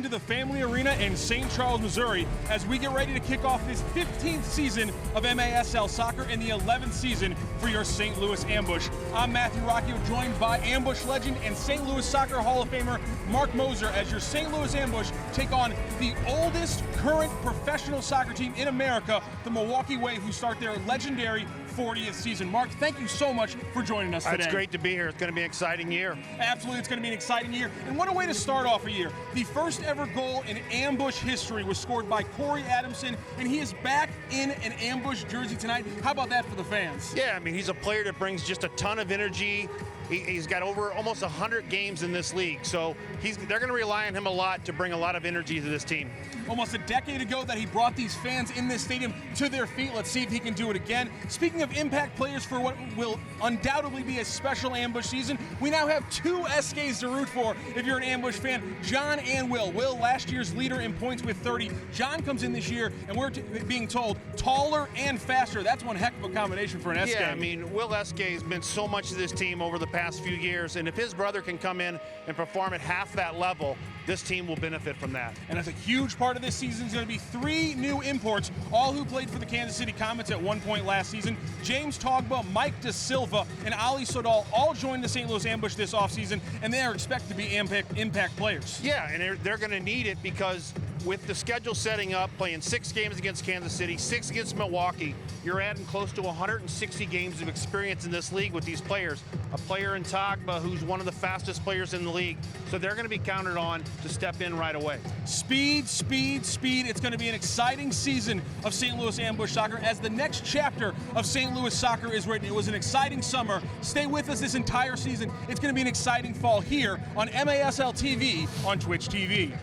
to the Family Arena in St. Charles, Missouri, as we get ready to kick off this 15th season of MASL Soccer and the 11th season for your St. Louis Ambush. I'm Matthew Rocchio, joined by Ambush legend and St. Louis Soccer Hall of Famer Mark Moser, as your St. Louis Ambush take on the oldest current professional soccer team in America, the Milwaukee Wave, who start their legendary 40th season. Mark, thank you so much for joining us today. It's great to be here. It's going to be an exciting year. Absolutely, it's going to be an exciting year. And what a way to start off a year. The first ever goal in Ambush history was scored by Corey Adamson, and he is back in an Ambush jersey tonight. How about that for the fans? Yeah, I mean, he's a player that brings just a ton of energy. He's got over almost 100 games in this league, so they're going to rely on him a lot to bring a lot of energy to this team. Almost a decade ago that he brought these fans in this stadium to their feet. Let's see if he can do it again. Speaking of impact players for what will undoubtedly be a special Ambush season, we now have two SKs to root for if you're an Ambush fan, John and Will. Will, last year's leader in points with 30. John comes in this year, and we're being told taller and faster. That's one heck of a combination for an SK. Yeah, I mean, Will SK has meant so much to this team over the past few years, and if his brother can come in and perform at half that level, this team will benefit from that. And that's a huge part of this season. Is going to be three new imports, all who played for the Kansas City Comets at one point last season. James Togba, Mike De Silva, and Ali Sodal all joined the St. Louis Ambush this offseason, and they are expected to be impact players. Yeah, and they're going to need it because with the schedule setting up, playing 6 games against Kansas City, 6 against Milwaukee, you're adding close to 160 games of experience in this league with these players. A player in Togba who's one of the fastest players in the league, so they're going to be counted on to step in right away. Speed, speed, speed. It's going to be an exciting season of St. Louis Ambush Soccer as the next chapter of St. Louis Soccer is written. It was an exciting summer. Stay with us this entire season. It's going to be an exciting fall here on MASL TV on Twitch TV.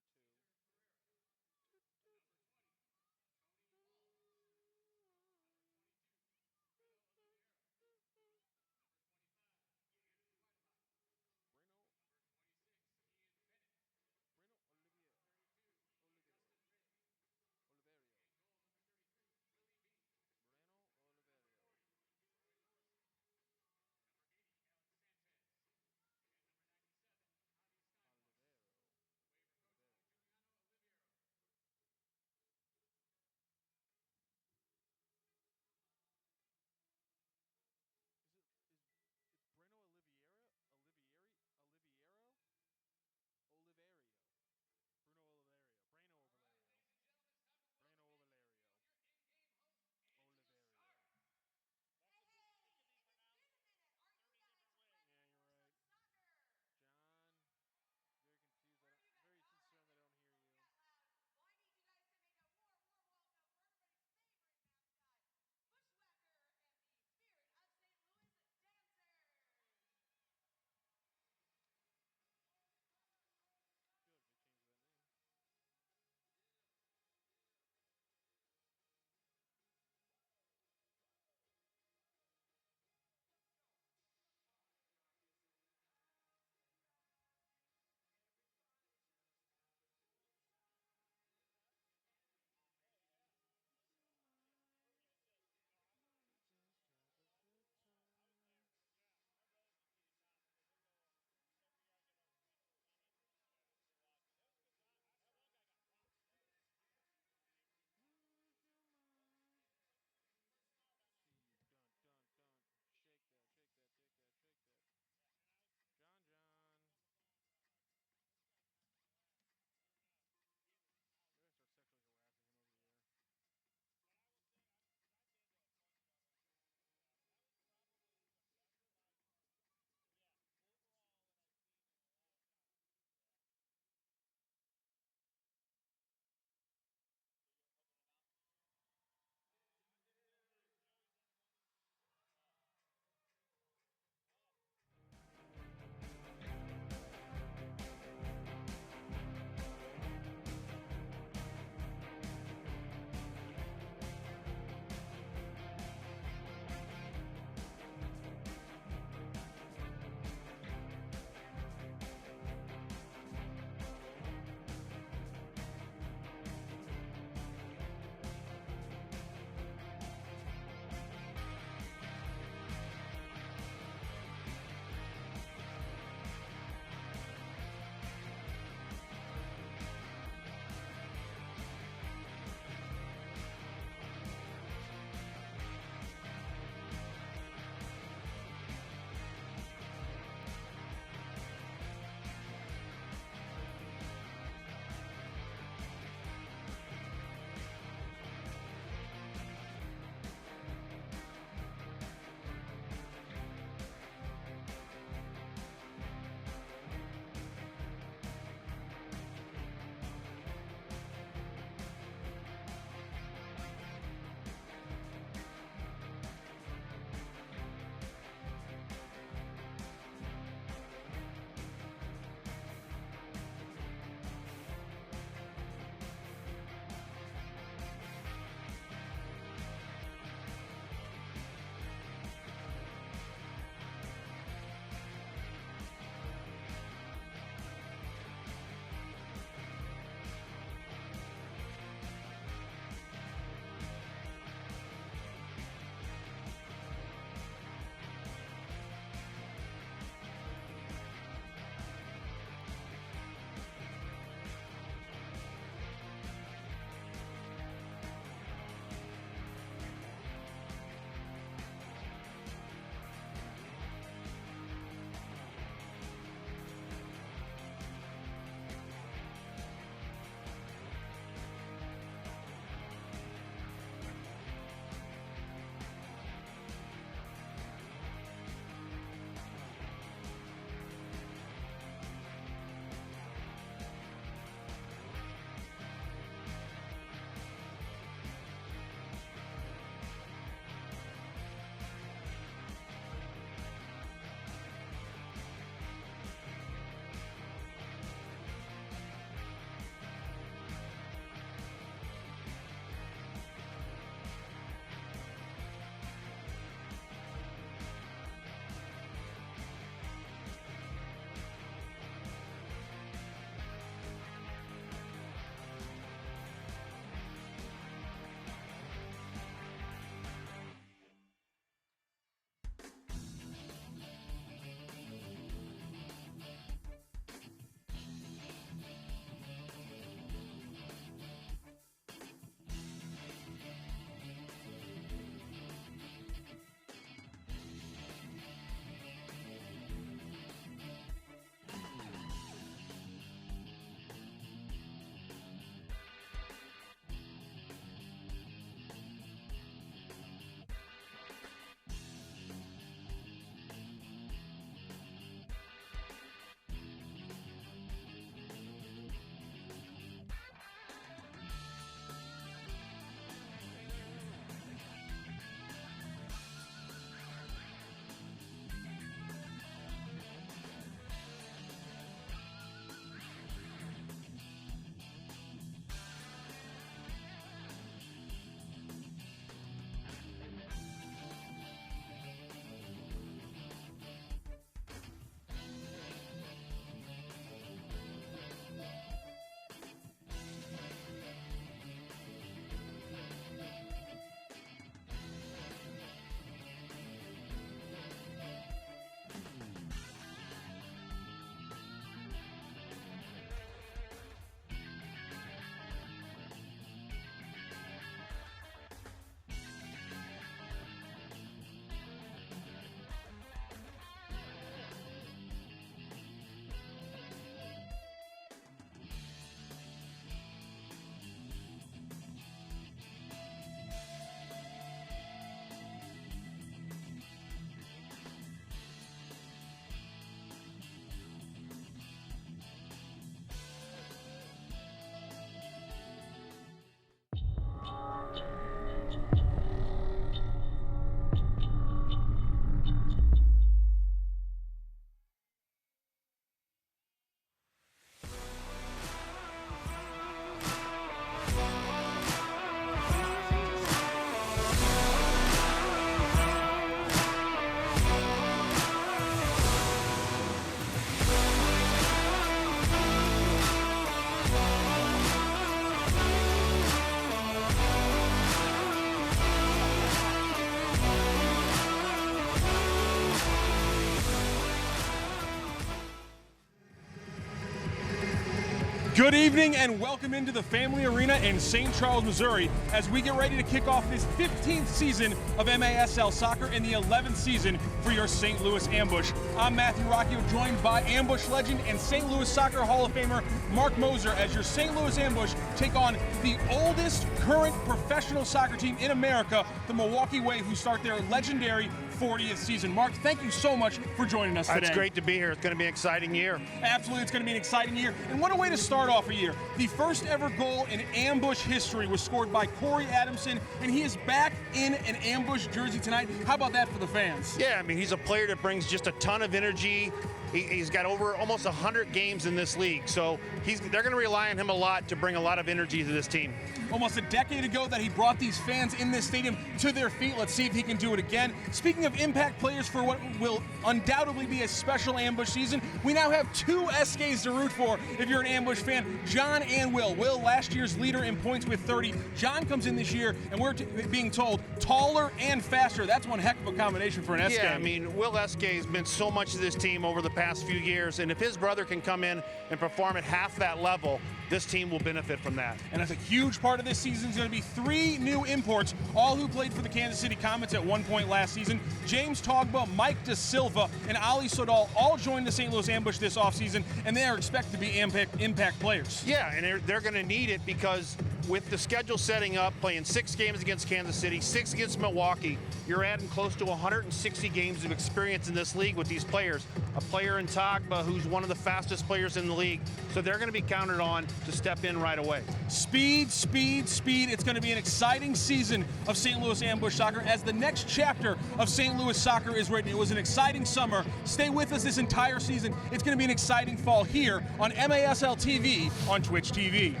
Good evening and welcome into the Family Arena in St. Charles, Missouri, as we get ready to kick off this 15th season of MASL Soccer and the 11th season for your St. Louis Ambush. I'm Matthew Rockio, joined by Ambush legend and St. Louis Soccer Hall of Famer Mark Moser, as your St. Louis Ambush take on the oldest current professional soccer team in America, the Milwaukee Wave, who start their legendary 40th season. Mark, thank you so much for joining us today. It's great to be here. It's going to be an exciting year. Absolutely, it's going to be an exciting year. And what a way to start off a year. The first ever goal in Ambush history was scored by Corey Adamson, and he is back in an Ambush jersey tonight. How about that for the fans? Yeah, I mean, he's a player that brings just a ton of energy. He's got over almost 100 games in this league, so they're going to rely on him a lot to bring a lot of energy to this team. Almost a decade ago that he brought these fans in this stadium to their feet. Let's see if he can do it again. Speaking of impact players for what will undoubtedly be a special Ambush season, we now have two SKs to root for if you're an Ambush fan, John and Will. Will, last year's leader in points with 30. John comes in this year, and we're being told taller and faster. That's one heck of a combination for an SK. Yeah, I mean, Will SK has meant so much to this team over the past few years, and if his brother can come in and perform at half that level, this team will benefit from that. And that's a huge part of this season is going to be three new imports, all who played for the Kansas City Comets at one point last season. James Togba, Mike Da Silva, and Ali Sodal all joined the St. Louis Ambush this offseason, and they are expected to be impact players. Yeah, and they're going to need it because with the schedule setting up, playing 6 games against Kansas City, 6 against Milwaukee, you're adding close to 160 games of experience in this league with these players. A player in Togba who's one of the fastest players in the league. So they're going to be counted on to step in right away. Speed, speed, speed. It's going to be an exciting season of St. Louis Ambush Soccer as the next chapter of St. Louis Soccer is written. It was an exciting summer. Stay with us this entire season. It's going to be an exciting fall here on MASL TV on Twitch TV.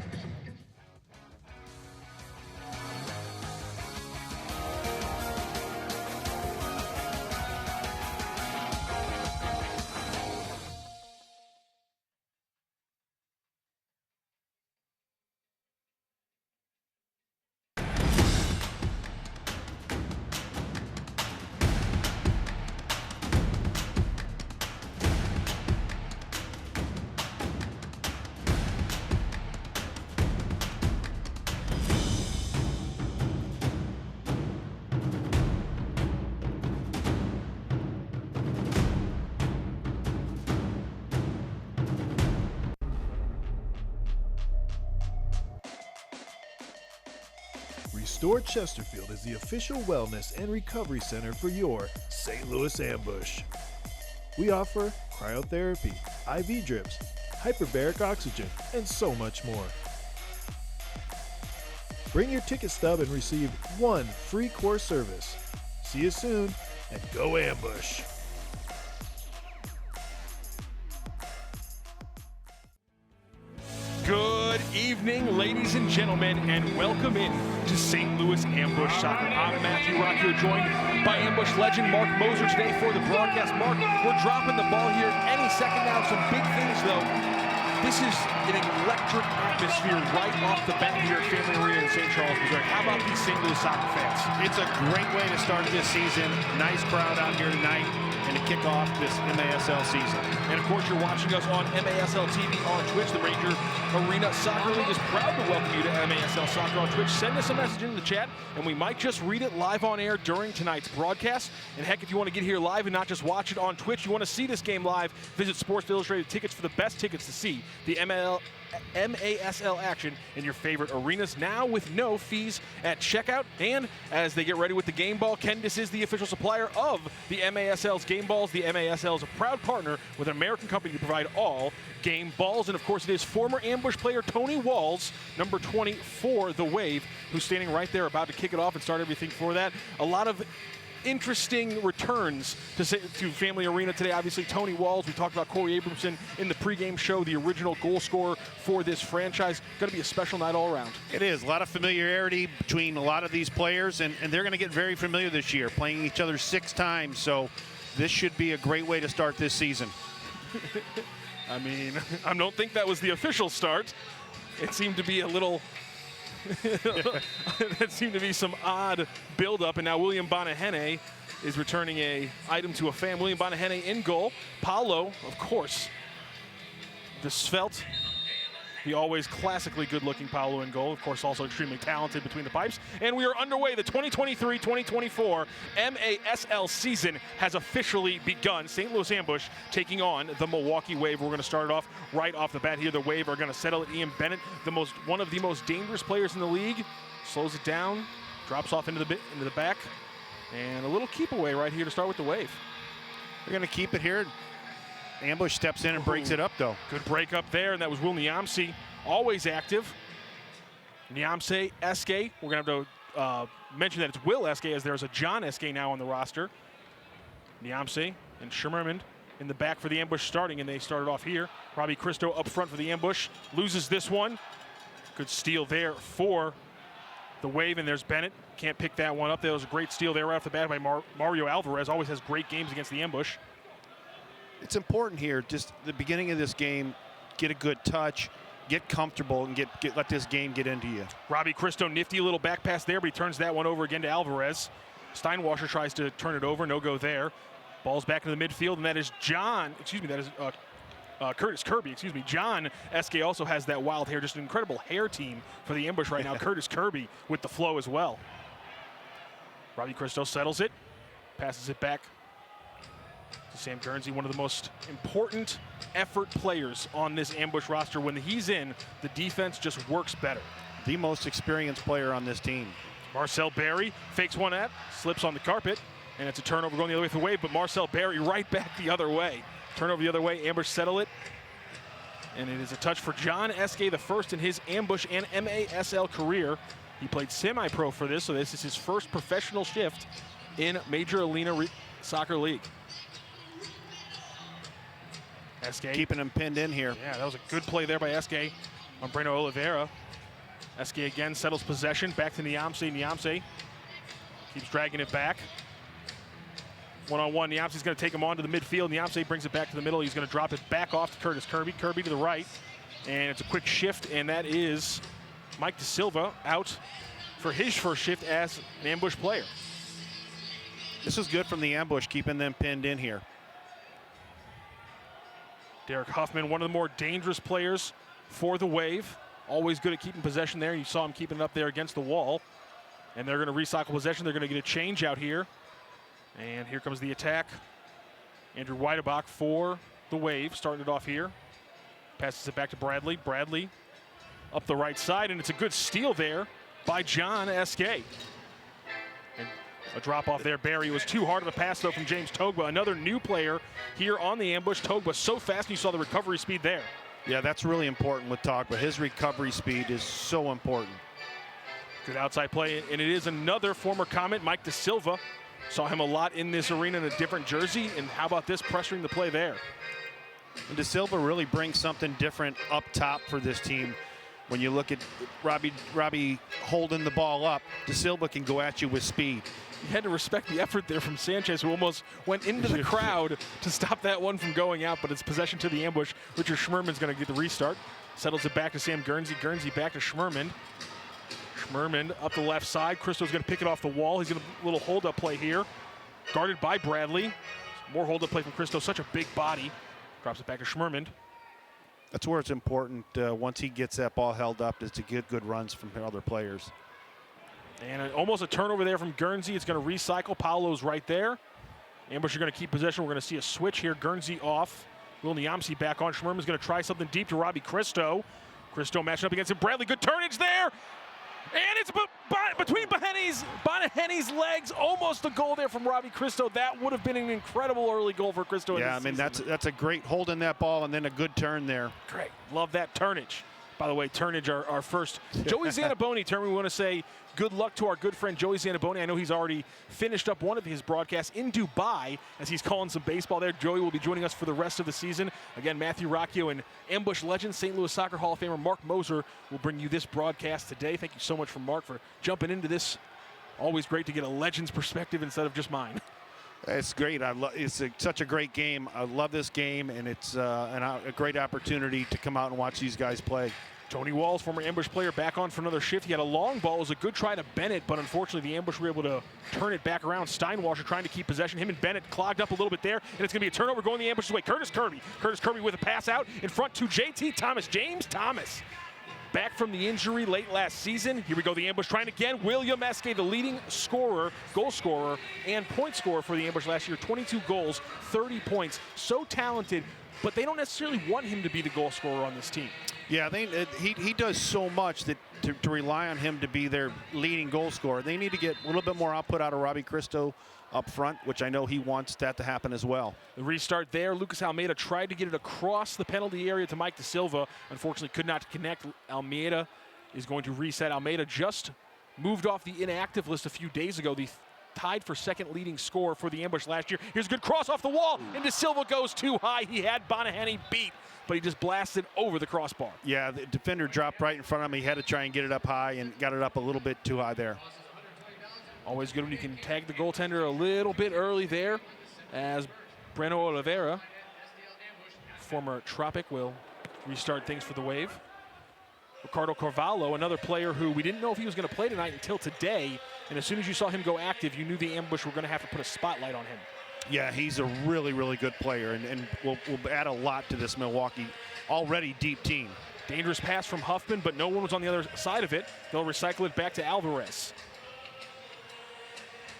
Restore Chesterfield is the official wellness and recovery center for your St. Louis Ambush. We offer cryotherapy, IV drips, hyperbaric oxygen, and so much more. Bring your ticket stub and receive one free core service. See you soon, and go Ambush! Good evening, ladies and gentlemen, and welcome in to St. Louis Ambush Soccer. I'm Matthew Rockio, joined by Ambush legend Mark Moser today for the broadcast. Mark, we're dropping the ball here any second now. Some big things, though. This is an electric atmosphere right off the bat here at Family Arena in St. Charles, Missouri. How about these St. Louis soccer fans? It's a great way to start this season. Nice crowd out here tonight and to kick off this MASL season. And of course, you're watching us on MASL TV on Twitch. The Ranger Arena Soccer League is proud to welcome you to MASL Soccer on Twitch. Send us a message in the chat, and we might just read it live on air during tonight's broadcast. And heck, if you want to get here live and not just watch it on Twitch, you want to see this game live, visit Sports Illustrated Tickets for the best tickets to see the MASL action in your favorite arenas, now with no fees at checkout. And as they get ready with the game ball, Kendis is the official supplier of the MASL's game balls. The MASL is a proud partner with an American company to provide all game balls. And of course, it is former Ambush player Tony Walls, number 20 for the Wave, who's standing right there about to kick it off and start everything for that. A lot of interesting returns to Family Arena today. Obviously, Tony Walls. We talked about Corey Abramson in the pregame show, the original goal scorer for this franchise. Going to be a special night all around. It is. A lot of familiarity between a lot of these players, and they're going to get very familiar this year, playing each other 6 times. So this should be a great way to start this season. I mean, I don't think that was the official start. It seemed to be a little that seemed to be some odd build-up, and now William Bonahene is returning a item to a fan. William Bonahene in goal. Paulo, of course, the svelte The always classically good-looking Paolo in goal. Of course, also extremely talented between the pipes. And we are underway. The 2023-2024 MASL season has officially begun. St. Louis Ambush taking on the Milwaukee Wave. We're going to start it off right off the bat here. The Wave are going to settle it. Ian Bennett, one of the most dangerous players in the league, slows it down, drops off into the back, and a little keep away right here to start with the Wave. They're going to keep it here. Ambush steps in and breaks it up, though. Good break up there, and that was Will Niamse, always active. Niamse, Eske, we're going to have to mention that it's Will Eske, as there's a John Eske now on the roster. Niamse and Schmerman in the back for the Ambush starting, and they started off here. Robbie Christo up front for the Ambush, loses this one. Good steal there for the Wave, and there's Bennett. Can't pick that one up. That was a great steal there right off the bat by Mario Alvarez. Always has great games against the Ambush. It's important here, just the beginning of this game, get a good touch, get comfortable, and let this game get into you. Robbie Christo, nifty little back pass there, but he turns that one over again to Alvarez. Steinwasser tries to turn it over, no go there. Ball's back into the midfield, and that is Curtis Kirby, John Eske also has that wild hair, just an incredible hair team for the Ambush right now. Curtis Kirby with the flow as well. Robbie Christo settles it, passes it back to Sam Guernsey, one of the most important effort players on this Ambush roster. When he's in, the defense just works better. The most experienced player on this team. Marcel Barry fakes one at, slips on the carpet, and it's a turnover going the other way for the Wave, but Marcel Barry right back the other way. Turnover the other way, Ambush settle it. And it is a touch for John Eske, the first in his Ambush and MASL career. He played semi-pro for this, so this is his first professional shift in Major Arena Soccer League. Eske. Keeping him pinned in here. Yeah, that was a good play there by Eske on Breno Oliveira. Eske again settles possession, back to Niamse. Niamse keeps dragging it back. One-on-one, Niamse's going to take him on to the midfield. Niamse brings it back to the middle. He's going to drop it back off to Curtis Kirby. Kirby to the right, and it's a quick shift, and that is Mike De Silva out for his first shift as an Ambush player. This is good from the Ambush, keeping them pinned in here. Derek Huffman, one of the more dangerous players for the Wave. Always good at keeping possession there. You saw him keeping it up there against the wall. And they're going to recycle possession. They're going to get a change out here. And here comes the attack. Andrew Weidebach for the Wave, starting it off here. Passes it back to Bradley. Bradley up the right side, and it's a good steal there by John Eske. And a drop off there. Barry was too hard of a pass, though, from James Togba. Another new player here on the Ambush. Togba so fast, you saw the recovery speed there. Yeah, that's really important with Togba. His recovery speed is so important. Good outside play, and it is another former Comet, Mike De Silva. Saw him a lot in this arena in a different jersey, and how about this, pressuring the play there? And De Silva really brings something different up top for this team. When you look at Robbie holding the ball up, De Silva can go at you with speed. You had to respect the effort there from Sanchez, who almost went into the crowd to stop that one from going out, but it's possession to the Ambush. Richard Schmerman's going to get the restart. Settles it back to Sam Guernsey. Guernsey back to Schmerman. Schmerman up the left side. Christo's going to pick it off the wall. He's going to a little hold-up play here. Guarded by Bradley. More hold-up play from Christo. Such a big body. Drops it back to Schmerman. That's where it's important. Once he gets that ball held up, is to get good runs from other players. And almost a turnover there from Guernsey. It's going to recycle. Paolo's right there. Ambush are going to keep possession. We're going to see a switch here. Guernsey off. Will Niamse back on. Schmerman's going to try something deep to Robbie Christo. Christo matching up against him. Bradley, good turnage there. And it's between Bonahenny's legs. Almost a goal there from Robbie Christo. That would have been an incredible early goal for Christo. Yeah, I mean, that's a great holding that ball and then a good turn there. Great. Love that turnage. By the way, turnage, our first. Joey Zanaboni, turn. We want to say good luck to our good friend Joey Zanaboni. I know he's already finished up one of his broadcasts in Dubai as he's calling some baseball there. Joey will be joining us for the rest of the season. Again, Matthew Rocchio and Ambush legend, St. Louis Soccer Hall of Famer Mark Moser will bring you this broadcast today. Thank you so much for Mark for jumping into this. Always great to get a legend's perspective instead of just mine. It's great. It's such a great game. I love this game, and it's a great opportunity to come out and watch these guys play. Tony Walls, former ambush player, back on for another shift. He had a long ball. It was a good try to Bennett, but unfortunately the ambush were able to turn it back around. Steinwasser trying to keep possession. Him and Bennett clogged up a little bit there, and it's going to be a turnover going the ambush's way. Curtis Kirby. Curtis Kirby with a pass out in front to JT Thomas. James Thomas, back from the injury late last season. Here we go, the ambush trying again. William Eske, the leading scorer, goal scorer, and point scorer for the ambush last year. 22 goals, 30 points. So talented, but they don't necessarily want him to be the goal scorer on this team. Yeah, he does so much that to rely on him to be their leading goal scorer. They need to get a little bit more output out of Robbie Cristo up front, which I know he wants that to happen as well. The restart there. Lucas Almeida tried to get it across the penalty area to Mike De Silva. Unfortunately, could not connect. Almeida is going to reset. Almeida just moved off the inactive list a few days ago. The tied for second leading scorer for the ambush last year. Here's a good cross off the wall, and De Silva goes too high. He had Bonahenne beat, but he just blasted over the crossbar. Yeah, the defender dropped right in front of him. He had to try and get it up high and got it up a little bit too high there. Always good when you can tag the goaltender a little bit early there, as Breno Oliveira, former Tropic, will restart things for the Wave. Ricardo Carvalho, another player who we didn't know if he was going to play tonight until today, and as soon as you saw him go active, you knew the ambush were going to have to put a spotlight on him. Yeah, he's a really, really good player, and will add a lot to this Milwaukee already deep team. Dangerous pass from Huffman, but no one was on the other side of it. They'll recycle it back to Alvarez.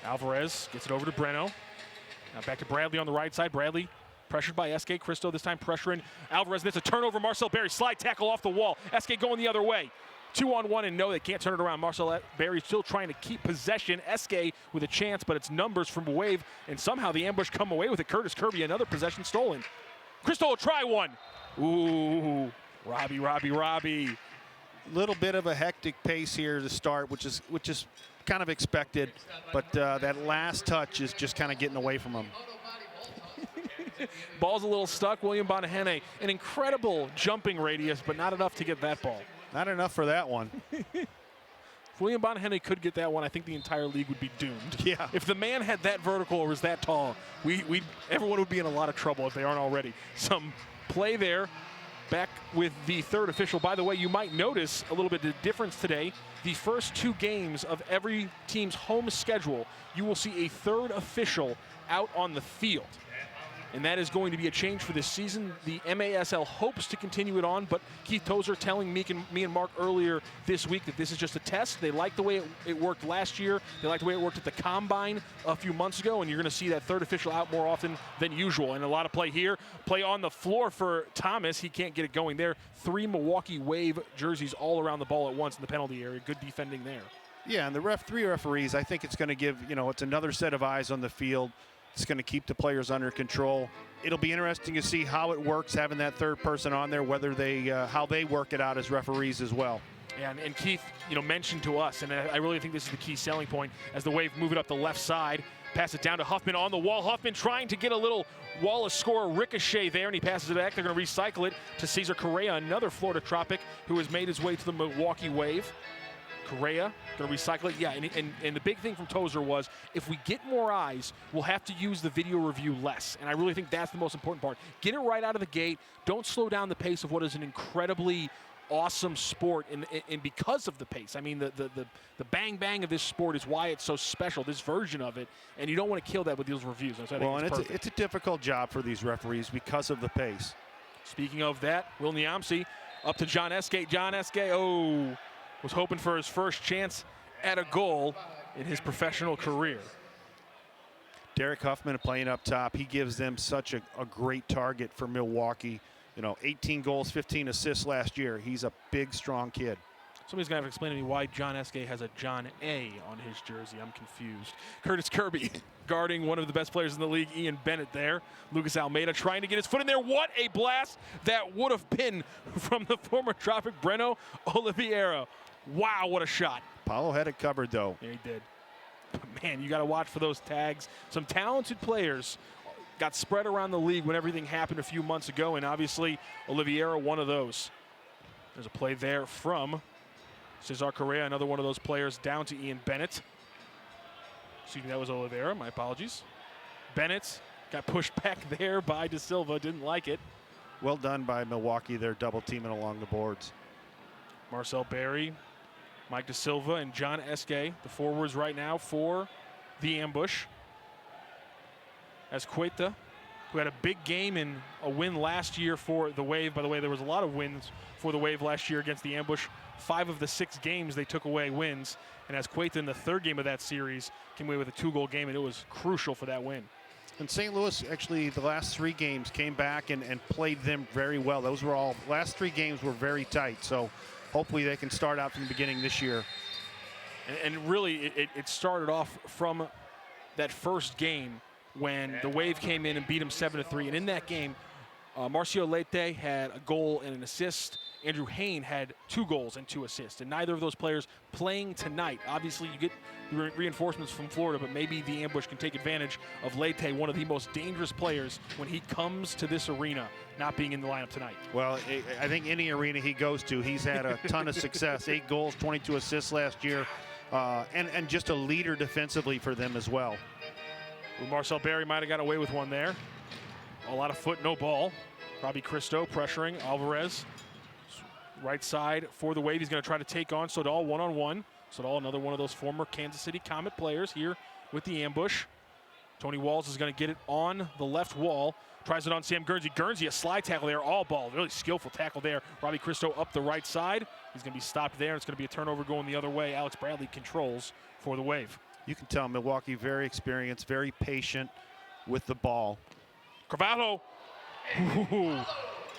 Alvarez gets it over to Breno. Now back to Bradley on the right side. Bradley pressured by Eske Cristo, this time pressuring Alvarez. That's a turnover. Marcel Berry, slide tackle off the wall. Eske going the other way. 2-on-1, and no, they can't turn it around. Marcel Berry still trying to keep possession. Eske with a chance, but it's numbers from Wave, and somehow the ambush come away with it. Curtis Kirby, another possession stolen. Cristo will try one. Ooh, Robbie. Little bit of a hectic pace here to start, which is kind of expected, but that last touch is just kind of getting away from him. Ball's a little stuck. William Bonahenne, an incredible jumping radius, but not enough to get that ball. Not enough for that one. If William Bonahenne could get that one, I think the entire league would be doomed. Yeah. If the man had that vertical or was that tall, everyone would be in a lot of trouble if they aren't already. Some play there. Back with the third official. By the way, you might notice a little bit of difference today. The first two games of every team's home schedule, you will see a third official out on the field. And that is going to be a change for this season. The MASL hopes to continue it on, but Keith Tozer telling me and Mark earlier this week that this is just a test. They like the way it worked last year. They like the way it worked at the Combine a few months ago, and you're going to see that third official out more often than usual. And a lot of play here. Play on the floor for Thomas. He can't get it going there. 3 Milwaukee Wave jerseys all around the ball at once in the penalty area. Good defending there. Yeah, and the 3 referees, I think it's going to give, it's another set of eyes on the field. It's going to keep the players under control. It'll be interesting to see how it works having that third person on there, whether they how they work it out as referees as well. Yeah, and Keith, mentioned to us, and I really think this is the key selling point, as the Wave move it up the left side, pass it down to Huffman on the wall. Huffman trying to get a little Wallace score ricochet there, and he passes it back. They're going to recycle it to Cesar Correa, another Florida Tropic who has made his way to the Milwaukee Wave. Correa going to recycle it. Yeah, and the big thing from Tozer was, if we get more eyes, we'll have to use the video review less. And I really think that's the most important part. Get it right out of the gate. Don't slow down the pace of what is an incredibly awesome sport, and because of the pace. I mean, the bang of this sport is why it's so special, this version of it, and you don't want to kill that with these reviews. So it's a difficult job for these referees because of the pace. Speaking of that, Will Niamsi up to John Eske. John Eske, was hoping for his first chance at a goal in his professional career. Derek Huffman playing up top. He gives them such a great target for Milwaukee. 18 goals, 15 assists last year. He's a big, strong kid. Somebody's going to have to explain to me why John Eske has a John A on his jersey. I'm confused. Curtis Kirby guarding one of the best players in the league, Ian Bennett there. Lucas Almeida trying to get his foot in there. What a blast that would have been from the former Tropic Breno Oliveira. Wow, what a shot. Paulo had it covered, though. Yeah, he did. But man, you got to watch for those tags. Some talented players got spread around the league when everything happened a few months ago, and obviously Oliveira, one of those. There's a play there from Cesar Correa, another one of those players, down to Ian Bennett. Excuse me, that was Oliveira, my apologies. Bennett got pushed back there by De Silva, didn't like it. Well done by Milwaukee. They're double teaming along the boards. Marcel Berry, Mike De Silva, and John Eske, the forwards right now for the ambush. As Cueta, who had a big game in a win last year for the Wave. By the way, there was a lot of wins for the Wave last year against the ambush. 5 of the 6 games they took away wins. And as Cueta in the 3rd game of that series came away with a 2-goal game, and it was crucial for that win. And St. Louis, actually, the last 3 games came back and played them very well. Those were all, last 3 games were very tight. So hopefully they can start out from the beginning this year. And really, it started off from that first game when the Wave came in and beat them 7-3. And in that game, Marcio Leite had a goal and an assist. Andrew Hain had 2 goals and 2 assists. And neither of those players playing tonight. Obviously, you get reinforcements from Florida, but maybe the ambush can take advantage of Leite, one of the most dangerous players when he comes to this arena, not being in the lineup tonight. Well, I think any arena he goes to, he's had a ton of success. 8 goals, 22 assists last year, and just a leader defensively for them as well. Marcel Berry might have got away with one there. A lot of foot, no ball. Robbie Cristo pressuring Alvarez. Right side for the Wave. He's going to try to take on Sodal one-on-one. Sodal, another one of those former Kansas City Comet players here with the ambush. Tony Walls is going to get it on the left wall. Tries it on Sam Guernsey. Guernsey, a slide tackle there, all ball. Really skillful tackle there. Robbie Cristo up the right side. He's going to be stopped there. It's going to be a turnover going the other way. Alex Bradley controls for the Wave. You can tell Milwaukee very experienced, very patient with the ball. Carvalho. Ooh,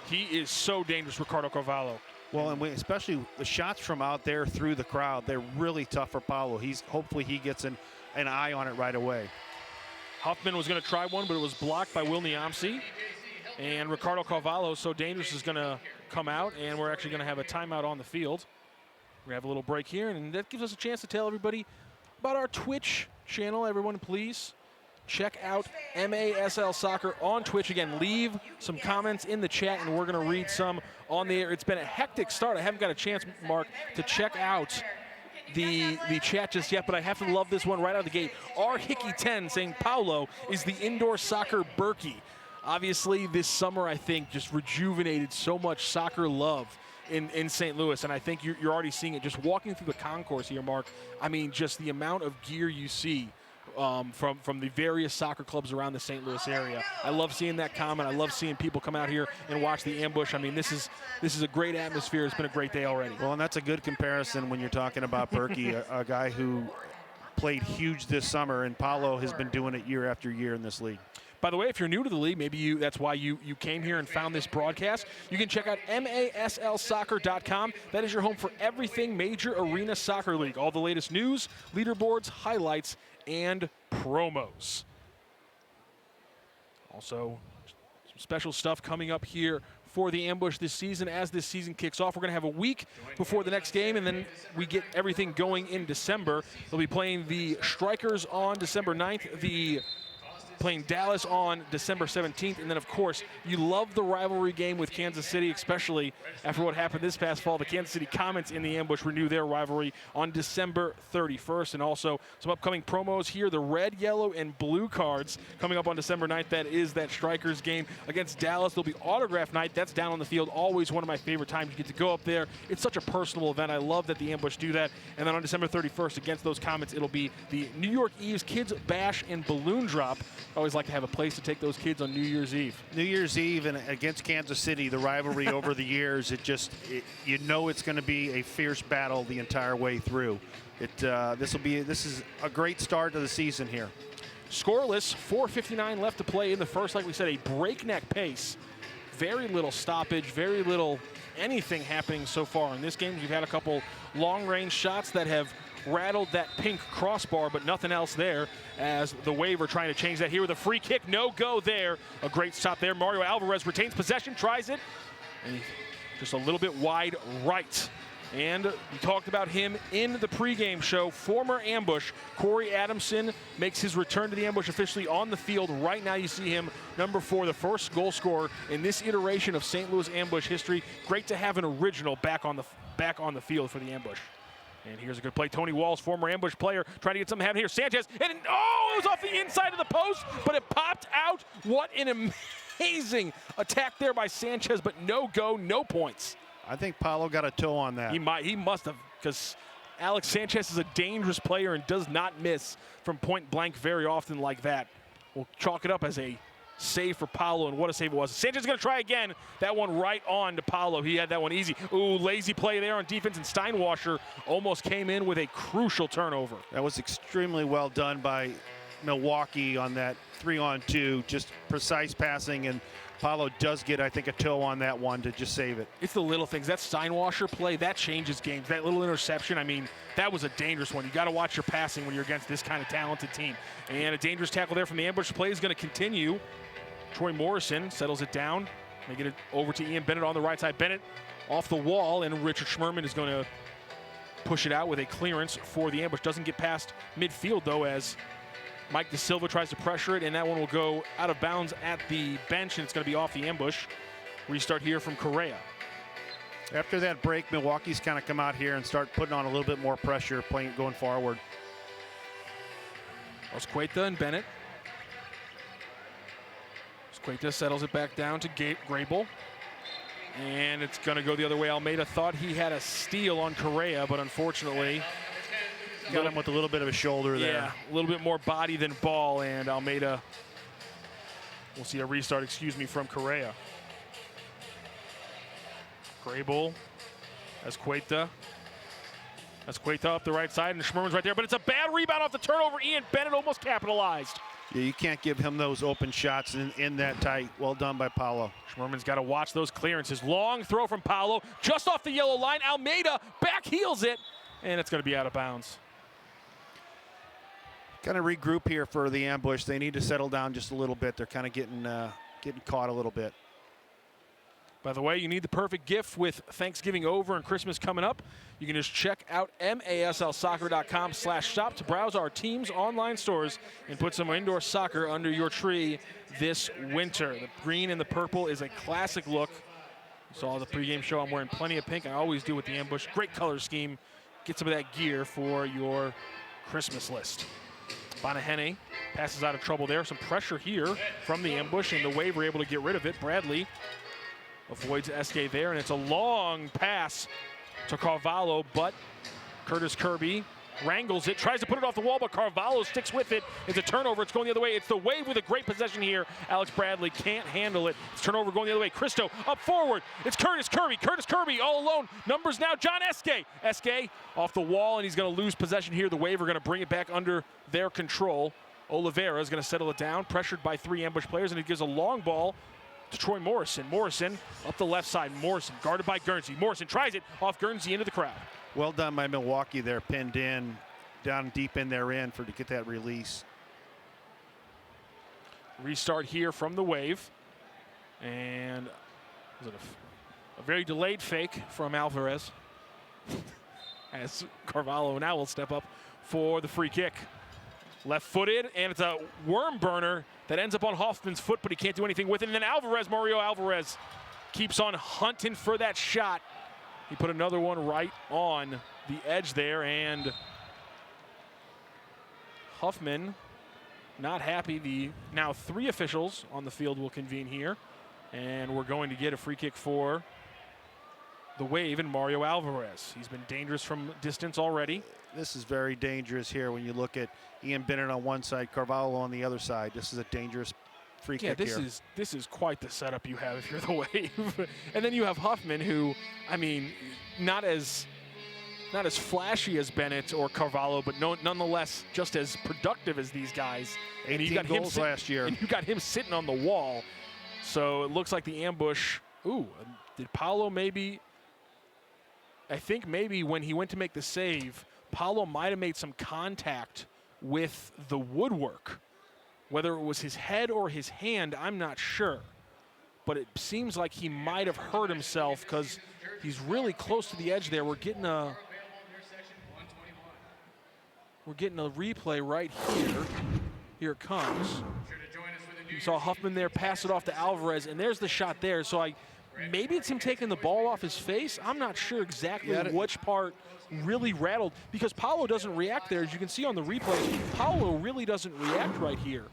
he is so dangerous, Ricardo Carvalho. Well, and especially the shots from out there through the crowd, they're really tough for Paulo. Hopefully he gets an eye on it right away. Huffman was going to try one, but it was blocked by Will Niamsi. And Ricardo Carvalho, so dangerous, is going to come out, and we're actually going to have a timeout on the field. We're going to have a little break here, and that gives us a chance to tell everybody about our Twitch channel. Everyone, please check out MASL Soccer on Twitch. Again, leave some comments in the chat, and we're going to read some on the air. It's been a hectic start. I haven't got a chance, Mark, to check out the chat just yet, but I have to love this one right out of the gate. R. Hickey10 saying Paulo is the indoor soccer Berkey. Obviously, this summer, I think, just rejuvenated so much soccer love in St. Louis, and I think you're already seeing it just walking through the concourse here, Mark. I mean, just the amount of gear you see from the various soccer clubs around the St. Louis area. I love seeing that comment. I love seeing people come out here and watch the ambush. I mean, this is a great atmosphere. It's been a great day already. Well, and that's a good comparison when you're talking about Berkey, a guy who played huge this summer, and Paulo has been doing it year after year in this league. By the way, if you're new to the league, maybe that's why you came here and found this broadcast, you can check out MASLsoccer.com. That is your home for everything Major Arena Soccer League. All the latest news, leaderboards, highlights, and promos. Also, some special stuff coming up here for the ambush this season. As this season kicks off, we're going to have a week before the next game, and then we get everything going in December. They'll be playing the Strikers on December 9th, playing Dallas on December 17th, and then, of course, you love the rivalry game with Kansas City, especially after what happened this past fall. The Kansas City Comets in the ambush renew their rivalry on December 31st, and also some upcoming promos here. The red, yellow, and blue cards coming up on December 9th. That is that Strikers game against Dallas. There'll be autograph night. That's down on the field. Always one of my favorite times. You get to go up there. It's such a personal event. I love that the ambush do that. And then on December 31st, against those Comets, it'll be the New York Eve's Kids Bash and Balloon Drop. I always like to have a place to take those kids on New Year's Eve. New Year's Eve and against Kansas City, the rivalry over the years, you know it's going to be a fierce battle the entire way through. This is a great start to the season here. Scoreless, 4:59 left to play in the first. Like we said, a breakneck pace. Very little stoppage, very little anything happening so far in this game. We've had a couple long-range shots that have rattled that pink crossbar, but nothing else there as the Wave are trying to change that here with a free kick. No go there. A great stop there. Mario Alvarez retains possession, tries it, and just a little bit wide right. And we talked about him in the pregame show. Former ambush, Corey Adamson, makes his return to the ambush officially on the field. Right now you see him, number 4, the first goal scorer in this iteration of St. Louis ambush history. Great to have an original back on the field for the ambush. And here's a good play. Tony Walls, former ambush player, trying to get something happening here. Sanchez, and it was off the inside of the post, but it popped out. What an amazing attack there by Sanchez, but no go, no points. I think Paulo got a toe on that. He must have, because Alex Sanchez is a dangerous player and does not miss from point blank very often like that. We'll chalk it up as a save for Paulo, and what a save it was. Sanchez is going to try again. That one right on to Paulo. He had that one easy. Ooh, lazy play there on defense, and Steinwasser almost came in with a crucial turnover. That was extremely well done by Milwaukee on that 3-on-2, just precise passing, and Paulo does get, I think, a toe on that one to just save it. It's the little things. That Steinwasser play, that changes games. That little interception, I mean, that was a dangerous one. You got to watch your passing when you're against this kind of talented team. And a dangerous tackle there from the ambush play is going to continue. Troy Morrison settles it down. They get it over to Ian Bennett on the right side. Bennett off the wall, and Richard Schmerman is going to push it out with a clearance for the ambush. Doesn't get past midfield, though, as Mike Da Silva tries to pressure it, and that one will go out of bounds at the bench, and it's going to be off the ambush. Restart here from Correa. After that break, Milwaukee's kind of come out here and start putting on a little bit more pressure, going forward. Osqueta and Bennett. Osqueta settles it back down to Grable. And it's going to go the other way. Almeida thought he had a steal on Correa, but unfortunately got him with a little bit of a shoulder there. Yeah, a little bit more body than ball, and Almeida, we'll see a restart, from Correa. Grable, Esqueta up the right side, and Schmerman's right there, but it's a bad rebound off the turnover. Ian Bennett almost capitalized. Yeah, you can't give him those open shots in that tight. Well done by Paulo. Schmerman's got to watch those clearances. Long throw from Paulo, just off the yellow line. Almeida back heels it, and it's going to be out of bounds. Kind of regroup here for the ambush. They need to settle down just a little bit. They're kind of getting caught a little bit. By the way, you need the perfect gift with Thanksgiving over and Christmas coming up. You can just check out maslsoccer.com/shop to browse our team's online stores and put some indoor soccer under your tree this winter. The green and the purple is a classic look. You saw the pregame show. I'm wearing plenty of pink. I always do with the ambush. Great color scheme. Get some of that gear for your Christmas list. Bonahene passes out of trouble there. Some pressure here from the ambush, and the Wave were able to get rid of it. Bradley avoids Eske there, and it's a long pass to Carvalho, but Curtis Kirby wrangles it, tries to put it off the wall, but Carvalho sticks with it. It's a turnover. It's going the other way. It's the Wave with a great possession here. Alex Bradley can't handle it. It's turnover going the other way. Cristo up forward. It's Curtis Kirby. Curtis Kirby all alone. Numbers now. John Eske. Eske off the wall, and he's going to lose possession here. The Wave are going to bring it back under their control. Oliveira is going to settle it down, pressured by 3 ambush players, and it gives a long ball to Troy Morrison. Morrison up the left side. Morrison guarded by Guernsey. Morrison tries it off Guernsey into the crowd. Well done by Milwaukee there, pinned in, down deep in their end to get that release. Restart here from the Wave. And was it a very delayed fake from Alvarez as Carvalho now will step up for the free kick. Left-footed, and it's a worm burner that ends up on Hoffman's foot, but he can't do anything with it. And then Mario Alvarez, keeps on hunting for that shot. He put another one right on the edge there, and Huffman not happy. The now 3 officials on the field will convene here, and we're going to get a free kick for the Wave and Mario Alvarez. He's been dangerous from distance already. This is very dangerous here when you look at Ian Bennett on one side, Carvalho on the other side. This is a dangerous free kick here. Yeah, this is quite the setup you have if you're the Wave. And then you have Huffman, who, I mean, not as flashy as Bennett or Carvalho, but nonetheless just as productive as these guys. 18 goals last year. And you got him sitting on the wall. So it looks like the ambush. Ooh, did Paulo maybe? I think maybe when he went to make the save, Paulo might have made some contact with the woodwork. Whether it was his head or his hand, I'm not sure. But it seems like he might have hurt himself because he's really close to the edge there. We're getting a replay right here. Here it comes. You saw Huffman there pass it off to Alvarez, and there's the shot there. So maybe it's him taking the ball off his face. I'm not sure exactly which part really rattled, because Paulo doesn't react there. As you can see on the replay, Paulo really doesn't react right here.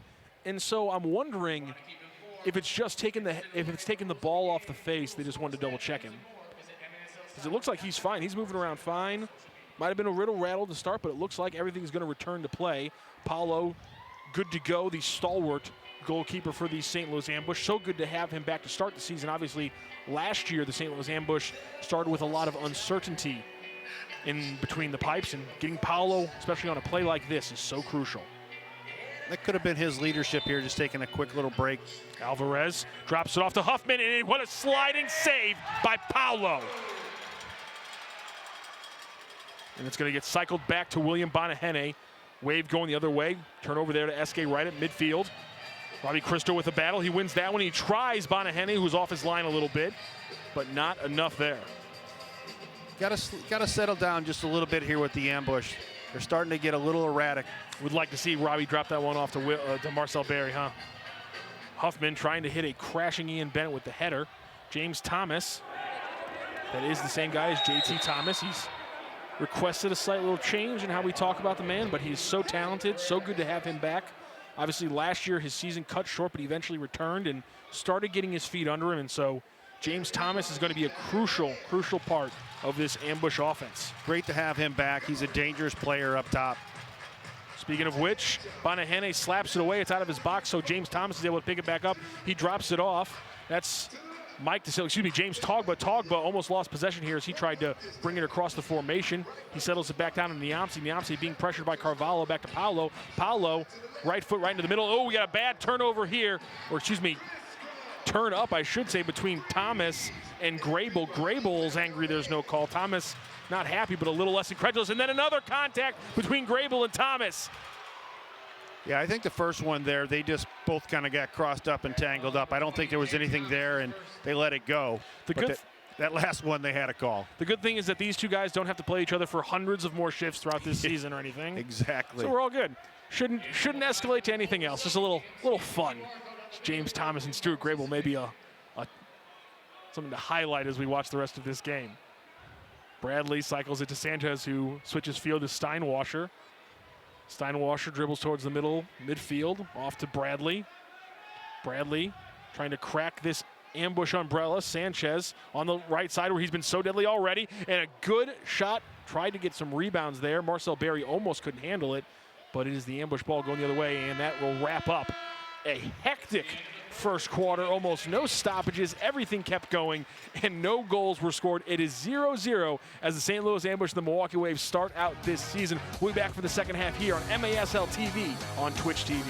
And so I'm wondering if it's just taking the ball off the face. They just wanted to double check him. because it looks like he's fine. He's moving around fine. Might have been a little rattled to start, but it looks like everything's going to return to play. Paulo, good to go, the stalwart goalkeeper for the St. Louis Ambush. So good to have him back to start the season. Obviously, last year the St. Louis Ambush started with a lot of uncertainty in between the pipes, and getting Paulo, especially on a play like this, is so crucial. That could have been his leadership here, just taking a quick little break. Alvarez drops it off to Huffman, and what a sliding save by Paulo. And it's going to get cycled back to William Bonahene. Wave going the other way. Turn over there to Eske right at midfield. Robbie Cristo with the battle. He wins that one. He tries Bonahene, who's off his line a little bit, but not enough there. Got to settle down just a little bit here with the Ambush. They're starting to get a little erratic. Would like to see Robbie drop that one off to Marcel Berry, huh? Huffman trying to hit a crashing Ian Bennett with the header. James Thomas, that is the same guy as JT Thomas. He's requested a slight little change in how we talk about the man, but he's so talented, so good to have him back. Obviously last year his season cut short, but he eventually returned and started getting his feet under him, and so James Thomas is going to be a crucial part of this Ambush offense. Great to have him back. He's a dangerous player up top. Speaking of which, Bonahene slaps it away. It's out of his box, so James Thomas is able to pick it back up. He drops it off. That's James Togba. Togba almost lost possession here as he tried to bring it across the formation. He settles it back down to Niamsi. Niamsi being pressured by Carvalho back to Paulo. Paulo, right foot right into the middle. Oh, we got a bad turnover here, turn up, I should say, between Thomas and Grable. Grable's angry there's no call. Thomas not happy, but a little less incredulous. And then another contact between Grable and Thomas. Yeah, I think the first one there, they just both kind of got crossed up and tangled up. I don't think there was anything there, and they let it go. That last one, they had a call. The good thing is that these two guys don't have to play each other for hundreds of more shifts throughout this season or anything. Exactly. So we're all good. Shouldn't escalate to anything else. Just a little fun. James Thomas and Stuart Grable, maybe something to highlight as we watch the rest of this game. Bradley cycles it to Sanchez, who switches field to Steinwasser. Steinwasser dribbles towards the midfield, off to Bradley. Bradley trying to crack this Ambush umbrella. Sanchez on the right side where he's been so deadly already, and a good shot. Tried to get some rebounds there. Marcel Berry almost couldn't handle it, but it is the Ambush ball going the other way, and that will wrap up a hectic first quarter. Almost no stoppages. Everything kept going, and no goals were scored. It is 0-0 as the St. Louis Ambush and the Milwaukee Wave start out this season. We'll be back for the second half here on MASL TV on Twitch TV.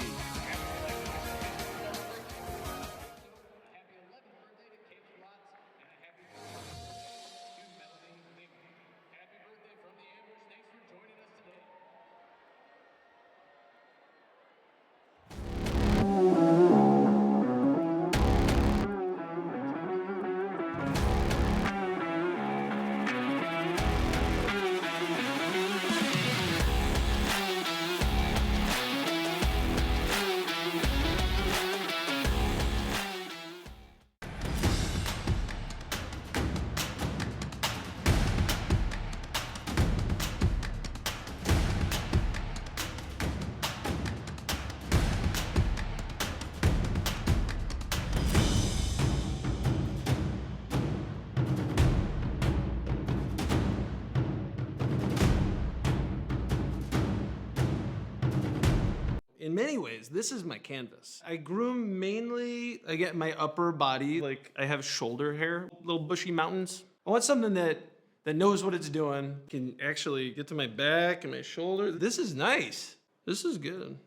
In many ways, this is my canvas. I groom mainly, I get my upper body, like I have shoulder hair, little bushy mountains. I want something that knows what it's doing, can actually get to my back and my shoulder. This is nice. This is good.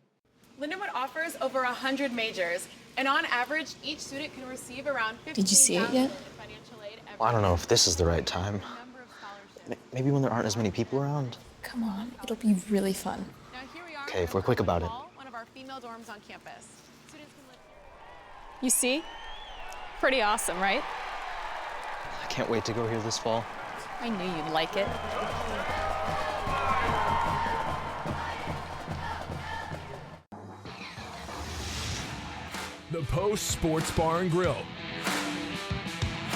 Lindenwood offers over 100 majors, and on average, each student can receive around $15,000 Did you see it yet? in financial aid every Well, I don't know if this is the right time. number of scholarships. Maybe when there aren't as many people around. Come on, it'll be really fun. Now here we are. Okay, if at we're quick about it. Hall, one of our female dorms on campus. Students can live. You see? Pretty awesome, right? I can't wait to go here this fall. I knew you'd like it. The Post Sports Bar and Grill.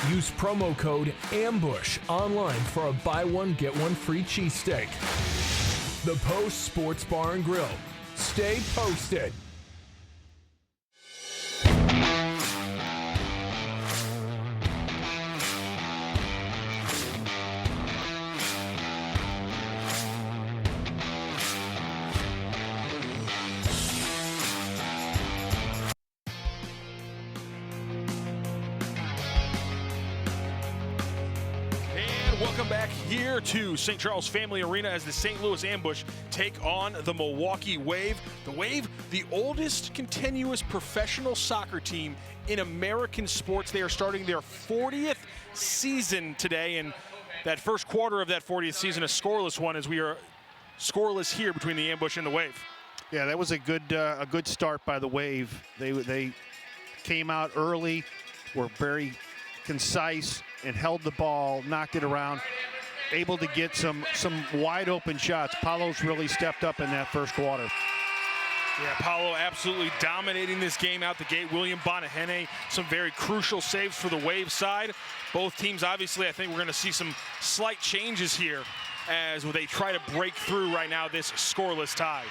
Use promo code AMBUSH online for a buy one, get one free cheesesteak. The Post Sports Bar and Grill. Stay posted. Welcome back here to St. Charles Family Arena as the St. Louis Ambush take on the Milwaukee Wave. The Wave, the oldest continuous professional soccer team in American sports. They are starting their 40th season today, and that first quarter of that 40th season, a scoreless one, as we are scoreless here between the Ambush and the Wave. Yeah, that was a good start by the Wave. They came out early, were very concise, and held the ball, knocked it around, able to get some wide open shots. Paulo's really stepped up in that first quarter. Yeah, Paulo absolutely dominating this game out the gate. William Bonahene, some very crucial saves for the Wave side. Both teams, obviously, I think we're going to see some slight changes here as they try to break through right now this scoreless tie.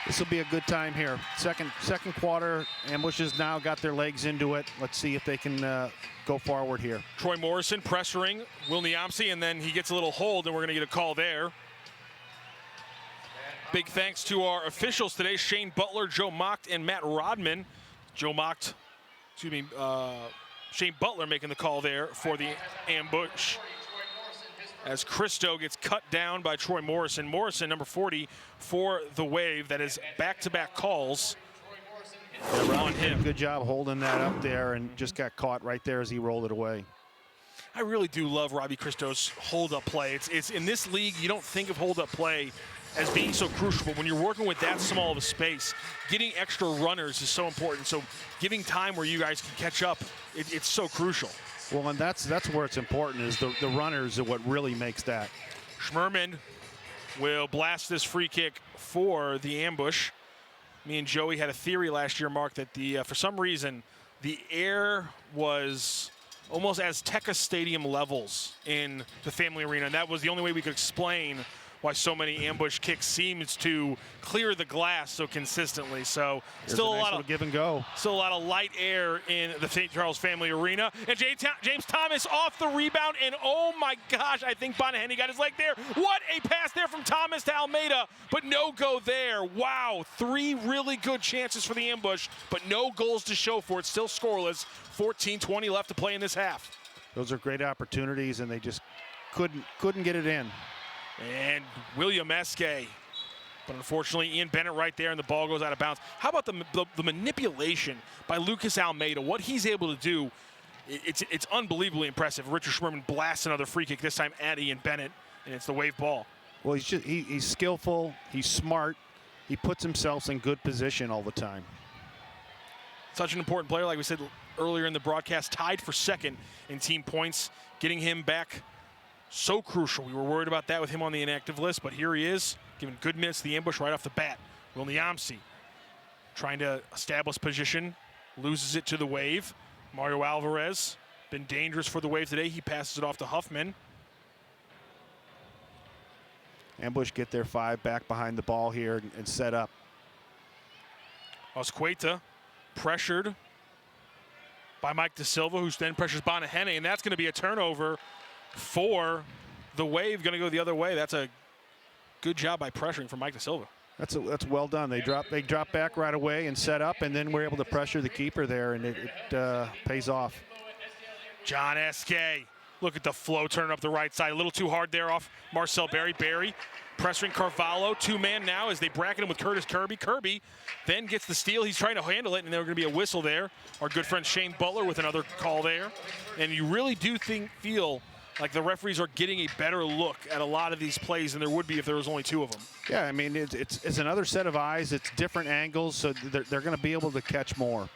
This will be a good time here. Second quarter, Ambush has now got their legs into it. Let's see if they can go forward here. Troy Morrison pressuring Will Niamsi, and then he gets a little hold, and we're going to get a call there. Big thanks to our officials today, Shane Butler, Joe Mocht, and Matt Rodman. Shane Butler making the call there for the Ambush, as Christo gets cut down by Troy Morrison. Morrison, number 40 for the Wave. That is back-to-back calls on him. Good job holding that up there, and just got caught right there as he rolled it away. I really do love Robbie Christo's hold-up play. It's in this league, you don't think of hold-up play as being so crucial, but when you're working with that small of a space, getting extra runners is so important. So giving time where you guys can catch up, it's so crucial. Well, and that's where it's important, is the runners are what really makes that. Schmerman will blast this free kick for the Ambush. Me and Joey had a theory last year, Mark, that for some reason, the air was almost Azteca Stadium levels in the Family Arena, and that was the only way we could explain why so many Ambush kicks seems to clear the glass so consistently. So still a lot of give and go. Still a lot of light air in the St. Charles Family Arena. And James Thomas off the rebound, and oh my gosh, I think Bonahene got his leg there. What a pass there from Thomas to Almeida, but no go there. Wow, 3 really good chances for the Ambush, but no goals to show for it. Still scoreless. 14-20 left to play in this half. Those are great opportunities, and they just couldn't get it in. And William Eske, but unfortunately Ian Bennett right there, and the ball goes out of bounds. How about the manipulation by Lucas Almeida? What he's able to do, it's unbelievably impressive. Richard Schmerman blasts another free kick, this time at Ian Bennett, and it's the Wave ball. Well, he's skillful, he's smart, he puts himself in good position all the time. Such an important player, like we said earlier in the broadcast, tied for second in team points. Getting him back, so crucial. We were worried about that with him on the inactive list, but here he is, giving good minutes to the Ambush right off the bat. Will Niamsi trying to establish position, loses it to the Wave. Mario Alvarez, been dangerous for the Wave today. He passes it off to Huffman. Ambush get their 5 back behind the ball here and set up. Osqueta pressured by Mike Da Silva, who then pressures Bonahene, and that's going to be a turnover for the Wave. Going to go the other way. That's a good job by pressuring from Mike Da Silva. That's well done. They drop back right away and set up, and then we're able to pressure the keeper there, and it pays off. John Eske, look at the flow turning up the right side. A little too hard there off Marcel Berry. Berry pressuring Carvalho. 2-man now as they bracket him with Curtis Kirby. Kirby then gets the steal. He's trying to handle it, and there's going to be a whistle there. Our good friend Shane Butler with another call there. And you really do feel like the referees are getting a better look at a lot of these plays than there would be if there was only 2 of them. Yeah, I mean, it's another set of eyes. It's different angles, so they're going to be able to catch more.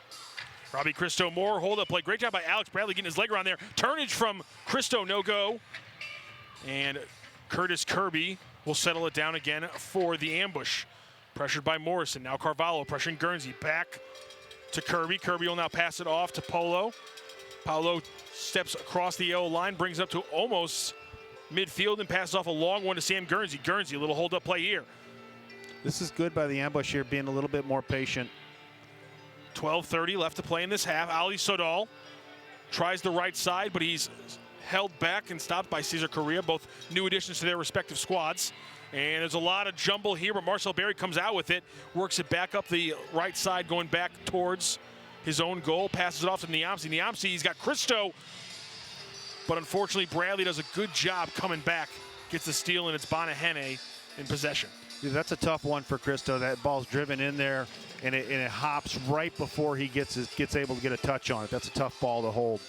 Robbie Christo Moore, hold-up play. Great job by Alex Bradley getting his leg around there. Turnage from Christo, no go. And Curtis Kirby will settle it down again for the Ambush. Pressured by Morrison. Now Carvalho pressuring Guernsey. Back to Kirby. Kirby will now pass it off to Polo. Paulo steps across the yellow line, brings up to almost midfield, and passes off a long one to Sam Guernsey. Guernsey, a little hold-up play here. This is good by the Ambush here, being a little bit more patient. 12:30 left to play in this half. Ali Sodal tries the right side, but he's held back and stopped by Cesar Correa, both new additions to their respective squads. And there's a lot of jumble here, but Marcel Berry comes out with it, works it back up the right side, going back towards his own goal, passes it off to Niamsi. Niamsi, he's got Christo but unfortunately Bradley does a good job coming back, gets the steal, and it's Bonahene in possession. Yeah, that's a tough one for Cristo. That ball's driven in there, and it hops right before he gets able to get a touch on it. That's a tough ball to hold.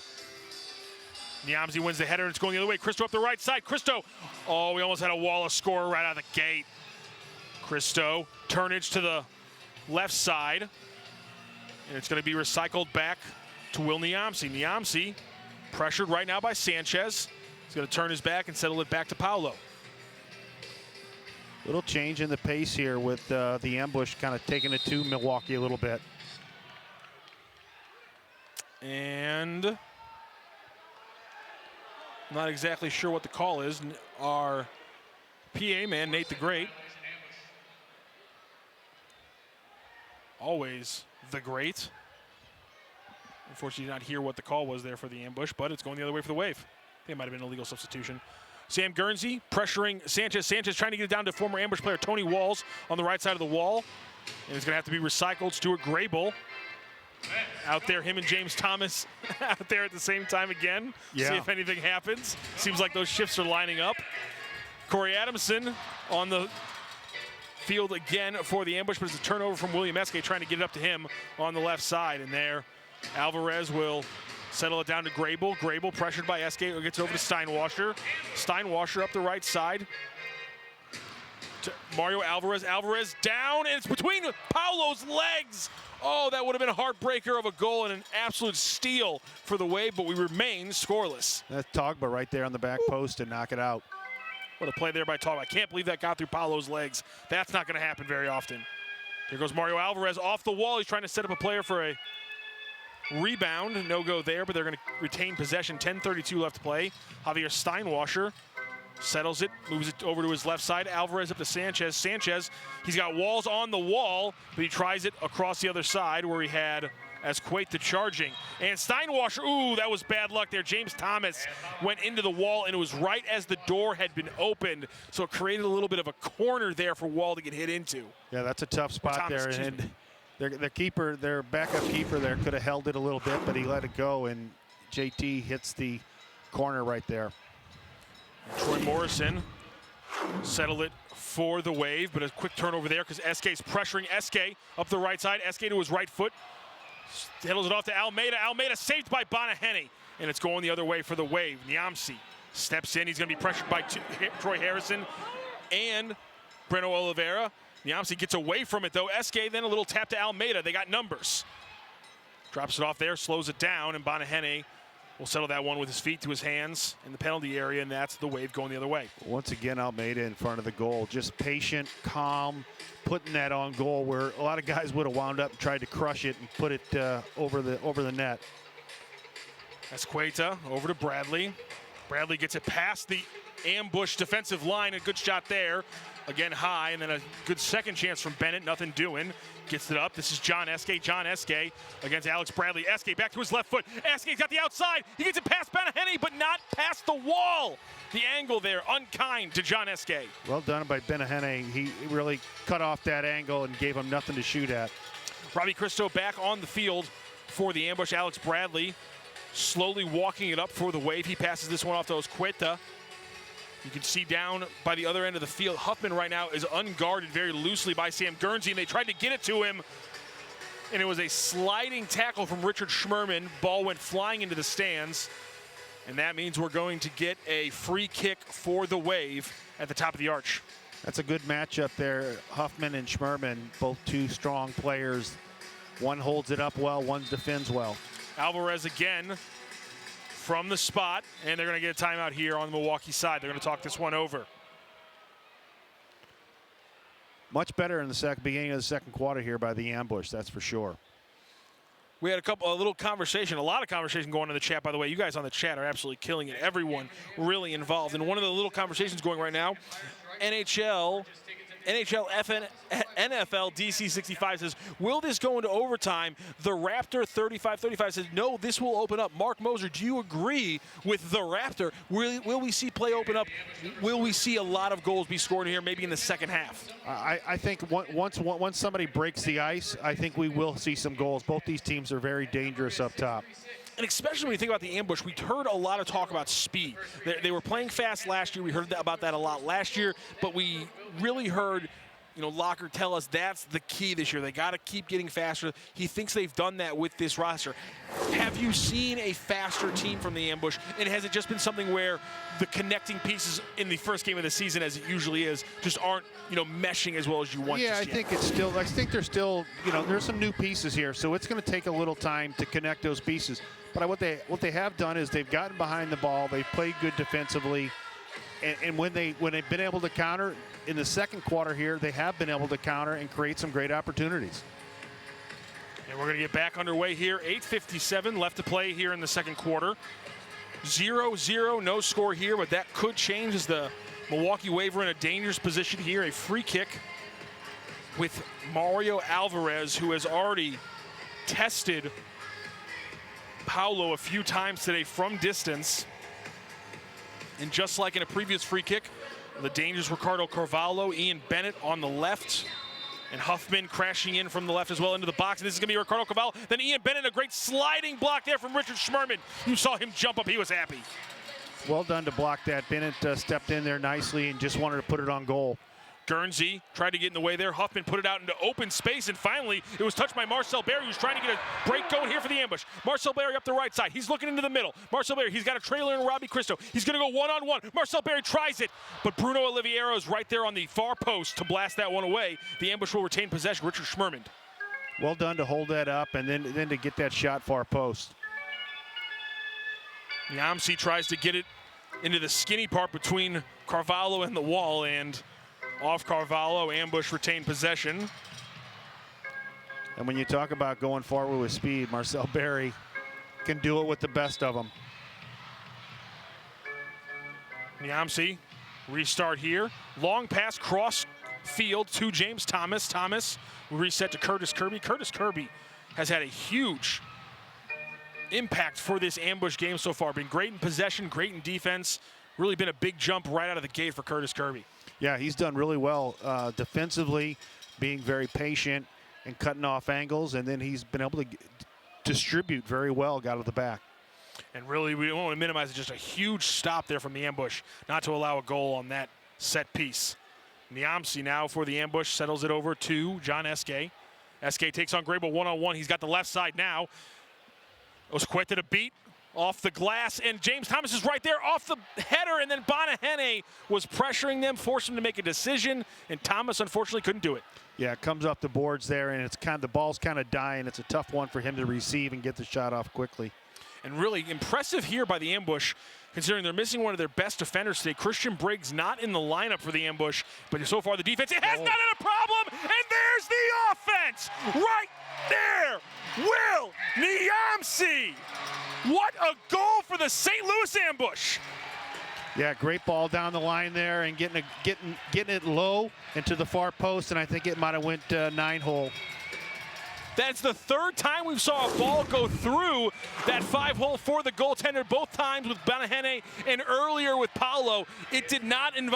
Niamzi wins the header, and it's going the other way. Cristo up the right side. Cristo, oh, we almost had a wall of scorer right out of the gate. Cristo, turnage to the left side, and it's going to be recycled back to Will Niamzi. Niamzi pressured right now by Sanchez. He's going to turn his back and settle it back to Paulo. Little change in the pace here with the ambush kind of taking it to Milwaukee a little bit. And not exactly sure what the call is. Our PA man, Nate the Great. Always the Great. Unfortunately, did not hear what the call was there for the ambush, but it's going the other way for the Wave. I think it might have been a legal substitution. Sam Guernsey pressuring Sanchez. Sanchez trying to get it down to former ambush player Tony Walls on the right side of the wall. And it's going to have to be recycled. Stuart Grable out there, him and James Thomas out there at the same time again. Yeah. See if anything happens. Seems like those shifts are lining up. Corey Adamson on the field again for the ambush, but it's a turnover from William Eske trying to get it up to him on the left side. And there, Alvarez will settle it down to Grable. Grable pressured by Eske, gets over to Steinwasser. Steinwasser up the right side to Mario Alvarez. Alvarez down, and it's between Paulo's legs. Oh, that would have been a heartbreaker of a goal and an absolute steal for the Wave, but we remain scoreless. That's Togba right there on the back post to knock it out. What a play there by Togba. I can't believe that got through Paulo's legs. That's not going to happen very often. Here goes Mario Alvarez off the wall. He's trying to set up a player for a rebound. No go there, but they're going to retain possession. 10:32 left to play. Javier Steinwasser settles it, moves it over to his left side. Alvarez up to Sanchez. Sanchez, he's got Walls on the wall, but he tries it across the other side where he had Azqueta charging. And Steinwasser, ooh, that was bad luck there. James Thomas went into the wall, and it was right as the door had been opened, so it created a little bit of a corner there for Wall to get hit into. Yeah, that's a tough spot there. And their keeper, their backup keeper there could have held it a little bit, but he let it go, and JT hits the corner right there. Troy Morrison settled it for the Wave, but a quick turnover there because Eske's pressuring Eske up the right side. Eske to his right foot. Settles it off to Almeida. Almeida saved by Bonahene, and it's going the other way for the Wave. Niamzi steps in. He's going to be pressured by Troy Harrison and Breno Oliveira. Niamzi gets away from it, though. Eske then a little tap to Almeida. They got numbers. Drops it off there, slows it down, and Bonahene will settle that one with his feet to his hands in the penalty area, and that's the Wave going the other way. Once again, Almeida in front of the goal. Just patient, calm, putting that on goal where a lot of guys would have wound up and tried to crush it and put it over the net. Azqueta over to Bradley. Bradley gets it past the ambush defensive line. A good shot there. Again high, and then a good second chance from Bennett. Nothing doing. Gets it up. This is John Eske. John Eske against Alex Bradley. Eske back to his left foot. Eske's got the outside. He gets it past Bonahene, but not past the wall. The angle there, unkind to John Eske. Well done by Bonahene. He really cut off that angle and gave him nothing to shoot at. Robbie Cristo back on the field for the ambush. Alex Bradley slowly walking it up for the Wave. He passes this one off to Azqueta. You can see down by the other end of the field, Huffman right now is unguarded very loosely by Sam Guernsey, and they tried to get it to him, and it was a sliding tackle from Richard Schmerman. Ball went flying into the stands, and that means we're going to get a free kick for the Wave at the top of the arch. That's a good matchup there. Huffman and Schmerman, both two strong players. One holds it up well, one defends well. Alvarez again from the spot, and they're going to get a timeout here on the Milwaukee side. They're going to talk this one over. Much better in the beginning of the second quarter here by the ambush, that's for sure. We had a lot of conversation going on in the chat, by the way. You guys on the chat are absolutely killing it. Everyone really involved. And one of the little conversations going right now, NFL DC 65 says, will this go into overtime? The Raptor 3535 says, no, this will open up. Mark Moser, do you agree with the Raptor? Will we see play open up? Will we see a lot of goals be scored here, maybe in the second half? I think once somebody breaks the ice, I think we will see some goals. Both these teams are very dangerous up top. And especially when you think about the ambush, we heard a lot of talk about speed. They were playing fast last year. We heard about that a lot last year, but we really heard, Locker tell us that's the key this year. They got to keep getting faster. He thinks they've done that with this roster. Have you seen a faster team from the ambush? And has it just been something where the connecting pieces in the first game of the season, as it usually is, just aren't, meshing as well as you want? Yeah, I think it's still. I think there's still, there's some new pieces here, so it's going to take a little time to connect those pieces. But what they have done is they've gotten behind the ball. They've played good defensively. And when they've been able to counter in the second quarter here, they have been able to counter and create some great opportunities. And we're going to get back underway here. 8:57 left to play here in the second quarter. 0-0, no score here, but that could change as the Milwaukee Wave are in a dangerous position here. A free kick with Mario Alvarez, who has already tested Paulo a few times today from distance. And just like in a previous free kick, the dangerous Ricardo Carvalho, Ian Bennett on the left, and Huffman crashing in from the left as well into the box. And this is going to be Ricardo Carvalho. Then Ian Bennett, a great sliding block there from Richard Schmerman. You saw him jump up. He was happy. Well done to block that. Bennett stepped in there nicely and just wanted to put it on goal. Guernsey tried to get in the way there. Huffman put it out into open space, and finally it was touched by Marcel Berry, who's trying to get a break going here for the ambush. Marcel Berry up the right side. He's looking into the middle. Marcel Berry, he's got a trailer in Robbie Cristo. He's going to go one-on-one. Marcel Berry tries it, but Bruno Oliviero is right there on the far post to blast that one away. The ambush will retain possession. Richard Schmerman. Well done to hold that up and then to get that shot far post. Yamsi tries to get it into the skinny part between Carvalho and the wall, and off Carvalho, ambush retained possession. And when you talk about going forward with speed, Marcel Berry can do it with the best of them. Yamsi, restart here. Long pass cross field to James Thomas. Thomas reset to Curtis Kirby. Curtis Kirby has had a huge impact for this ambush game so far. Been great in possession, great in defense. Really been a big jump right out of the gate for Curtis Kirby. Yeah, he's done really well defensively, being very patient and cutting off angles, and then he's been able to distribute very well out of the back. And really, we don't want to minimize it. Just a huge stop there from the ambush, not to allow a goal on that set piece. Niamsi now for the ambush, settles it over to John Eske. Eske takes on Grable one-on-one. He's got the left side now. Osqueta to beat off the glass, and James Thomas is right there off the header, and then Bonahene was pressuring them, forced him to make a decision, and Thomas unfortunately couldn't do it. Yeah, it comes off the boards there, and it's the ball's kind of dying. It's a tough one for him to receive and get the shot off quickly. And really impressive here by the ambush, considering they're missing one of their best defenders today. Christian Briggs not in the lineup for the ambush, but so far the defense, it has not had a problem, and there's the offense right there. Will Niamsi. What a goal for the St. Louis ambush. Yeah, great ball down the line there and getting it low into the far post, and I think it might have went 9-hole. That's the third time we saw a ball go through that 5-hole for the goaltender, both times with Bonahene and earlier with Paulo. It did not end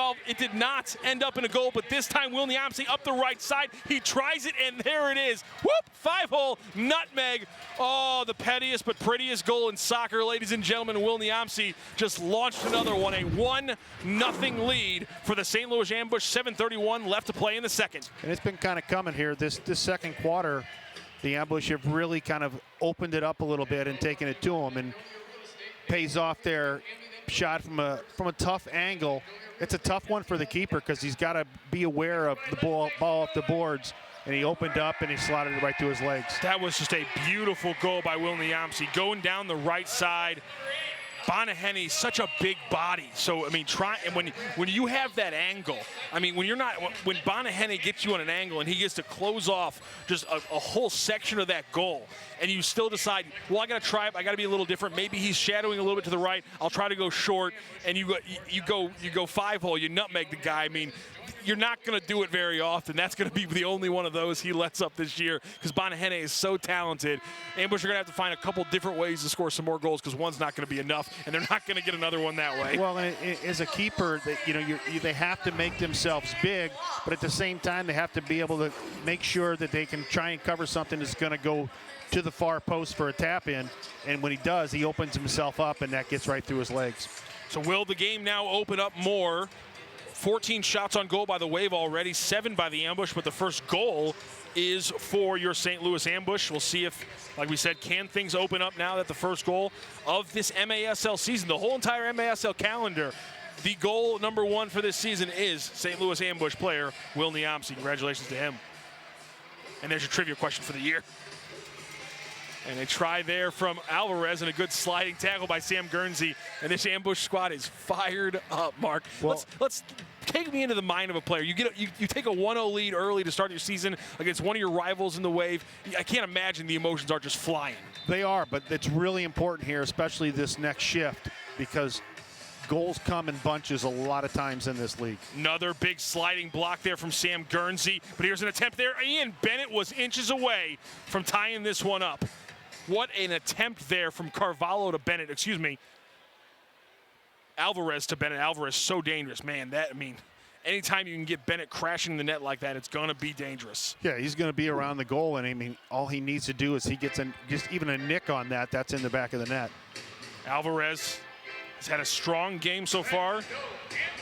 up in a goal, but this time Will Niamsi up the right side. He tries it, and there it is. Whoop! 5-hole, nutmeg. Oh, the pettiest but prettiest goal in soccer, ladies and gentlemen. Will Niamsi just launched another one, a 1-0 lead for the St. Louis ambush. 7:31 left to play in the second. And it's been kind of coming here this second quarter. The ambush have really kind of opened it up a little bit and taken it to them, and pays off their shot from a tough angle. It's a tough one for the keeper because he's got to be aware of the ball off the boards, and he opened up and he slotted it right through his legs. That was just a beautiful goal by Will Niamsi, going down the right side. Bonahene, such a big body. So, I mean, when you have that angle, I mean, when Bonahene gets you on an angle and he gets to close off just a whole section of that goal, and you still decide, well, I got to try it, I got to be a little different. Maybe he's shadowing a little bit to the right. I'll try to go short, and you go 5-hole, you nutmeg the guy. I mean, you're not going to do it very often. That's going to be the only one of those he lets up this year because Bonahene is so talented. Ambush are going to have to find a couple different ways to score some more goals because one's not going to be enough, and they're not going to get another one that way. Well, as a keeper, they have to make themselves big, but at the same time, they have to be able to make sure that they can try and cover something that's going to go to the far post for a tap in, and when he does, he opens himself up, and that gets right through his legs. So will the game now open up more? 14 shots on goal by the Wave already, 7 by the Ambush, but the first goal is for your St. Louis Ambush. We'll see if, like we said, can things open up now that the first goal of this MASL season, the whole entire MASL calendar, the goal number 1 for this season is St. Louis Ambush player Will Niamsi. Congratulations to him. And there's your trivia question for the year. And a try there from Alvarez and a good sliding tackle by Sam Guernsey. And this Ambush squad is fired up, Mark. Well, let's take me into the mind of a player. You take a 1-0 lead early to start your season against one of your rivals in the Wave. I can't imagine the emotions are just flying. They are, but it's really important here, especially this next shift, because goals come in bunches a lot of times in this league. Another big sliding block there from Sam Guernsey. But here's an attempt there. Ian Bennett was inches away from tying this one up. What an attempt there from Carvalho to Bennett, excuse me. Alvarez to Bennett. Alvarez so dangerous, man. Anytime you can get Bennett crashing the net like that, it's going to be dangerous. Yeah, he's going to be around the goal, and all he needs to do is he gets just even a nick on that. That's in the back of the net. Alvarez has had a strong game so far.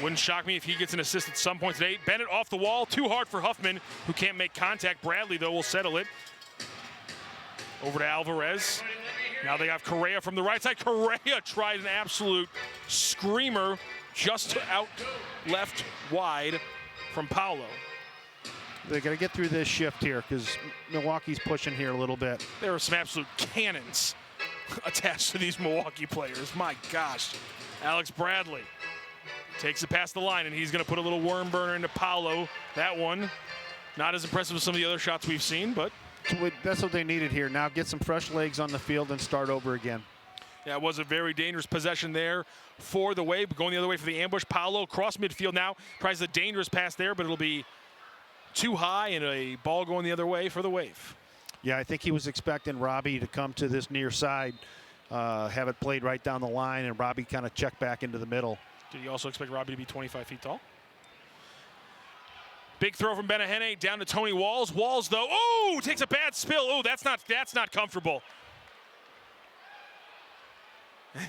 Wouldn't shock me if he gets an assist at some point today. Bennett off the wall, too hard for Huffman, who can't make contact. Bradley, though, will settle it. Over to Alvarez. Now they have Correa from the right side. Correa tried an absolute screamer just out left wide from Paolo. They got to get through this shift here because Milwaukee's pushing here a little bit. There are some absolute cannons attached to these Milwaukee players. My gosh. Alex Bradley takes it past the line, and he's going to put a little worm burner into Paolo. That one, not as impressive as some of the other shots we've seen, but that's what they needed here. Now get some fresh legs on the field and start over again. Yeah, it was a very dangerous possession there for the Wave. Going the other way for the Ambush. Paolo across midfield now. Tries a dangerous pass there, but it'll be too high and a ball going the other way for the Wave. Yeah, I think he was expecting Robbie to come to this near side, have it played right down the line, and Robbie kind of check back into the middle. Did he also expect Robbie to be 25 feet tall? Big throw from Bonahene down to Tony Walls. Walls, though, oh, takes a bad spill. Oh, that's not comfortable.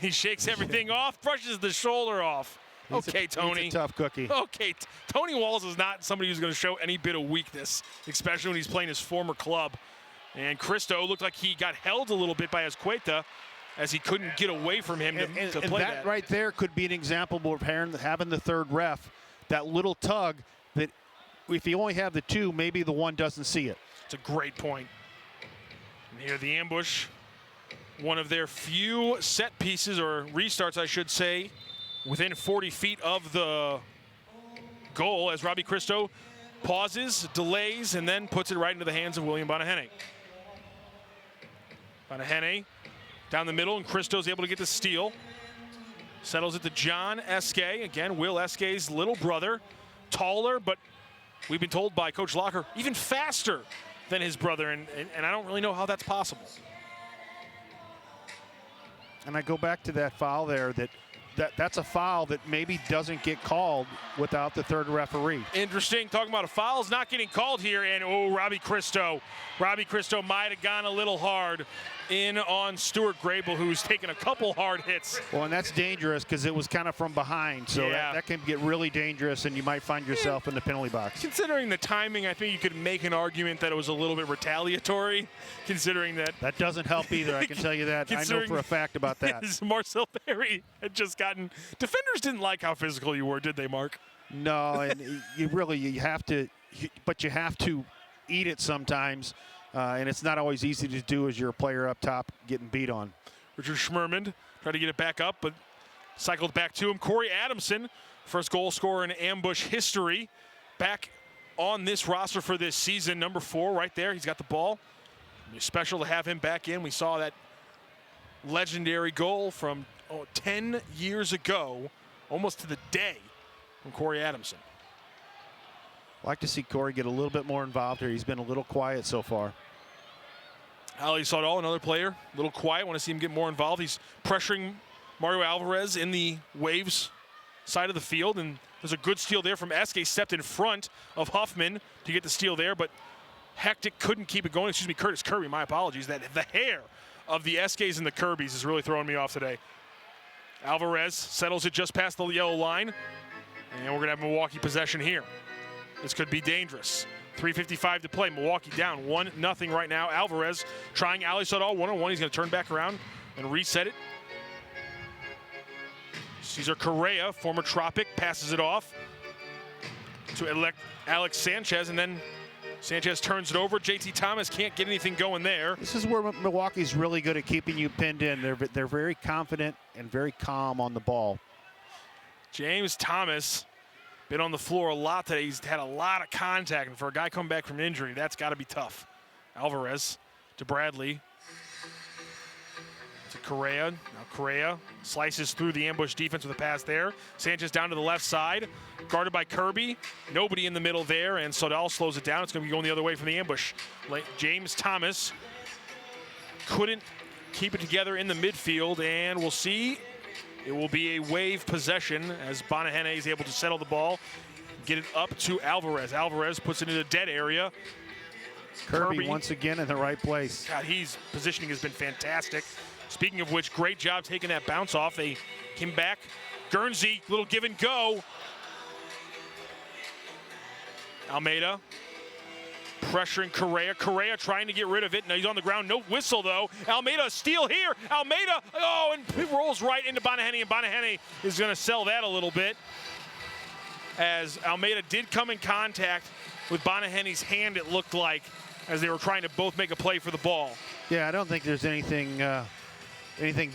He shakes everything off, brushes the shoulder off. Okay, Tony. He's a tough cookie. Okay, Tony Walls is not somebody who's going to show any bit of weakness, especially when he's playing his former club. And Cristo looked like he got held a little bit by Azqueta as he couldn't get away from him to play that. That right there could be an example of having the third ref, that little tug that if you only have the two, maybe the one doesn't see it. It's a great point. And here the Ambush, one of their few set pieces, or restarts I should say, within 40 feet of the goal as Robbie Cristo pauses, delays, and then puts it right into the hands of William Bonahene. Bonahene down the middle, and Cristo's able to get the steal. Settles it to John Esque. Again, Will Esque's little brother. Taller, but we've been told by Coach Locker, even faster than his brother, and I don't really know how that's possible. And I go back to that foul there, that's a foul that maybe doesn't get called without the third referee. Interesting, talking about a foul's not getting called here, and Robbie Cristo. Robbie Cristo might have gone a little hard in on Stuart Grable, who's taken a couple hard hits. Well, and that's dangerous because it was kind of from behind, so that can get really dangerous, and you might find yourself in the penalty box. Considering the timing, I think you could make an argument that it was a little bit retaliatory, considering that. That doesn't help either, I can tell you that. I know for a fact about that. Marcel Perry had just gotten. Defenders didn't like how physical you were, did they, Mark? No, and you have to eat it sometimes. And it's not always easy to do as you're a player up top getting beat on. Richard Schmerman tried to get it back up, but cycled back to him. Corey Adamson, first goal scorer in Ambush history, back on this roster for this season. Number 4 right there. He's got the ball. It's special to have him back in. We saw that legendary goal from 10 years ago, almost to the day, from Corey Adamson. Like to see Corey get a little bit more involved here. He's been a little quiet so far. Ali Sodal, another player, a little quiet. Want to see him get more involved. He's pressuring Mario Alvarez in the Waves side of the field, and there's a good steal there from Eske. Stepped in front of Huffman to get the steal there, but Hectic couldn't keep it going. Excuse me, Curtis Kirby, my apologies. The hair of the Eskes and the Kirbys is really throwing me off today. Alvarez settles it just past the yellow line, and we're going to have Milwaukee possession here. This could be dangerous. 3:55 to play. Milwaukee down 1-0 right now. Alvarez trying Ali Sodal one-on-one. He's going to turn back around and reset it. Cesar Correa, former Tropic, passes it off to Alex Sanchez, and then Sanchez turns it over. JT Thomas can't get anything going there. This is where Milwaukee's really good at keeping you pinned in. They're very confident and very calm on the ball. James Thomas been on the floor a lot today. He's had a lot of contact, and for a guy coming back from injury, that's got to be tough. Alvarez to Bradley. To Correa. Now Correa slices through the ambush defense with a pass there. Sanchez down to the left side, guarded by Kirby. Nobody in the middle there, and Sodal slows it down. It's going to be going the other way from the ambush. James Thomas couldn't keep it together in the midfield, and we'll see. It will be a Wave possession as Bonahene is able to settle the ball, get it up to Alvarez. Alvarez puts it in a dead area. Kirby once again in the right place. God, positioning has been fantastic. Speaking of which, great job taking that bounce off. They came back. Guernsey, little give and go. Almeida pressuring Correa. Correa trying to get rid of it. Now he's on the ground. No whistle, though. Almeida, steal here. Almeida, and he rolls right into Bonahene, and Bonahene is going to sell that a little bit, as Almeida did come in contact with Bonahene's hand, it looked like, as they were trying to both make a play for the ball. Yeah, I don't think there's anything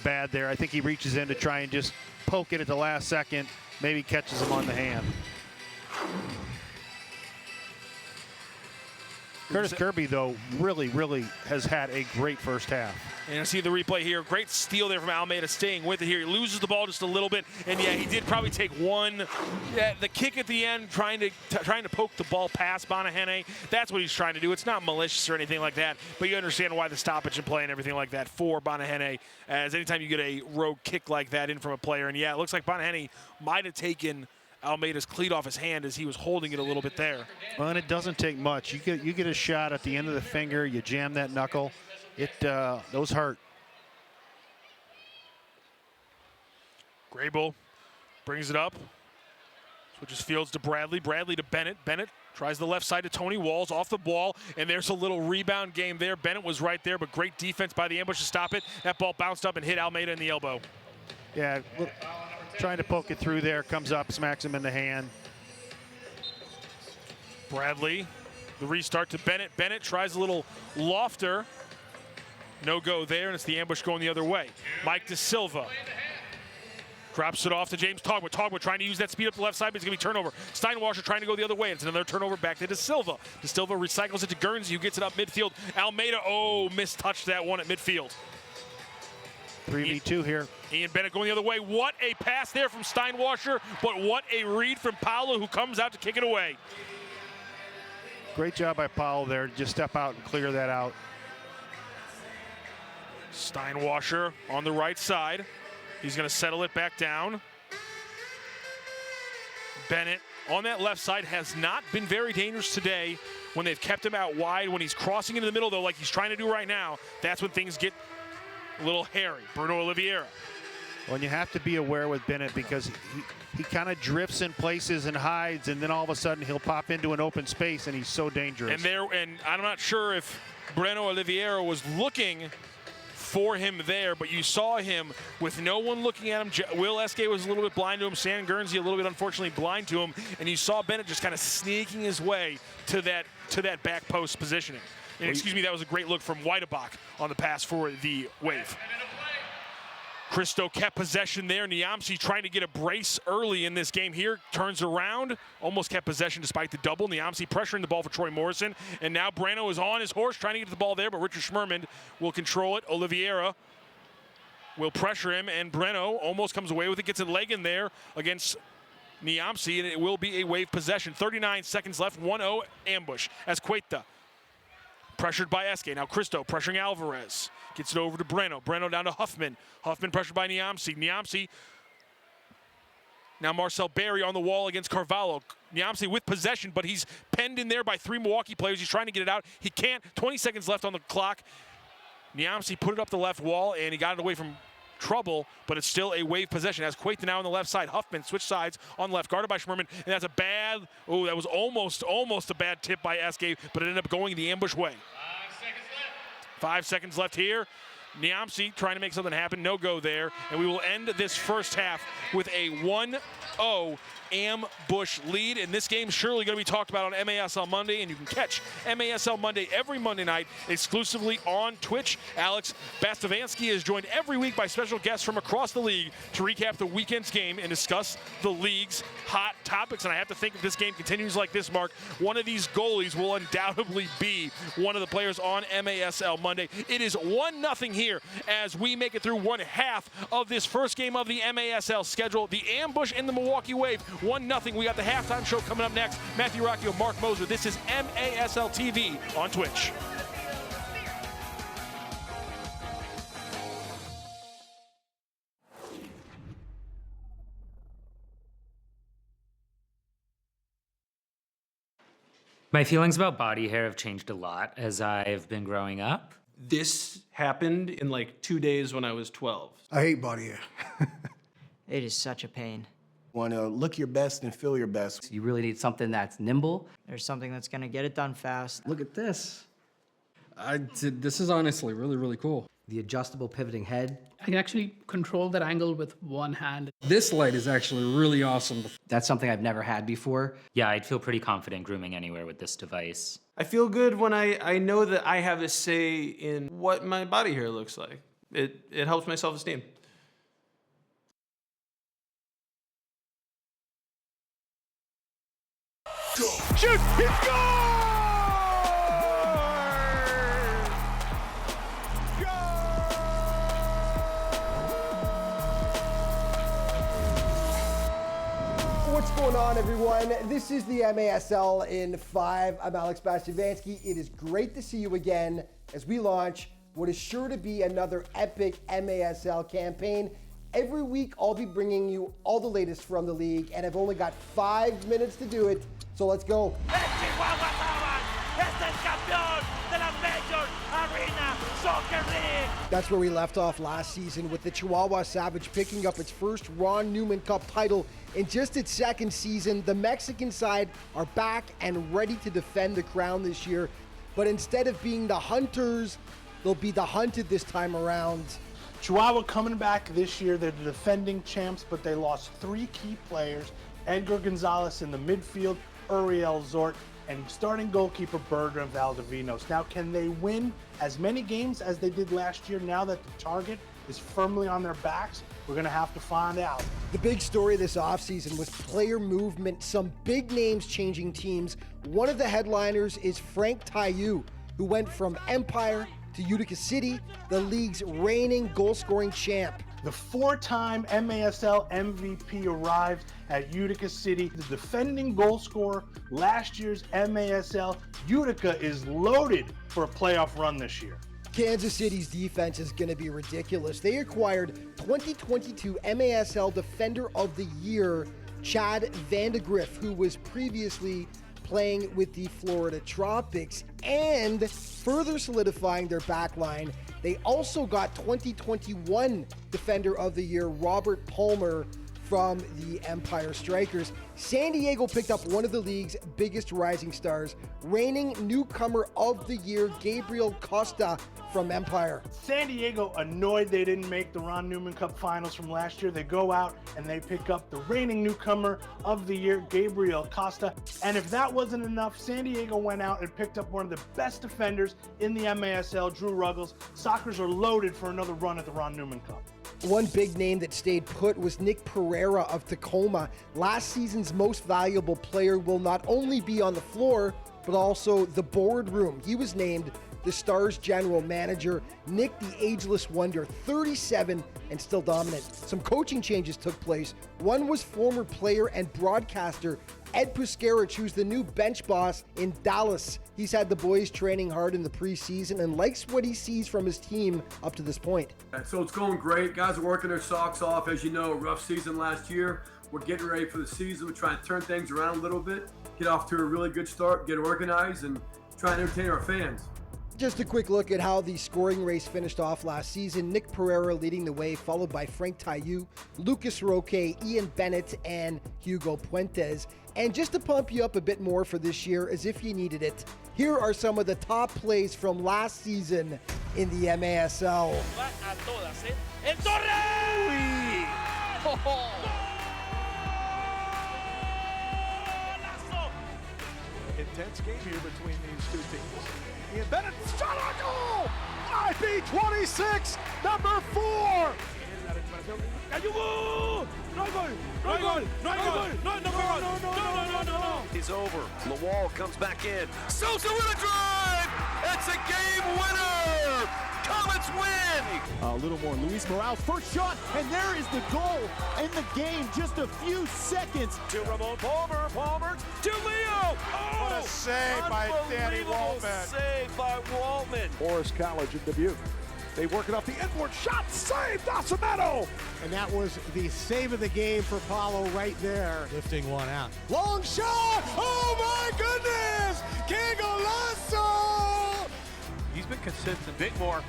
bad there. I think he reaches in to try and just poke it at the last second, maybe catches him on the hand. Curtis Kirby, though, really has had a great first half. And I see the replay here. Great steal there from Almeida, staying with it here. He loses the ball just a little bit, and yeah, he did probably take one. Yeah, the kick at the end, trying to poke the ball past Bonahene. That's what he's trying to do. It's not malicious or anything like that, but you understand why the stoppage in play and everything like that for Bonahene, as anytime you get a rogue kick like that in from a player. And yeah, it looks like Bonahene might have taken Almeida's cleat off his hand as he was holding it a little bit there. Well, and it doesn't take much. You get a shot at the end of the finger, you jam that knuckle. Those hurt. Grable brings it up. Switches fields to Bradley. Bradley to Bennett. Bennett tries the left side to Tony Walls, off the ball, and there's a little rebound game there. Bennett was right there, but great defense by the ambush to stop it. That ball bounced up and hit Almeida in the elbow. Yeah, trying to poke it through there, comes up, smacks him in the hand. Bradley, the restart to Bennett. Bennett tries a little lofter. No go there, and it's the ambush going the other way. Mike De Silva drops it off to James Togwood. Togwood trying to use that speed up the left side, but it's going to be turnover. Steinwasser trying to go the other way. It's another turnover back to De Silva. De Silva recycles it to Guernsey, who gets it up midfield. Almeida, mistouched that one at midfield. 3v2 here. Ian Bennett going the other way. What a pass there from Steinwasser, but what a read from Paolo, who comes out to kick it away. Great job by Paolo there. Just step out and clear that out. Steinwasser on the right side. He's going to settle it back down. Bennett on that left side has not been very dangerous today when they've kept him out wide. When he's crossing into the middle, though, like he's trying to do right now, that's when things get a little hairy. Bruno Oliveira. Well, and you have to be aware with Bennett because he kind of drifts in places and hides, and then all of a sudden he'll pop into an open space, and he's so dangerous. And I'm not sure if Bruno Oliveira was looking for him there, but you saw him with no one looking at him. Will Eske was a little bit blind to him. Sam Guernsey a little bit unfortunately blind to him, and you saw Bennett just kind of sneaking his way to that back post positioning. And excuse me, that was a great look from Weidebach on the pass for the Wave. Christo kept possession there. Niamsi trying to get a brace early in this game here. Turns around, almost kept possession despite the double. Niamsi pressuring the ball for Troy Morrison. And now Brano is on his horse trying to get the ball there, but Richard Schmerman will control it. Oliveira will pressure him, and Breno almost comes away with it. Gets a leg in there against Niamsi, and it will be a Wave possession. 39 seconds left, 1-0 ambush as Cueta pressured by Esque. Now Cristo pressuring Alvarez. Gets it over to Breno. Breno down to Huffman. Huffman pressured by Niamsi. Niamsi. Now Marcel Berry on the wall against Carvalho. Niamsi with possession, but he's penned in there by 3 Milwaukee players. He's trying to get it out. He can't. 20 seconds left on the clock. Niamsi put it up the left wall, and he got it away from trouble, but it's still a Wave possession. As Cueta now on the left side. Huffman switch sides on left, guarded by Schmerman, and that's a bad, that was almost a bad tip by Esque, but it ended up going the ambush way. 5 seconds left here. Niamsi trying to make something happen, no go there, and we will end this first half with a 1-0 ambush lead, and this game is surely going to be talked about on MASL Monday, and you can catch MASL Monday every Monday night exclusively on Twitch. Alex Bastavansky is joined every week by special guests from across the league to recap the weekend's game and discuss the league's hot topics, and I have to think if this game continues like this, Mark, one of these goalies will undoubtedly be one of the players on MASL Monday. It is 1-0 here as we make it through one half of this first game of the MASL schedule. The ambush in the Milwaukee Wave, 1-0. We got the halftime show coming up next. Matthew Rocchio, Mark Moser. This is MASL TV on Twitch. My feelings about body hair have changed a lot as I've been growing up. This happened in like 2 days when I was 12. I hate body hair. It is such a pain. Want to look your best and feel your best. You really need something that's nimble. There's something that's gonna get it done fast. Look at this. This is honestly really, really cool. The adjustable pivoting head. I can actually control that angle with one hand. This light is actually really awesome. That's something I've never had before. Yeah, I'd feel pretty confident grooming anywhere with this device. I feel good when I know that I have a say in what my body hair looks like. It helps my self-esteem. Shoot! It's gone! What's going on, everyone? This is the MASL in 5. I'm Alex Bastavansky. It is great to see you again as we launch what is sure to be another epic MASL campaign. Every week, I'll be bringing you all the latest from the league, and I've only got 5 minutes to do it, so let's go. That's where we left off last season with the Chihuahua Savage picking up its first Ron Newman Cup title in just its second season. The Mexican side are back and ready to defend the crown this year, but instead of being the hunters, they'll be the hunted this time around. Chihuahua coming back this year. They're the defending champs, but they lost 3 key players. Edgar Gonzalez in the midfield, Uriel Zort, and starting goalkeeper Bertrand Valdivinos. Now, can they win as many games as they did last year now that the target is firmly on their backs? We're going to have to find out. The big story this offseason was player movement, some big names changing teams. One of the headliners is Frank Taillou, who went from Empire to Utica City, the league's reigning goal-scoring champ. The 4-time MASL MVP arrived at Utica City, the defending goal scorer last year's MASL. Utica is loaded for a playoff run this year. Kansas City's defense is going to be ridiculous. They acquired 2022 MASL Defender of the Year, Chad Vandegrift, who was previously playing with the Florida Tropics, and further solidifying their back line, they also got 2021 Defender of the Year Robert Palmer from the Empire Strikers. San Diego picked up one of the league's biggest rising stars, reigning newcomer of the year Gabriel Costa from Empire. San Diego annoyed they didn't make the Ron Newman Cup finals from last year. They go out and they pick up the reigning newcomer of the year, Gabriel Costa. And if that wasn't enough, San Diego went out and picked up one of the best defenders in the MASL, Drew Ruggles. Sockers are loaded for another run at the Ron Newman Cup. One big name that stayed put was Nick Pereira of Tacoma. Last season's most valuable player will not only be on the floor, but also the boardroom. He was named the Stars general manager. Nick, the ageless wonder, 37 and still dominant. Some coaching changes took place. One was former player and broadcaster Ed Puskarich, who's the new bench boss in Dallas. He's had the boys training hard in the preseason and likes what he sees from his team up to this point. So it's going great. Guys are working their socks off. As you know, a rough season last year. We're getting ready for the season. We're trying to turn things around a little bit, get off to a really good start, get organized, and try and entertain our fans. Just a quick look at how the scoring race finished off last season. Nick Pereira leading the way, followed by Frank Taillou, Lucas Roque, Ian Bennett, and Hugo Puentes. And just to pump you up a bit more for this year, as if you needed it, here are some of the top plays from last season in the MASL. Intense game here between these two teams. Ian Bennett shot on goal! IP26, number 4! He's over. Lawal comes back in. Sosa with a drive! It's a game winner! Comets win! A little more. Luis Morales, first shot, and there is the goal in the game. Just a few seconds. To Ramon Palmer. Palmer to Leo. Oh! What a save by Danny Waltman. Save by Waltman. Forest College in Dubuque. They work it off the inboard. Shot saved, Nascimento! And that was the save of the game for Paulo right there. Lifting one out. Long shot! Oh my goodness! Que golazo! He's been consistent. Bickmore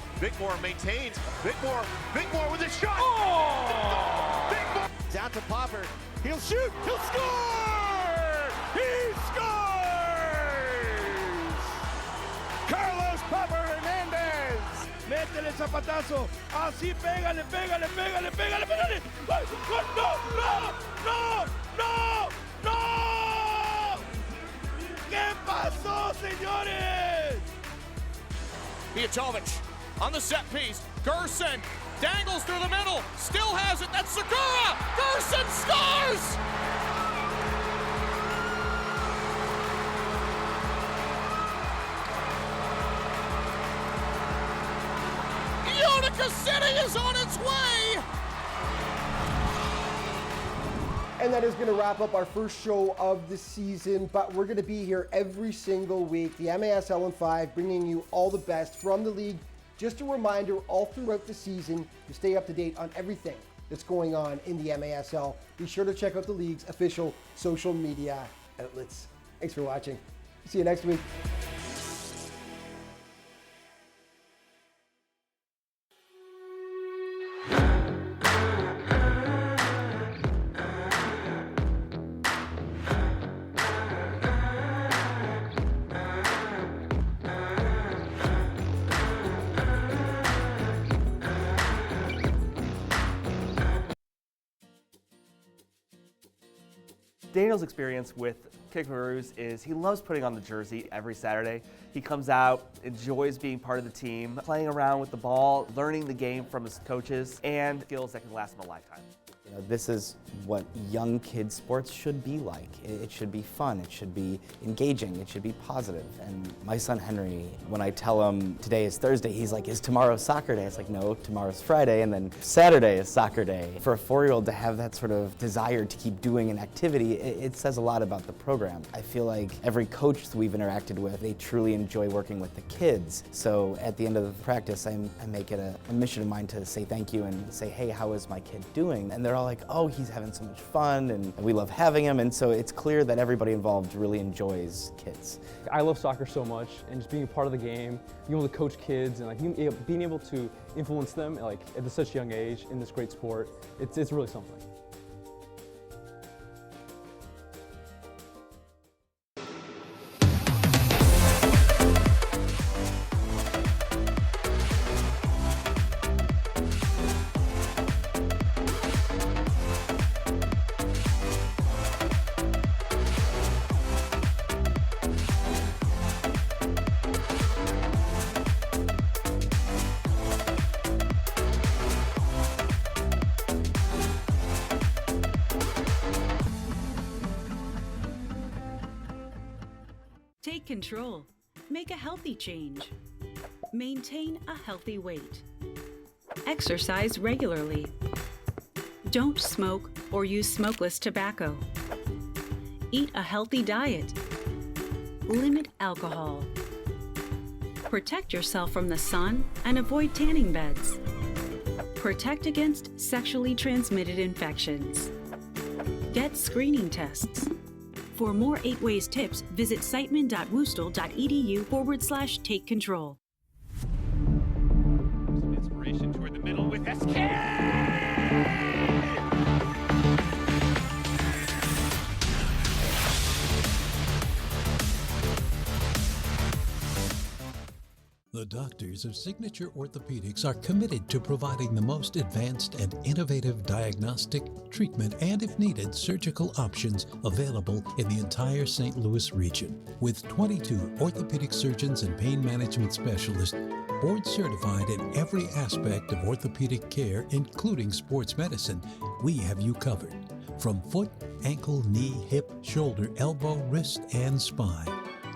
maintains. Bickmore with a shot. Oh! Bickmore. Down to Popper. He'll shoot. He'll score! He scores! Carlos Popper Hernandez. Métele zapatazo. Así pégale. No. ¿Qué pasó, señores? Mijatovic on the set piece. Gerson dangles through the middle. Still has it. That's Segura. Gerson scores! Utica City is on its way! And that is going to wrap up our first show of the season, but we're going to be here every single week, the MASL in 5, bringing you all the best from the league. Just a reminder, all throughout the season, to stay up to date on everything that's going on in the MASL. Be sure to check out the league's official social media outlets. Thanks for watching. See you next week. Daniel's experience with Kickaroos is he loves putting on the jersey every Saturday. He comes out, enjoys being part of the team, playing around with the ball, learning the game from his coaches, and skills that can last him a lifetime. You know, this is what young kids sports should be like. It should be fun, it should be engaging, it should be positive. And my son Henry, when I tell him today is Thursday, he's like, is tomorrow soccer day? It's like, no, tomorrow's Friday, and then Saturday is soccer day. For a 4-year-old to have that sort of desire to keep doing an activity, it says a lot about the program. I feel like every coach that we've interacted with, they truly enjoy working with the kids. So at the end of the practice, I make it a mission of mine to say thank you and say, hey, how is my kid doing? And they're all like, oh, he's having so much fun and we love having him. And so it's clear that everybody involved really enjoys kids. I love soccer so much, and just being a part of the game, being able to coach kids and like being able to influence them like at such a young age in this great sport, it's really something. Take control. Make a healthy change. Maintain a healthy weight. Exercise regularly. Don't smoke or use smokeless tobacco. Eat a healthy diet. Limit alcohol. Protect yourself from the sun and avoid tanning beds. Protect against sexually transmitted infections. Get screening tests. For more 8 Ways tips, visit siteman.woostel.edu/take control. Some inspiration toward the middle with The doctors of Signature Orthopedics are committed to providing the most advanced and innovative diagnostic, treatment, and if needed, surgical options available in the entire St. Louis region. With 22 orthopedic surgeons and pain management specialists, board certified in every aspect of orthopedic care, including sports medicine, we have you covered. From foot, ankle, knee, hip, shoulder, elbow, wrist, and spine.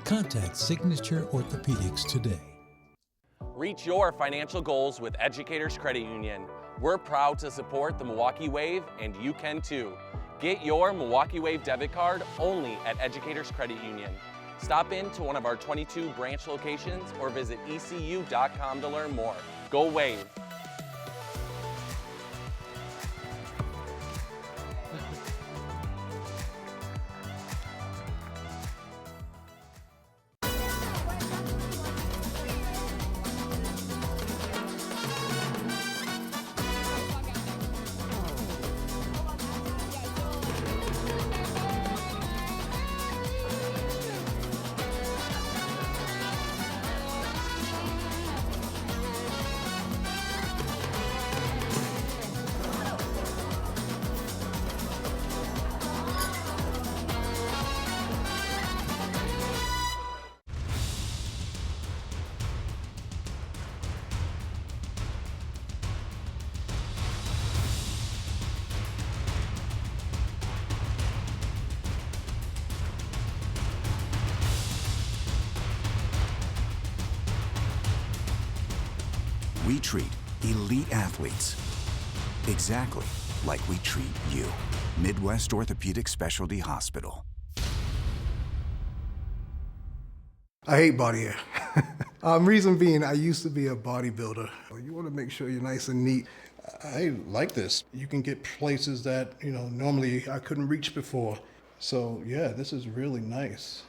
Contact Signature Orthopedics today. Reach your financial goals with Educators Credit Union. We're proud to support the Milwaukee Wave, and you can too. Get your Milwaukee Wave debit card only at Educators Credit Union. Stop in to one of our 22 branch locations or visit ecu.com to learn more. Go Wave! We treat elite athletes exactly like we treat you. Midwest Orthopedic Specialty Hospital. I hate body hair. Reason being, I used to be a bodybuilder. You want to make sure you're nice and neat. I like this. You can get places that, normally I couldn't reach before. So yeah, this is really nice.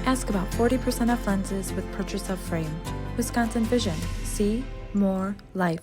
Ask about 40% off lenses with purchase of frame. Wisconsin Vision. See more life.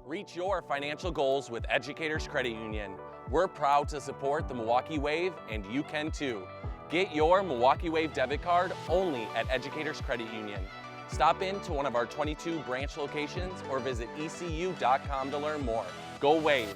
Reach your financial goals with Educators Credit Union. We're proud to support the Milwaukee Wave, and you can too. Get your Milwaukee Wave debit card only at Educators Credit Union. Stop in to one of our 22 branch locations or visit ecu.com to learn more. Go Wave!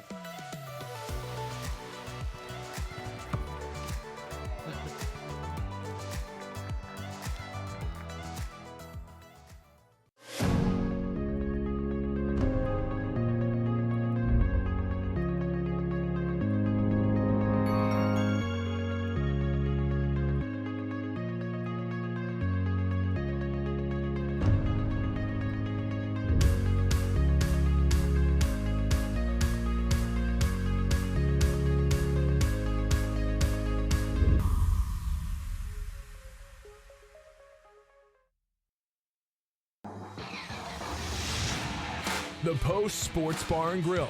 The Post Sports Bar and Grill.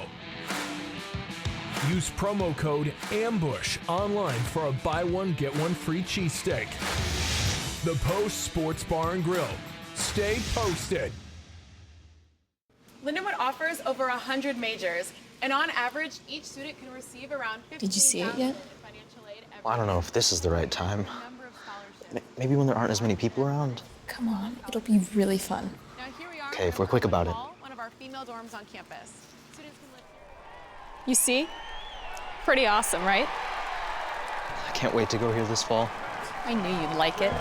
Use promo code AMBUSH online for a buy one, get one free cheesesteak. The Post Sports Bar and Grill. Stay posted. Lindenwood offers over 100 majors, and on average, each student can receive around $15,000 Did you see it yet? financial aid every I don't know if this is the right time. Maybe when there aren't as many people around. Come on, it'll be really fun. Now here we are. Okay, if we're quick about it. One of our female dorms on campus. Students can live here. You see? Pretty awesome, right? I can't wait to go here this fall. I knew you'd like it.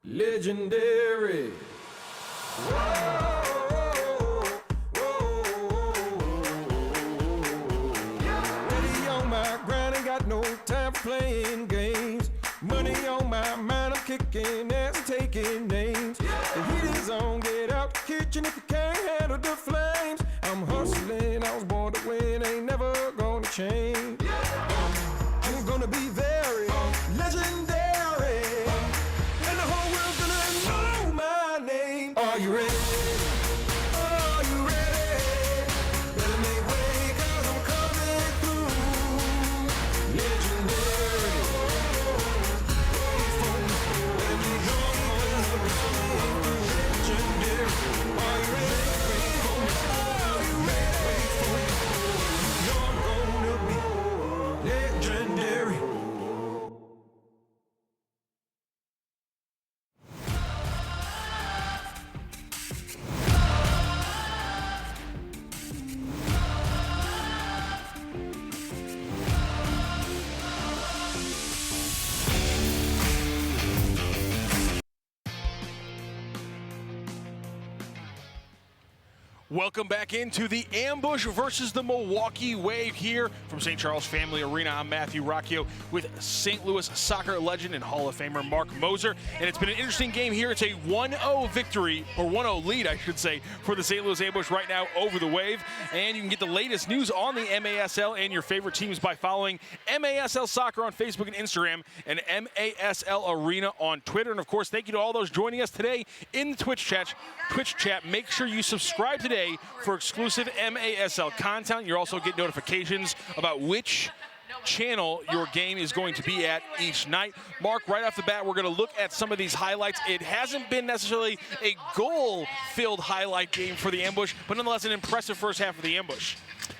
Legendary. Ready on my grind, ain't got no time for playing games. Money on my mind, I'm kicking ass and taking names. The heat is on, get out the kitchen if you can't handle the flames. I'm hustling, I was born to win, ain't never gonna change. I'm gonna be very legendary. Are you ready? Are you ready? Better make way, 'cause I'm coming through. Legendary. Legendary. Are you ready? Are you ready? You're gonna be legendary. Welcome back into the Ambush versus the Milwaukee Wave here from St. Charles Family Arena. I'm Matthew Rocchio with St. Louis soccer legend and Hall of Famer Mark Moser. And it's been an interesting game here. It's a 1-0 victory, or 1-0 lead, I should say, for the St. Louis Ambush right now over the Wave. And you can get the latest news on the MASL and your favorite teams by following MASL Soccer on Facebook and Instagram and MASL Arena on Twitter. And, of course, thank you to all those joining us today in the Twitch chat. Make sure you subscribe today for exclusive MASL content. You'll also get notifications about which channel your game is going to be at each night. Mark, right off the bat, we're going to look at some of these highlights. It hasn't been necessarily a goal-filled highlight game for the Ambush, but nonetheless an impressive first half of the Ambush.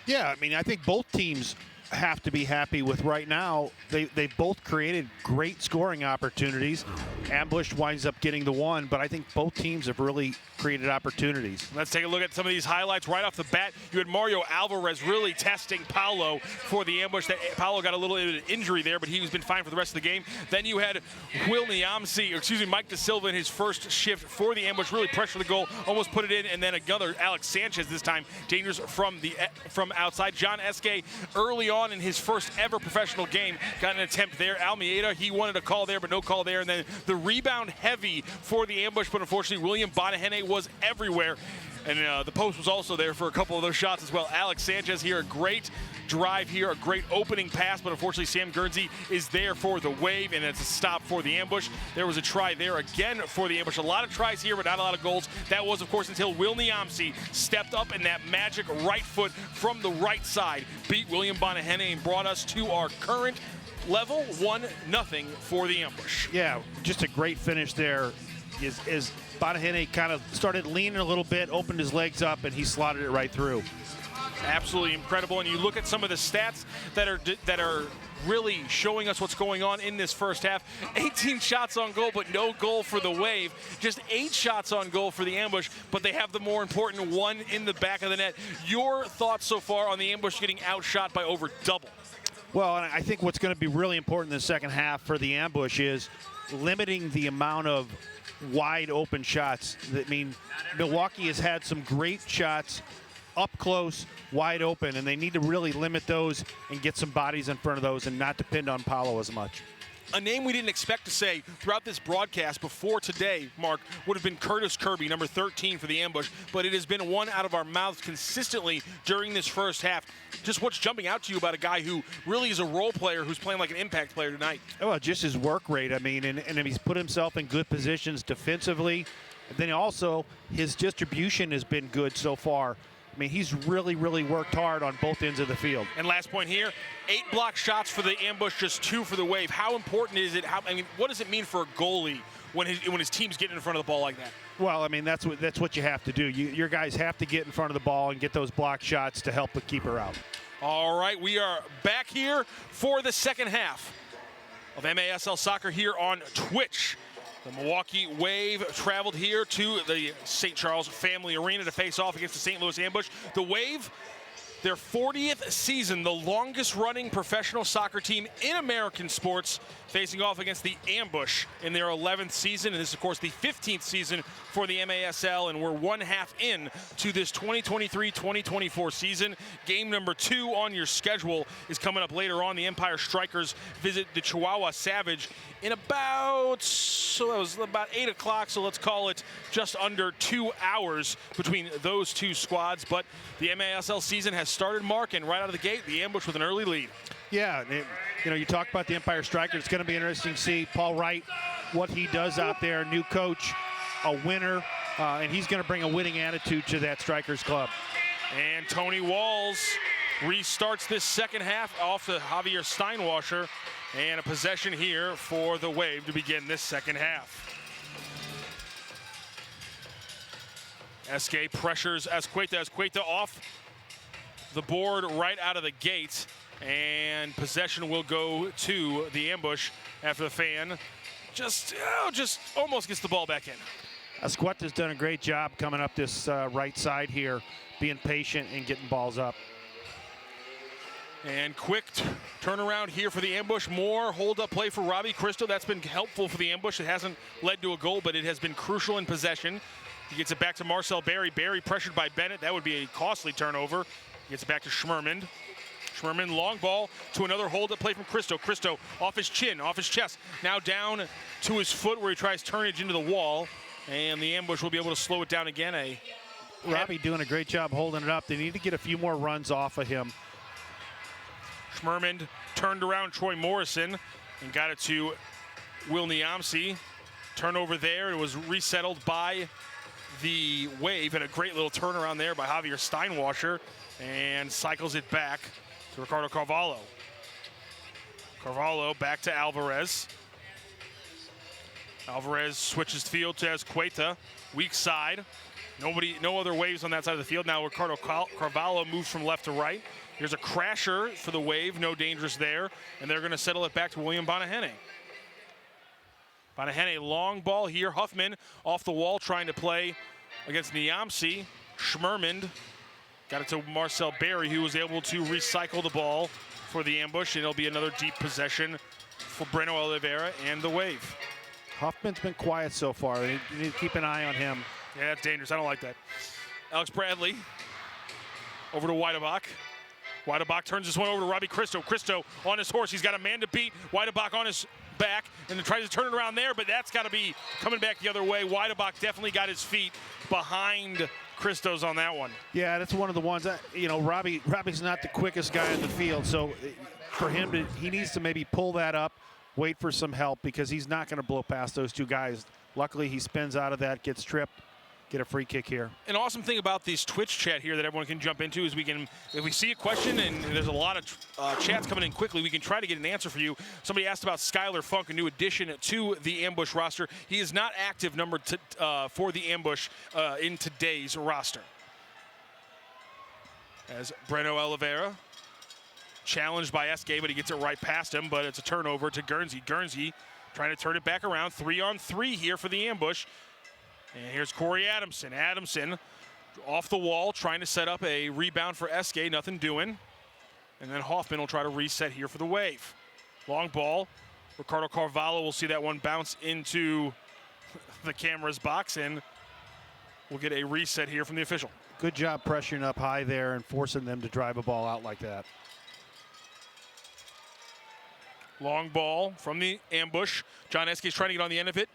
Yeah, I mean, I think both teams have to be happy with right now. They've both created great scoring opportunities. Ambush winds up getting the one, but I think both teams have really created opportunities. Let's take a look at some of these highlights right off the bat. You had Mario Alvarez really testing Paulo for the Ambush. Paulo got a little bit of injury there, but he's been fine for the rest of the game. Then you had Mike Da Silva in his first shift for the Ambush, really pressured the goal, almost put it in, and then another Alex Sanchez this time, dangerous from outside. John Esque early on in his first ever professional game got an attempt there. Almeida, he wanted a call there, but no call there. And then the rebound heavy for the Ambush, but unfortunately William Bonahene was everywhere. And the post was also there for a couple of those shots as well. Alex Sanchez here, a great drive here, a great opening pass, but unfortunately Sam Guernsey is there for the Wave, and it's a stop for the Ambush. There was a try there again for the Ambush. A lot of tries here, but not a lot of goals. That was, of course, until Will Niamsi stepped up and that magic right foot from the right side beat William Bonahene and brought us to our current level, 1-0 for the Ambush. Yeah, just a great finish there. As Bonahene kind of started leaning a little bit, opened his legs up, and he slotted it right through. Absolutely incredible. And you look at some of the stats that are really showing us what's going on in this first half. 18 shots on goal, but no goal for the Wave. Just 8 shots on goal for the Ambush, but they have the more important one in the back of the net. Your thoughts so far on the Ambush getting outshot by over double? Well, and I think what's going to be really important in the second half for the Ambush is limiting the amount of wide open shots. I mean, Milwaukee has had some great shots up close, wide open, and they need to really limit those and get some bodies in front of those and not depend on Paulo as much. A name we didn't expect to say throughout this broadcast before today, Mark, would have been Curtis Kirby, number 13 for the Ambush, but it has been one out of our mouths consistently during this first half. Just what's jumping out to you about a guy who really is a role player who's playing like an impact player tonight? Well, just his work rate, I mean, and he's put himself in good positions defensively. And then also, his distribution has been good so far. I mean, he's really, really worked hard on both ends of the field. And last point here, 8 block shots for the Ambush, just 2 for the Wave. How important is it? What does it mean for a goalie when his team's getting in front of the ball like that? Well, I mean, that's what you have to do. Your guys have to get in front of the ball and get those block shots to help the keeper out. All right, we are back here for the second half of MASL Soccer here on Twitch. The Milwaukee Wave traveled here to the St. Charles Family Arena to face off against the St. Louis Ambush. The Wave, their 40th season, the longest running professional soccer team in American sports, facing off against the Ambush in their 11th season. And this is, of course, the 15th season for the MASL, and we're 1 half in to this 2023-2024 season. Game number 2 on your schedule is coming up later on. The Empire Strikers visit the Chihuahua Savage in about 8 o'clock, so let's call it just under 2 hours between those two squads. But the MASL season has started, Mark, and right out of the gate, the Ambush with an early lead. Yeah, you talk about the Empire Strikers. It's going to be interesting to see Paul Wright, what he does out there. New coach, a winner, and he's going to bring a winning attitude to that Strikers club. And Tony Walls restarts this second half off the Javier Steinwasser, and a possession here for the Wave to begin this second half. SK pressures Azqueta off the board right out of the gate, and possession will go to the Ambush after the fan just almost gets the ball back in. Azqueta's done a great job coming up this right side here, being patient and getting balls up. And quick turnaround here for the Ambush. More hold-up play for Robbie Cristo. That's been helpful for the Ambush. It hasn't led to a goal, but it has been crucial in possession. He gets it back to Marcel Berry. Berry pressured by Bennett. That would be a costly turnover. He gets it back to Schmerman. Schmerman, long ball to another hold-up play from Cristo. Cristo off his chin, off his chest. Now down to his foot where he tries turnage into the wall. And the Ambush will be able to slow it down again. Robbie doing a great job holding it up. They need to get a few more runs off of him. Schmerman turned around Troy Morrison and got it to Will Niamsi. Turnover there. It was resettled by the Wave, and a great little turnaround there by Javier Steinwasser, and cycles it back to Ricardo Carvalho. Carvalho back to Alvarez. Alvarez switches field to Azqueta, weak side. No other Waves on that side of the field. Now Ricardo Carvalho moves from left to right. Here's a crasher for the Wave, no dangers there, and they're going to settle it back to William Bonahene. Bonahene, long ball here. Huffman off the wall trying to play against Niamsi. Schmerman got it to Marcel Berry, who was able to recycle the ball for the Ambush, and it'll be another deep possession for Breno Oliveira and the Wave. Huffman's been quiet so far. You need to keep an eye on him. Yeah, that's dangerous. I don't like that. Alex Bradley over to Weidebach. Weidebach turns this one over to Robbie Cristo. Cristo on his horse. He's got a man to beat. Weidebach on his back and then tries to turn it around there, but that's got to be coming back the other way. Weidebach definitely got his feet behind Christos on that one. Yeah, that's one of the ones that, you know, Robbie's not the quickest guy in the field, so for him to, he needs to maybe pull that up, wait for some help, because he's not going to blow past those two guys. Luckily, he spins out of that, gets tripped, get a free kick here. An awesome thing about this Twitch chat here that everyone can jump into is we can, if we see a question and there's a lot of chats coming in quickly, we can try to get an answer for you. Somebody asked about Skylar Funk, a new addition to the Ambush roster. He is not active for the Ambush in today's roster. As Breno Oliveira challenged by Esque, but he gets it right past him, but it's a turnover to Guernsey. Guernsey trying to turn it back around. 3-on-3 here for the Ambush. And here's Corey Adamson. Adamson off the wall, trying to set up a rebound for Esque, nothing doing. And then Hoffman will try to reset here for the Wave. Long ball. Ricardo Carvalho will see that one bounce into the camera's box, and we'll get a reset here from the official. Good job pressuring up high there and forcing them to drive a ball out like that. Long ball from the Ambush. John Esque is trying to get on the end of it,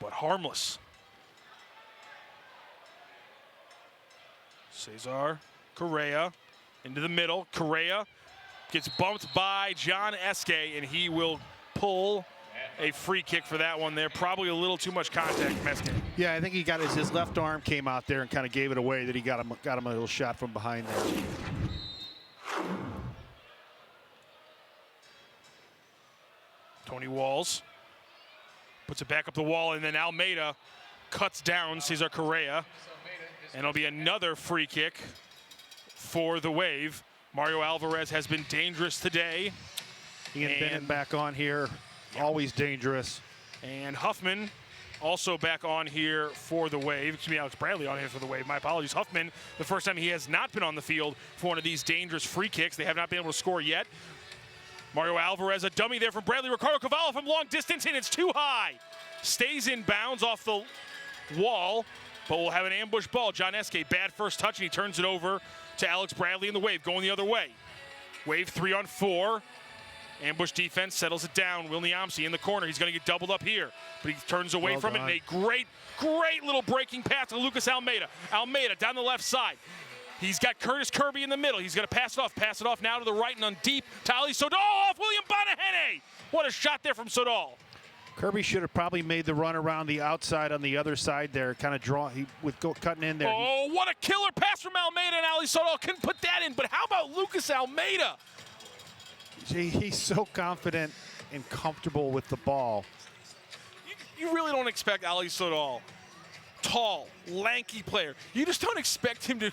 but harmless. Cesar Correa into the middle. Correa gets bumped by John Esque, and he will pull a free kick for that one there. Probably a little too much contact from Esque. Yeah, I think he got his left arm came out there and kind of gave it away, that he got him a little shot from behind there. Tony Walls puts it back up the wall, and then Almeida cuts down Cesar Correa. And it'll be another free kick for the Wave. Mario Alvarez has been dangerous today. Ian Bennett back on here, always dangerous. And Huffman also back on here for the Wave. Excuse me, Alex Bradley on here for the Wave. My apologies. Huffman, the first time he has not been on the field for one of these dangerous free kicks. They have not been able to score yet. Mario Alvarez, a dummy there from Bradley. Ricardo Cavallo from long distance, and it's too high. Stays in bounds off the wall, but we'll have an ambush ball. John Esque, bad first touch, and he turns it over to Alex Bradley in the Wave, going the other way. Wave 3-on-4. Ambush defense settles it down. Will Niamsi in the corner. He's going to get doubled up here, but he turns away from it. And a great little breaking pass to Lucas Almeida. Almeida down the left side. He's got Curtis Kirby in the middle. He's going to pass it off now to the right and on deep to Ali Sodal off William Bonahene. What a shot there from Sodal. Kirby should have probably made the run around the outside on the other side there, kind of cutting in there. Oh, what a killer pass from Almeida, and Ali Sodal couldn't put that in. But how about Lucas Almeida? He's so confident and comfortable with the ball. You really don't expect Ali Sodal, tall, lanky player. You just don't expect him to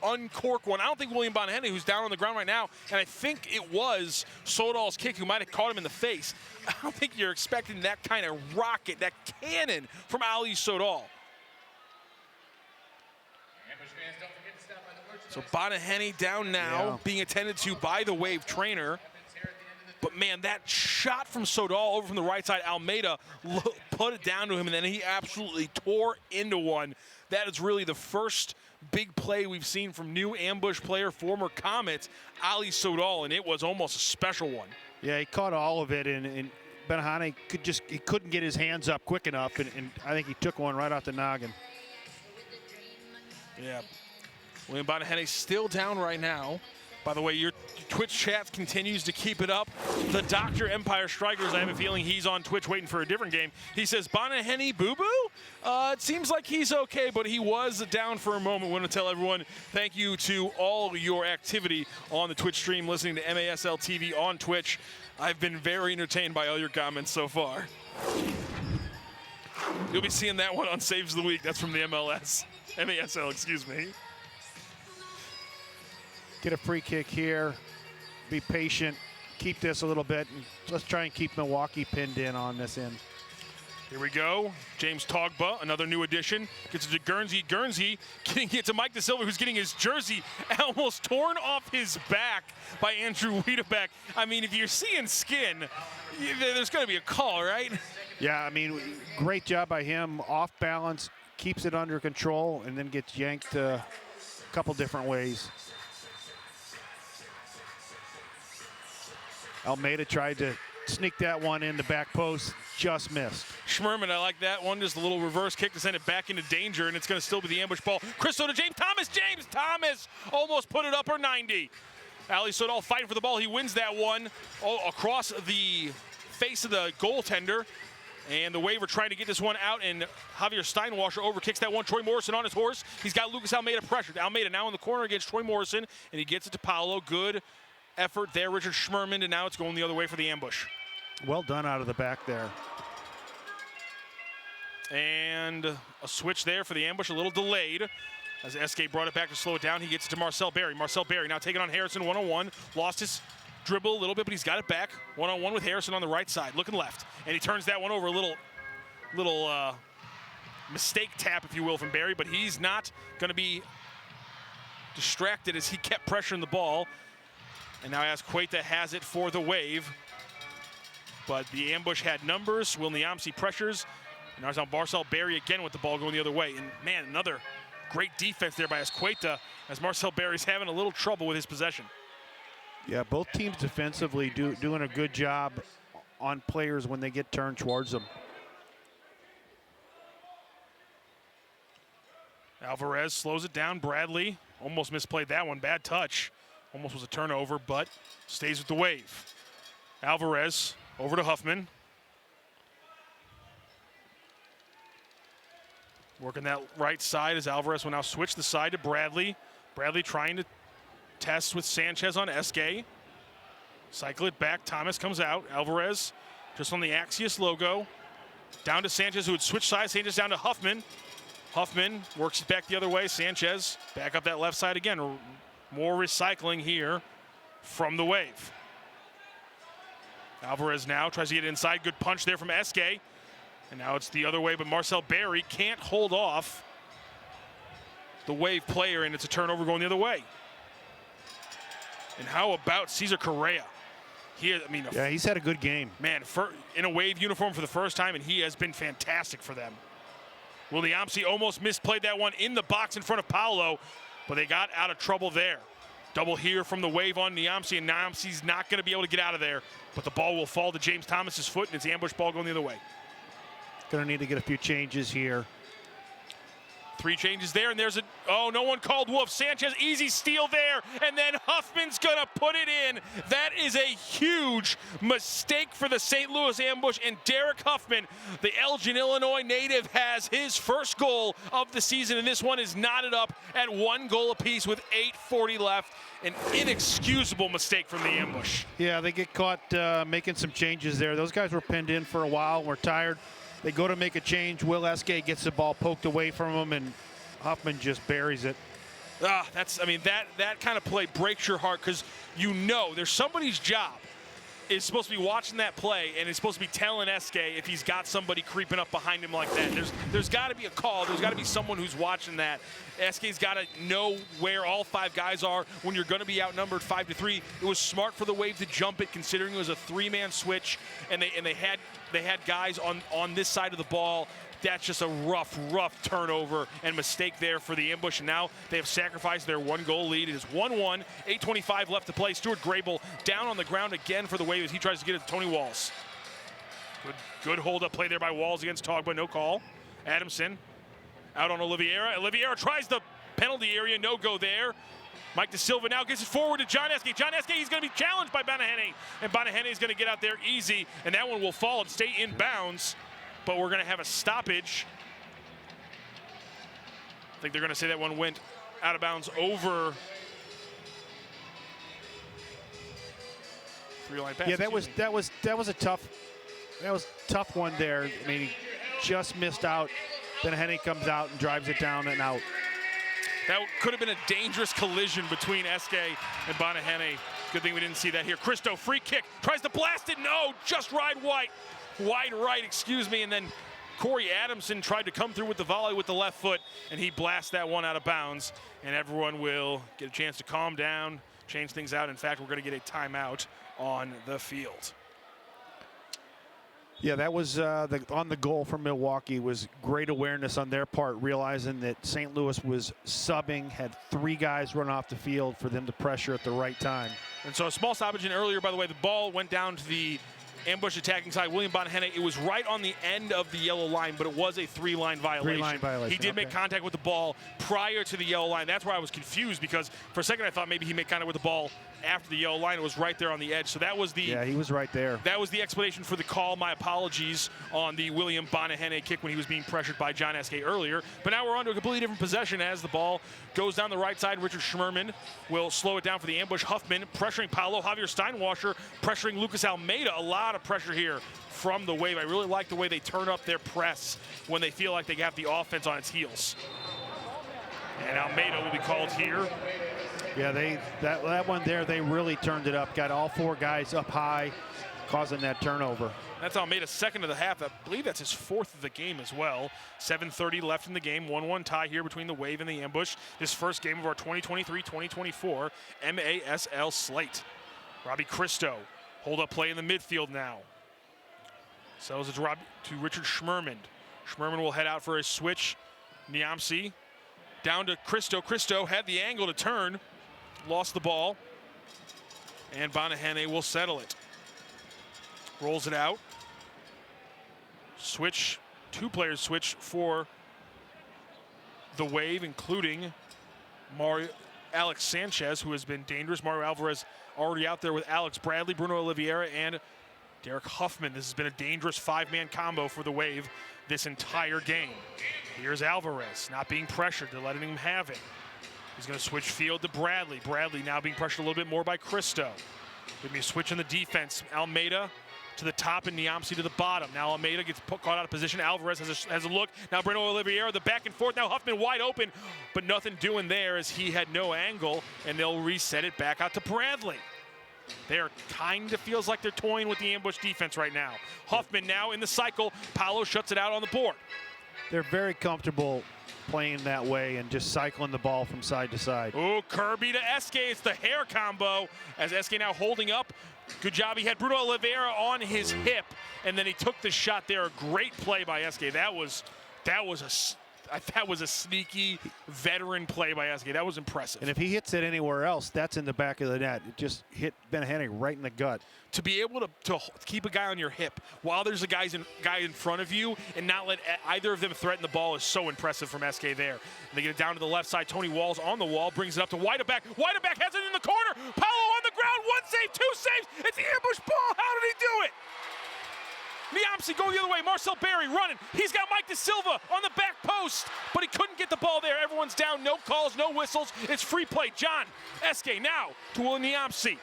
uncork one. I don't think William Bonahene, who's down on the ground right now, and I think it was Sodal's kick who might have caught him in the face. I don't think you're expecting that kind of rocket, that cannon from Ali Sodal. So Bonahene down now, being attended to by the Wave trainer. But man, that shot from Sodal over from the right side, Almeida put it down to him, and then he absolutely tore into one. That is really the first big play we've seen from new Ambush player, former Comet, Ali Sodal, and it was almost a special one. Yeah, he caught all of it, and Bonahene couldn't get his hands up quick enough, and I think he took one right off the noggin. Yeah, William Bonahene still down right now. By the way, your Twitch chat continues to keep it up. The Dr. Empire Strikers, I have a feeling he's on Twitch waiting for a different game. He says, Bonahene boo-boo? It seems like he's okay, but he was down for a moment. I want to tell everyone thank you to all your activity on the Twitch stream, listening to MASL TV on Twitch. I've been very entertained by all your comments so far. You'll be seeing that one on Saves of the Week. That's from the MASL, excuse me. Get a free kick here, be patient, keep this a little bit, and let's try and keep Milwaukee pinned in on this end. Here we go. James Togba, another new addition, gets it to Guernsey. Guernsey getting it to Mike DeSilva, who's getting his jersey almost torn off his back by Andrew Wiedebeck. I mean, if you're seeing skin, there's going to be a call, right? Yeah, I mean, great job by him. Off balance, keeps it under control, and then gets yanked a couple different ways. Almeida tried to sneak that one in the back post, just missed. Schmerman, I like that one. Just a little reverse kick to send it back into danger, and it's going to still be the ambush ball. Christo to James Thomas. James Thomas almost put it up or 90. Ali Sodal fighting for the ball. He wins that one across the face of the goaltender. And the Wave are trying to get this one out, and Javier Steinwasser overkicks that one. Troy Morrison on his horse. He's got Lucas Almeida pressured. Almeida now in the corner against Troy Morrison, and he gets it to Paolo. Good effort there, Richard Schmerman, and now it's going the other way for the ambush. Well done out of the back there. And a switch there for the ambush, a little delayed. As SK brought it back to slow it down, he gets it to Marcel Berry. Marcel Berry now taking on Harrison one-on-one. Lost his dribble a little bit, but he's got it back. One-on-one with Harrison on the right side, looking left. And he turns that one over, a little mistake tap, if you will, from Berry, but he's not going to be distracted as he kept pressuring the ball. And now Azqueta has it for the Wave. But the ambush had numbers. Will Niamsi pressures. And now it's on Marcel Berry again with the ball going the other way. And man, another great defense there by Azqueta as Marcel Berry's having a little trouble with his possession. Yeah, both teams defensively doing a good job on players when they get turned towards them. Alvarez slows it down. Bradley almost misplayed that one. Bad touch. Almost was a turnover, but stays with the Wave. Alvarez over to Huffman. Working that right side as Alvarez will now switch the side to Bradley. Bradley trying to test with Sanchez on SK. Cycle it back. Thomas comes out. Alvarez just on the Axios logo. Down to Sanchez, who would switch sides. Sanchez down to Huffman. Huffman works it back the other way. Sanchez back up that left side again. More recycling here from the Wave. Alvarez now tries to get inside. Good punch there from SK. And now it's the other way, but Marcel Berry can't hold off the Wave player, and it's a turnover going the other way. And how about Cesar Correa? Yeah, he's had a good game. Man, in a Wave uniform for the first time, and he has been fantastic for them. Will Niamsi almost misplayed that one in the box in front of Paolo, but they got out of trouble there. Double here from the Wave on Niamsi, and Niamsi's not going to be able to get out of there, but the ball will fall to James Thomas's foot, and it's the ambush ball going the other way. Going to need to get a few changes here. 3 changes there, and there's no one called Wolf. Sanchez, easy steal there, and then Huffman's gonna put it in. That is a huge mistake for the St. Louis ambush, and Derek Huffman, the Elgin, Illinois native, has his first goal of the season, and this one is knotted up at 1 goal apiece with 8:40 left. An inexcusable mistake from the ambush. Yeah, they get caught making some changes there. Those guys were pinned in for a while, were tired. They go to make a change. Will SK gets the ball poked away from him, and Huffman just buries it. That kind of play breaks your heart, because you know there's somebody's job is supposed to be watching that play and is supposed to be telling SK if he's got somebody creeping up behind him like that. There's got to be a call. There's got to be someone who's watching that. SK's got to know where all 5 guys are when you're going to be outnumbered 5-3. It was smart for the Wave to jump it, considering it was a 3-man switch, and they had guys on this side of the ball. That's just a rough turnover and mistake there for the ambush. And now they have sacrificed their 1-goal lead. It is 1-1, 8:25 left to play. Stuart Grable down on the ground again for the Wave as he tries to get it to Tony Walls. Good hold-up play there by Walls against Togba, no call. Adamson out on Oliveira. Oliveira tries the penalty area, no go there. Mike De Silva now gets it forward to John Eske. John Eske, he's going to be challenged by Banahene, and Banahene is going to get out there easy, and that one will fall and stay in bounds. But we're going to have a stoppage. I think they're going to say that one went out of bounds over 3-line pass. Yeah, that was a tough one there. I mean, he just missed out. Then Henny comes out and drives it down and out. That could have been a dangerous collision between SK and Banahene. Good thing we didn't see that here. Christo, free kick, tries to blast it. No, just wide right, and then Corey Adamson tried to come through with the volley with the left foot, and he blasts that one out of bounds, and everyone will get a chance to calm down, change things out. In fact, we're going to get a timeout on the field. Yeah, that was on the goal from Milwaukee was great awareness on their part, realizing that St. Louis was subbing, had 3 guys run off the field for them to pressure at the right time. And so a small stoppage in earlier, by the way, the ball went down to the ambush attacking side, William Bonahene, it was right on the end of the yellow line, but it was a three-line violation. Three-line violation. He did make contact with the ball prior to the yellow line. That's where I was confused, because for a second I thought maybe he made contact with the ball after the yellow line. It was right there on the edge. So that was the... Yeah, he was right there. That was the explanation for the call. My apologies on the William Bonahene kick when he was being pressured by John Eskay earlier. But now we're on to a completely different possession as the ball goes down the right side. Richard Schmerman will slow it down for the ambush. Huffman pressuring Paolo. Javier Steinwasser pressuring Lucas Almeida. A lot of pressure here from the Wave. I really like the way they turn up their press when they feel like they have the offense on its heels. And Almeida will be called here. Yeah, that one there, they really turned it up. Got all four guys up high, causing that turnover. That's Almeida's second of the half. I believe that's his fourth of the game as well. 7:30 left in the game. 1-1 tie here between the Wave and the Ambush. This first game of our 2023-2024 MASL slate. Robbie Christo, hold-up play in the midfield now. Sells it to Richard Schmerman. Schmerman will head out for a switch. Niamsi down to Christo. Christo had the angle to turn. Lost the ball. And Bonahene will settle it. Rolls it out. Switch. Two players switch for the Wave, including Alex Sanchez, who has been dangerous. Mario Alvarez already out there with Alex Bradley, Bruno Oliveira, and Derek Huffman. This has been a dangerous five-man combo for the Wave this entire game. Here's Alvarez, not being pressured. They're letting him have it. He's going to switch field to Bradley. Bradley now being pressured a little bit more by Christo. Give me a switch in the defense. Almeida to the top and Niamsi to the bottom. Now Almeida gets caught out of position. Alvarez has a look. Now Bruno Oliveira, the back and forth. Now Huffman wide open, but nothing doing there as he had no angle, and they'll reset it back out to Bradley. They're kind of feels like they're toying with the ambush defense right now. Huffman now in the cycle. Paolo shuts it out on the board. They're very comfortable playing that way and just cycling the ball from side to side. Oh, Kirby to Eskay. It's the hair combo as Eskay now holding up. Good job. He had Bruno Oliveira on his hip, and then he took the shot there. A great play by Eskay. That was a sneaky veteran play by Eskay. That was impressive. And if he hits it anywhere else, that's in the back of the net. It just hit Bonahene right in the gut. To be able to keep a guy on your hip while there's a guy in front of you and not let either of them threaten the ball is so impressive from Eskay there. And they get it down to the left side. Tony Walls on the wall, brings it up to Weidebeck. Weidebeck has it in the corner. Paolo on the ground. One save, two saves. It's the ambush ball. How did he do it? Niamsi going the other way. Marcel Berry running. He's got Mike De Silva on the back post, but he couldn't get the ball there. Everyone's down. No calls, no whistles. It's free play. John Eskay now to Niamsi.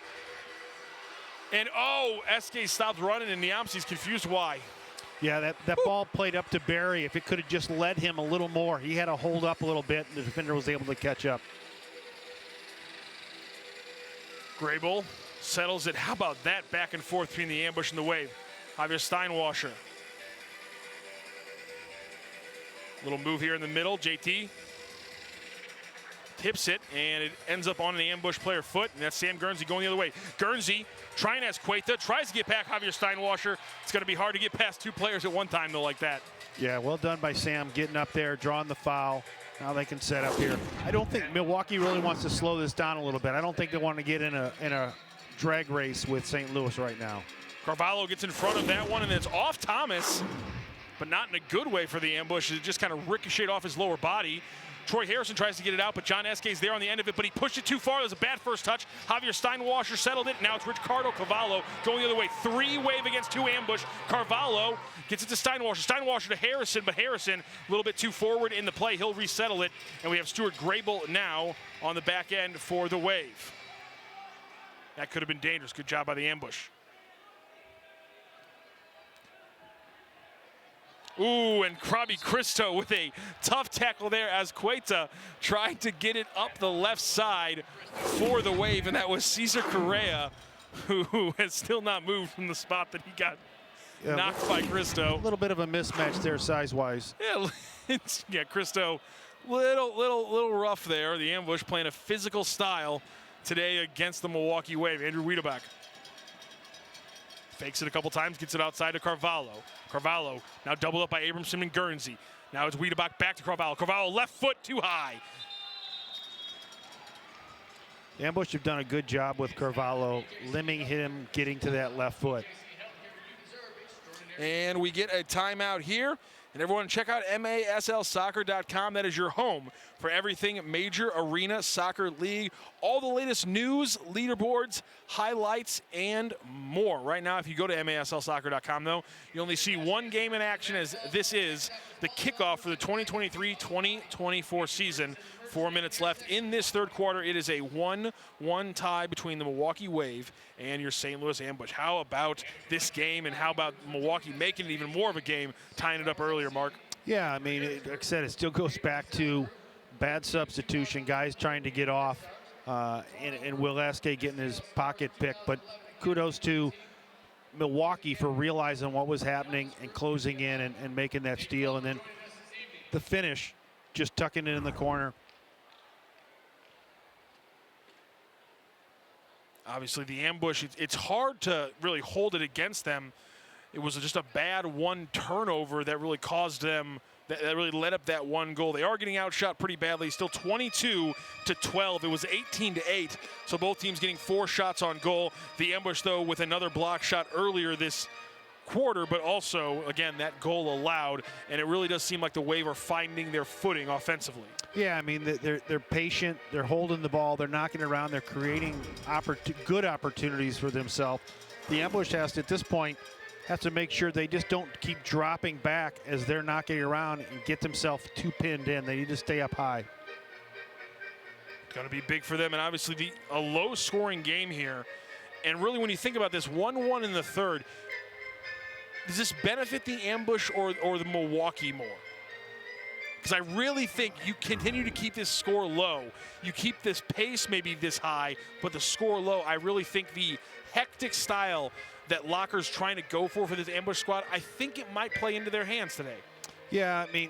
And Eskay stopped running, and Niamsi's confused why. Yeah, that ball played up to Berry. If it could have just led him a little more, he had to hold up a little bit, and the defender was able to catch up. Grable settles it. How about that back and forth between the ambush and the Wave? Javier Steinwasser. Little move here in the middle. JT tips it, and it ends up on an ambush player foot, and that's Sam Guernsey going the other way. Guernsey trying as Cueta, tries to get back Javier Steinwasser. It's going to be hard to get past two players at one time, though, like that. Yeah, well done by Sam getting up there, drawing the foul. Now they can set up here. I don't think Milwaukee really wants to slow this down a little bit. I don't think they want to get in a drag race with St. Louis right now. Carvalho gets in front of that one, and it's off Thomas, but not in a good way for the ambush. It just kind of ricocheted off his lower body. Troy Harrison tries to get it out, but John Eskay's there on the end of it, but he pushed it too far. There's a bad first touch. Javier Steinwasser settled it. Now it's Ricardo Carvalho going the other way. 3-Wave against 2 ambush. Carvalho gets it to Steinwasser. Steinwasser to Harrison, but Harrison a little bit too forward in the play. He'll resettle it, and we have Stuart Grable now on the back end for the Wave. That could have been dangerous. Good job by the ambush. Ooh, and Robbie Christo with a tough tackle there as Cueta tried to get it up the left side for the Wave, and that was Cesar Correa, who has still not moved from the spot that he got knocked by Christo. A little bit of a mismatch there size-wise. Yeah, Christo, little rough there. The ambush playing a physical style today against the Milwaukee Wave. Andrew Wiedebeck fakes it a couple times, gets it outside to Carvalho. Carvalho now doubled up by Abramson and Guernsey. Now it's Wiedebeck back to Carvalho. Carvalho left foot too high. The ambush have done a good job with Carvalho, limiting him getting to that left foot. And we get a timeout here. And everyone check out maslsoccer.com. That is your home for everything Major Arena Soccer League. All the latest news, leaderboards, highlights, and more. Right now, if you go to maslsoccer.com, though, you only see one game in action, as this is the kickoff for the 2023-2024 season. 4 minutes left in this third quarter. It is a 1-1 tie between the Milwaukee Wave and your St. Louis Ambush. How about this game, and how about Milwaukee making it even more of a game, tying it up earlier, Mark? Yeah, I mean, like I said, it still goes back to bad substitution, guys trying to get off, and Will Eske getting his pocket picked. But kudos to Milwaukee for realizing what was happening and closing in and making that steal. And then the finish, just tucking it in the corner. Obviously, the Ambush, it's hard to really hold it against them. It was just a bad one turnover that really caused them, that really led up that one goal. They are getting outshot pretty badly, still 22-12. It was 18-8, so both teams getting 4 shots on goal. The Ambush, though, with another block shot earlier this quarter, but also, again, that goal allowed, and it really does seem like the Wave are finding their footing offensively. Yeah, I mean, they're patient, they're holding the ball, they're knocking it around, they're creating good opportunities for themselves. The Ambush has to, at this point, have to make sure they just don't keep dropping back as they're knocking around and get themselves too pinned in. They need to stay up high. Going to be big for them, and obviously a low-scoring game here. And really, when you think about this, 1-1 in the third, does this benefit the Ambush or the Milwaukee more? Because I really think you continue to keep this score low. You keep this pace maybe this high, but the score low. I really think the hectic style that Locker's trying to go for this Ambush squad, I think it might play into their hands today. Yeah, I mean,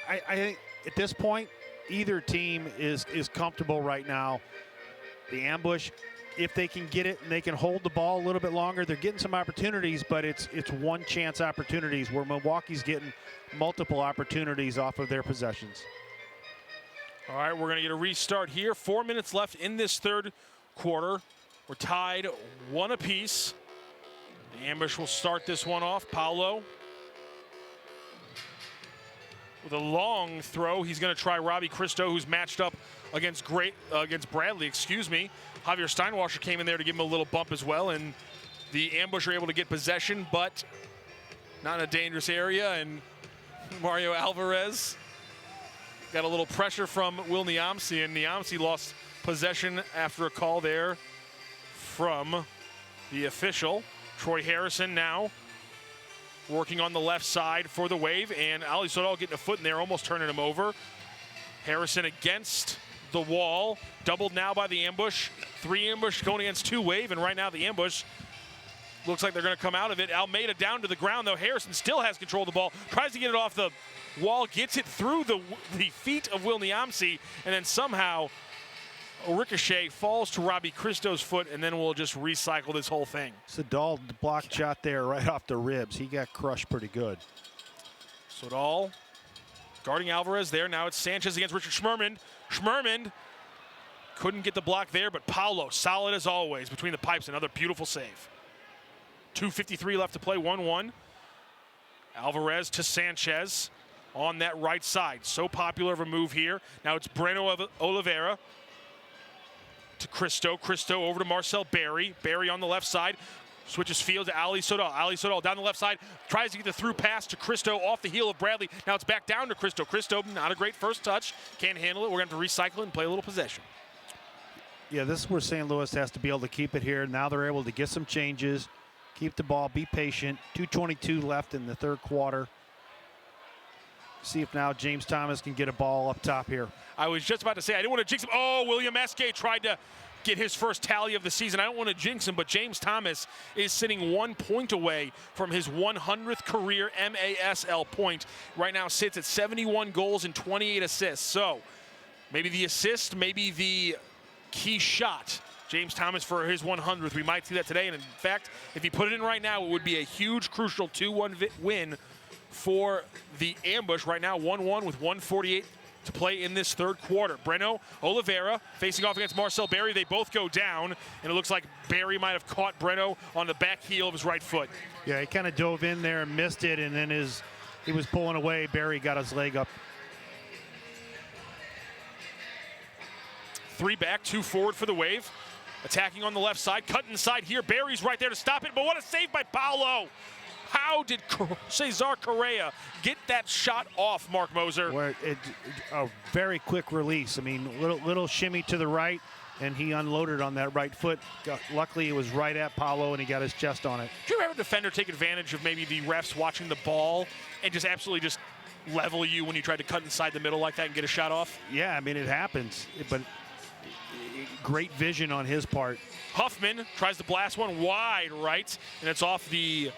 I think at this point, either team is comfortable right now. The Ambush, if they can get it and they can hold the ball a little bit longer, they're getting some opportunities, but it's one chance opportunities, where Milwaukee's getting multiple opportunities off of their possessions. All right, we're going to get a restart here. 4 minutes left in this third quarter. We're tied 1 apiece. The Ambush will start this one off. Paulo with a long throw. He's going to try Robbie Christo, who's matched up against Bradley, excuse me. Javier Steinwasser came in there to give him a little bump as well, and the Ambush are able to get possession, but not in a dangerous area, and Mario Alvarez got a little pressure from Will Niamsi, and Niamsi lost possession after a call there from the official. Troy Harrison now working on the left side for the Wave, and Ali Sodal getting a foot in there, almost turning him over. Harrison against the wall, doubled now by the Ambush. 3 Ambush going against 2 Wave, and right now the Ambush looks like they're going to come out of it. Almeida down to the ground, though. Harrison still has control of the ball, tries to get it off the wall, gets it through the feet of Will Niamsi, and then somehow a ricochet falls to Robbie Christo's foot, and then we'll just recycle this whole thing. Sodal blocked shot there right off the ribs. He got crushed pretty good. Sodal guarding Alvarez there. Now it's Sanchez against Richard Schmerman. Schmerman couldn't get the block there, but Paulo, solid as always, between the pipes. Another beautiful save. 2:53 left to play, 1-1. Alvarez to Sanchez on that right side. So popular of a move here. Now it's Breno Oliveira to Christo. Christo over to Marcel Berry. Berry on the left side. Switches field to Ali Sodal. Ali Sodal down the left side. Tries to get the through pass to Christo off the heel of Bradley. Now it's back down to Christo. Christo, not a great first touch. Can't handle it. We're going to have to recycle it and play a little possession. Yeah, this is where St. Louis has to be able to keep it here. Now they're able to get some changes, keep the ball, be patient. 2:22 left in the third quarter. See if now James Thomas can get a ball up top here. I was just about to say, I didn't want to jinx him. Oh, William Eske tried to get his first tally of the season. I don't want to jinx him, but James Thomas is sitting 1 point away from his 100th career MASL point. Right now sits at 71 goals and 28 assists. So maybe the assist, maybe the key shot. James Thomas for his 100th. We might see that today. And in fact, if he put it in right now, it would be a huge, crucial 2-1 win for the Ambush right now, 1-1 with 1:48 to play in this third quarter. Breno Oliveira facing off against Marcel Berry. They both go down, and it looks like Berry might have caught Breno on the back heel of his right foot. Yeah, he kind of dove in there and missed it, and then he was pulling away. Berry got his leg up. 3 back, 2 forward for the Wave. Attacking on the left side, cut inside here. Berry's right there to stop it, but what a save by Paolo. How did Cesar Correa get that shot off, Mark Moser? A very quick release. I mean, little shimmy to the right, and he unloaded on that right foot. Luckily, it was right at Paolo, and he got his chest on it. Do you ever have a defender take advantage of maybe the refs watching the ball and just absolutely just level you when you try to cut inside the middle like that and get a shot off? Yeah, I mean, it happens, but great vision on his part. Huffman tries to blast one wide right, and it's off the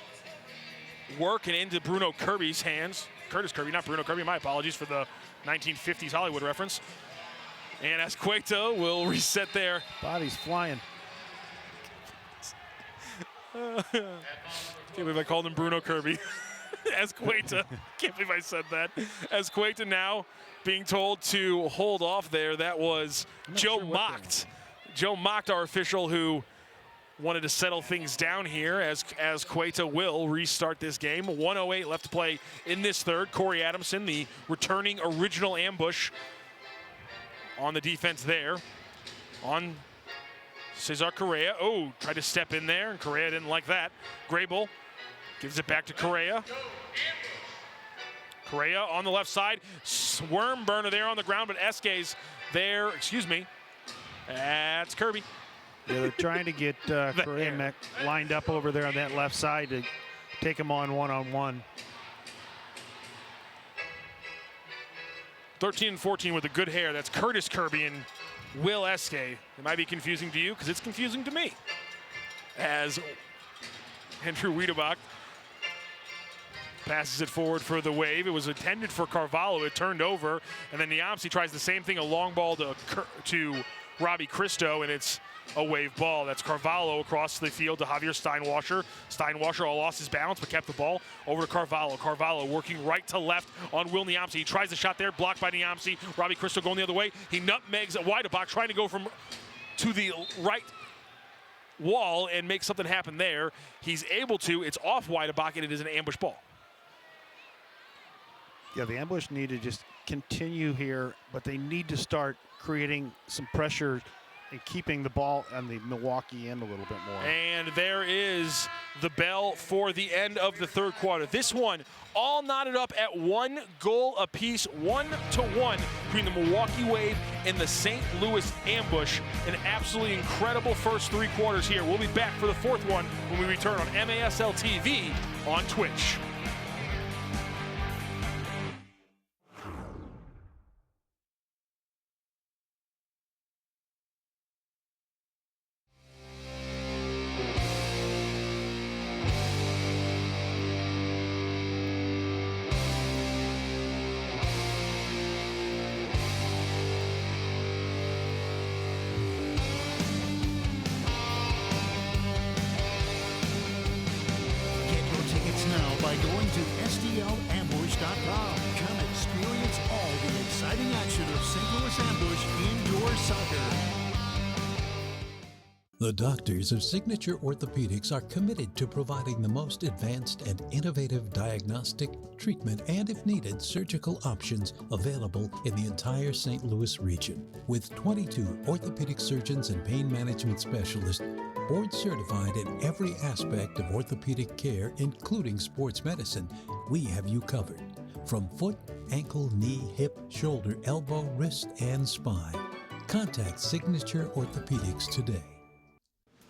work and into Bruno Kirby's hands. Curtis Kirby, not Bruno Kirby. My apologies for the 1950s Hollywood reference. And Azqueta will reset there. Body's flying. Can't believe I called him Bruno Kirby. Azqueta. Can't believe I said that. Azqueta now being told to hold off there. That was Joe Mocked. Joe Mocked, our official, who wanted to settle things down here as Cueta will restart this game. 1:08 left to play in this third. Corey Adamson, the returning original Ambush, on the defense there. On Cesar Correa. Oh, tried to step in there, and Correa didn't like that. Grable gives it back to Correa. Correa on the left side. Worm burner there on the ground, but Esque's there. Excuse me. That's Kirby. Yeah, they're trying to get Correa lined up over there on that left side to take him on one-on-one. 13 and 14 with the good hair. That's Curtis Kirby and Will Esque. It might be confusing to you because it's confusing to me. As Andrew Wiedebach passes it forward for the Wave. It was intended for Carvalho. It turned over. And then Niamsi tries the same thing, a long ball to Robbie Cristo, and it's a Wave ball. That's Carvalho across the field to Javier Steinwasser. Steinwasser all lost his balance but kept the ball over to Carvalho. Carvalho working right to left on Will Niamsi. He tries the shot there, blocked by Niamsi. Robbie Cristo going the other way. He nutmegs Wiedebach, trying to go to the right wall and make something happen there. He's able to. It's off Wiedebach, and it is an ambush ball. Yeah, the Ambush need to just continue here, but they need to start creating some pressure and keeping the ball on the Milwaukee end a little bit more. And there is the bell for the end of the third quarter. This one all knotted up at 1 goal apiece, 1-1 between the Milwaukee Wave and the St. Louis Ambush. An absolutely incredible first 3 quarters here. We'll be back for the fourth one when we return on MASL TV on Twitch. By going to STLambush.com. Come experience all the exciting action of St. Louis Ambush indoor soccer. The doctors of Signature Orthopedics are committed to providing the most advanced and innovative diagnostic, treatment, and if needed, surgical options available in the entire St. Louis region. With 22 orthopedic surgeons and pain management specialists, board certified in every aspect of orthopedic care, including sports medicine, we have you covered. From foot, ankle, knee, hip, shoulder, elbow, wrist, and spine. Contact Signature Orthopedics today.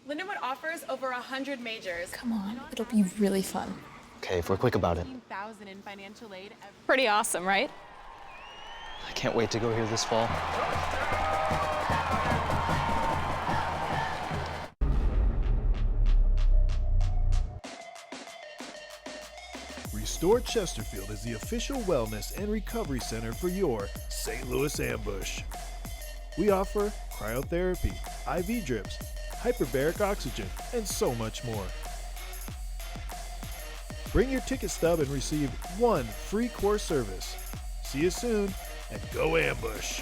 Lindenwood offers over 100 majors. Come on, it'll be really fun. Okay, if we're quick about it. $15,000 in financial aid. Pretty awesome, right? I can't wait to go here this fall. Restore Chesterfield is the official wellness and recovery center for your St. Louis Ambush. We offer cryotherapy, IV drips, hyperbaric oxygen, and so much more. Bring your ticket stub and receive 1 free course service. See you soon, and go Ambush!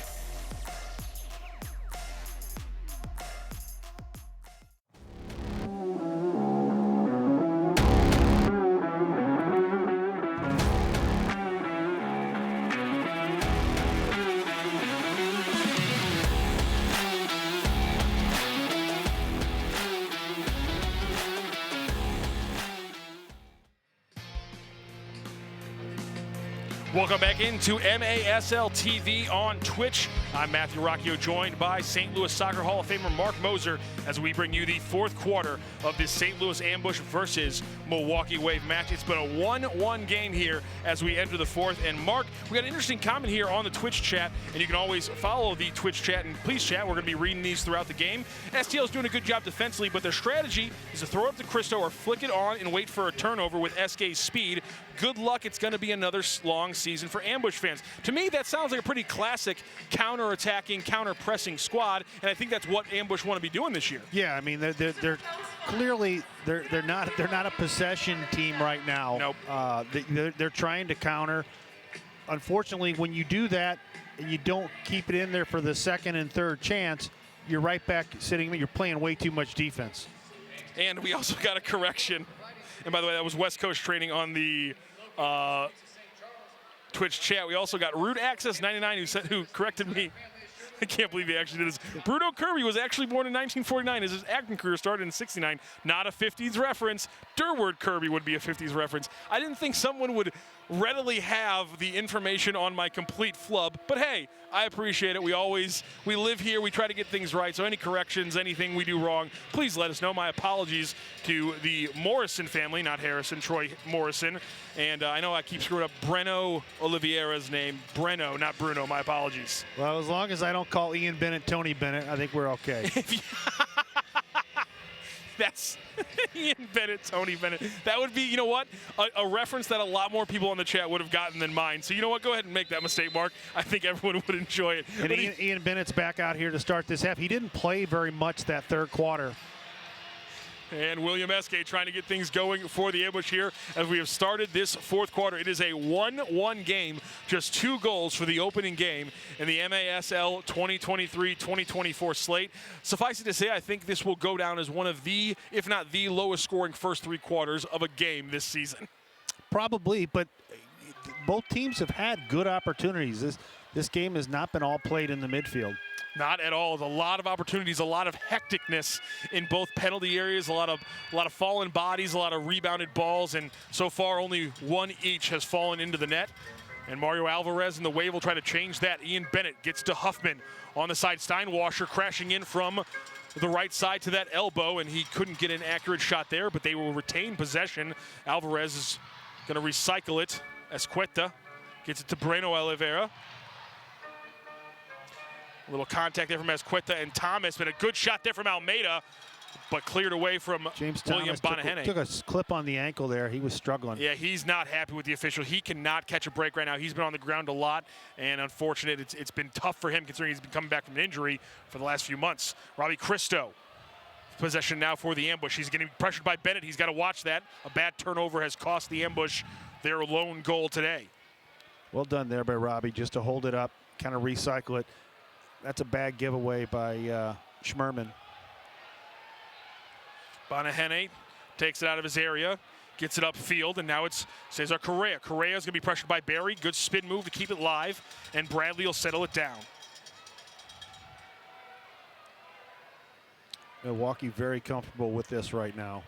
Welcome back into MASL TV on Twitch. I'm Matthew Rocchio, joined by St. Louis Soccer Hall of Famer Mark Moser as we bring you the 4th quarter of this St. Louis Ambush versus Milwaukee Wave match. It's been a 1-1 game here as we enter the 4th. And Mark, we got an interesting comment here on the Twitch chat, and you can always follow the Twitch chat, and please chat. We're going to be reading these throughout the game. STL is doing a good job defensively, but their strategy is to throw it up to Cristo or flick it on and wait for a turnover with SK's speed. Good luck, it's going to be another long season for Ambush fans. To me, that sounds like a pretty classic counter-attacking, counter-pressing squad, and I think that's what Ambush want to be doing this year. Yeah, I mean, they're clearly they're not a possession team right now. Nope. They're trying to counter. Unfortunately, when you do that and you don't keep it in there for the second and third chance, you're right back sitting. You're playing way too much defense. And we also got a correction. And by the way, that was West Coast training on the Twitch chat. We also got Root Access 99 who corrected me. I can't believe he actually did this. Bruno Kirby was actually born in 1949 as his acting career started in '69. Not a 50s reference. Durward Kirby would be a 50s reference. I didn't think someone would readily have the information on my complete flub, but hey, I appreciate it. We live here, we try to get things right, so any corrections, anything we do wrong, please let us know. My apologies to the Morrison family, not Harrison, Troy Morrison, and I know I keep screwing up Breno Oliveira's name. Breno, not Bruno, my apologies. Well, as long as I don't call Ian Bennett Tony Bennett, I think we're okay. That's Ian Bennett, Tony Bennett. That would be, you know what, a reference that a lot more people on the chat would have gotten than mine. So you know what, go ahead and make that mistake, Mark. I think everyone would enjoy it. And Ian Bennett's back out here to start this half. He didn't play very much that third quarter. And William Eskay trying to get things going for the Ambush here as we have started this 4th quarter. It is a 1-1 game, just 2 goals for the opening game in the MASL 2023-2024 slate. Suffice it to say, I think this will go down as one of the, if not the lowest scoring first 3 quarters of a game this season. Probably, but both teams have had good opportunities. This game has not been all played in the midfield. Not at all. There's a lot of opportunities, a lot of hecticness in both penalty areas, a lot of fallen bodies, a lot of rebounded balls, and so far only one each has fallen into the net. And Mario Alvarez and the Wave will try to change that. Ian Bennett gets to Huffman on the side. Steinwasser crashing in from the right side to that elbow, and he couldn't get an accurate shot there, but they will retain possession. Alvarez is going to recycle it. Escueta gets it to Breno Oliveira. A little contact there from Escueta and Thomas, but a good shot there from Almeida, but cleared away from James William Thomas Bonahene. took a clip on the ankle there. He was struggling. Yeah, he's not happy with the official. He cannot catch a break right now. He's been on the ground a lot, and unfortunate, it's been tough for him considering he's been coming back from an injury for the last few months. Robbie Cristo, possession now for the Ambush. He's getting pressured by Bennett. He's got to watch that. A bad turnover has cost the Ambush their lone goal today. Well done there by Robbie, just to hold it up, kind of recycle it. That's a bad giveaway by Schmerman. Bonahene takes it out of his area, gets it upfield, and now it's Cesar Correa. Correa's going to be pressured by Barry. Good spin move to keep it live, and Bradley will settle it down. Milwaukee very comfortable with this right now.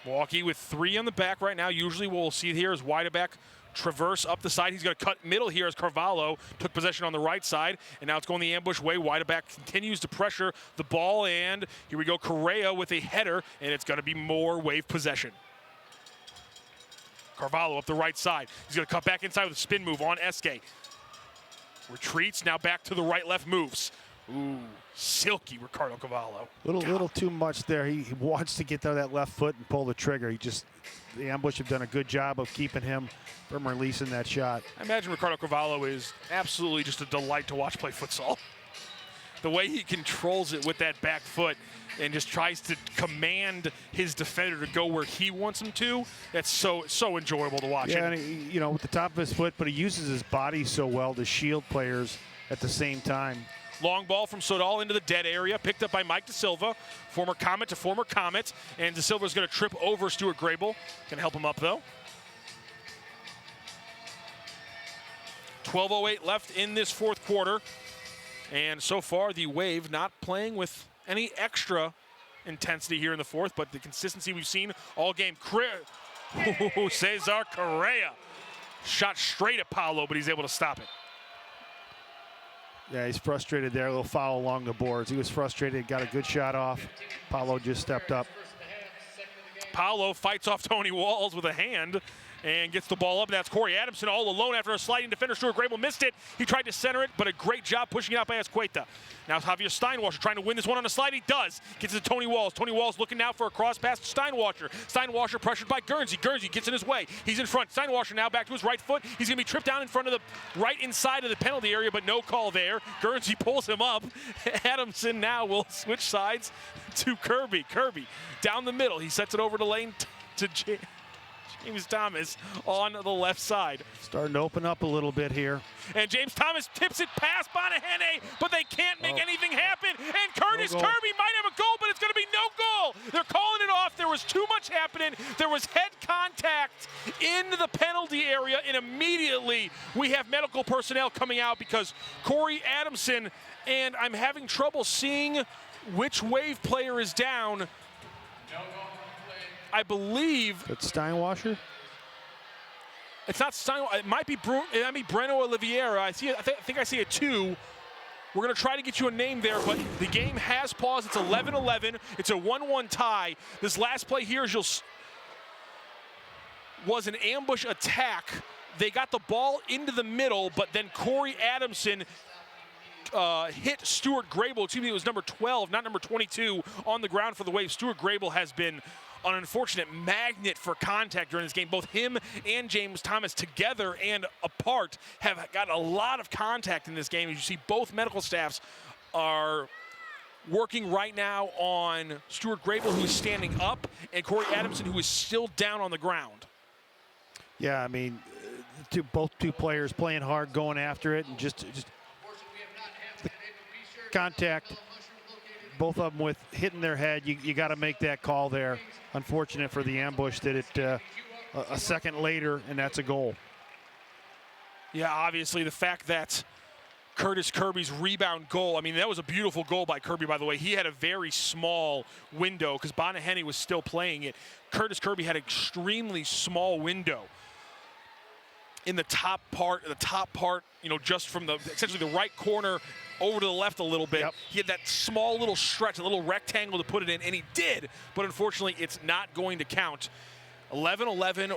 Milwaukee with 3 on the back right now. Usually what we'll see here is wide back traverse up the side. He's going to cut middle here as Carvalho took possession on the right side, and now it's going the Ambush way. Wide back continues to pressure the ball, and here we go, Correa with a header, and it's going to be more Wave possession. Carvalho up the right side. He's going to cut back inside with a spin move on Eskay. Retreats, now back to the right-left moves. Ooh, silky Ricardo Carvalho. Little too much there. He wants to get to that left foot and pull the trigger. The Ambush have done a good job of keeping him from releasing that shot. I imagine Ricardo Carvalho is absolutely just a delight to watch play futsal. The way he controls it with that back foot and just tries to command his defender to go where he wants him to, that's so enjoyable to watch. Yeah, and he, with the top of his foot, but he uses his body so well to shield players at the same time. Long ball from Sodal into the dead area, picked up by Mike DeSilva, former Comet to former Comet, and DeSilva's going to trip over Stuart Grable. Can help him up, though. 12:08 left in this fourth quarter, and so far the Wave not playing with any extra intensity here in the fourth, but the consistency we've seen all game. Cesar Correa shot straight at Paolo, but he's able to stop it. Yeah, he's frustrated there. A little foul along the boards. He was frustrated, got a good shot off. Paolo just stepped up. Paolo fights off Tony Walls with a hand and gets the ball up. That's Corey Adamson all alone after a sliding defender. Stuart Grable missed it. He tried to center it, but a great job pushing it out by Escueta. Now Javier Steinwasser trying to win this one on a slide. He does. Gets it to Tony Walls. Tony Walls looking now for a cross pass to Steinwasser. Steinwasser pressured by Guernsey. Guernsey gets in his way. He's in front. Steinwasser now back to his right foot. He's going to be tripped down in front of the right inside of the penalty area, but no call there. Guernsey pulls him up. Adamson now will switch sides to Kirby. Kirby down the middle. He sets it over to lane to James Thomas on the left side. Starting to open up a little bit here. And James Thomas tips it past Bonahene, but they can't make anything happen. And Curtis Kirby might have a goal, but it's going to be no goal. They're calling it off. There was too much happening. There was head contact in the penalty area, and immediately we have medical personnel coming out because Corey Adamson, and I'm having trouble seeing which Wave player is down. I believe it's Steinwasser. It's not Steinwasser. It might be Breno Oliveira. I think I see a 2. We're going to try to get you a name there, but the game has paused. It's 11-11. It's a 1-1 tie. This last play here was an ambush attack. They got the ball into the middle, but then Corey Adamson hit Stuart Grable. Excuse me, it was number 12, not number 22, on the ground for the Wave. Stuart Grable has been an unfortunate magnet for contact during this game. Both him and James Thomas together and apart have got a lot of contact in this game. As you see, both medical staffs are working right now on Stuart Grable, who is standing up, and Corey Adamson, who is still down on the ground. Yeah, I mean, both two players playing hard, going after it, and just the contact, both of them with hitting their head. You got to make that call there. Unfortunate for the ambush that it a second later, and that's a goal. Yeah, obviously the fact that Curtis Kirby's rebound goal, I mean, that was a beautiful goal by Kirby, by the way. He had a very small window because Bonahene was still playing it. Curtis Kirby had an extremely small window in the top part, just from essentially the right corner over to the left a little bit. Yep. He had that small little stretch, a little rectangle to put it in, and he did, but unfortunately it's not going to count. 11-11,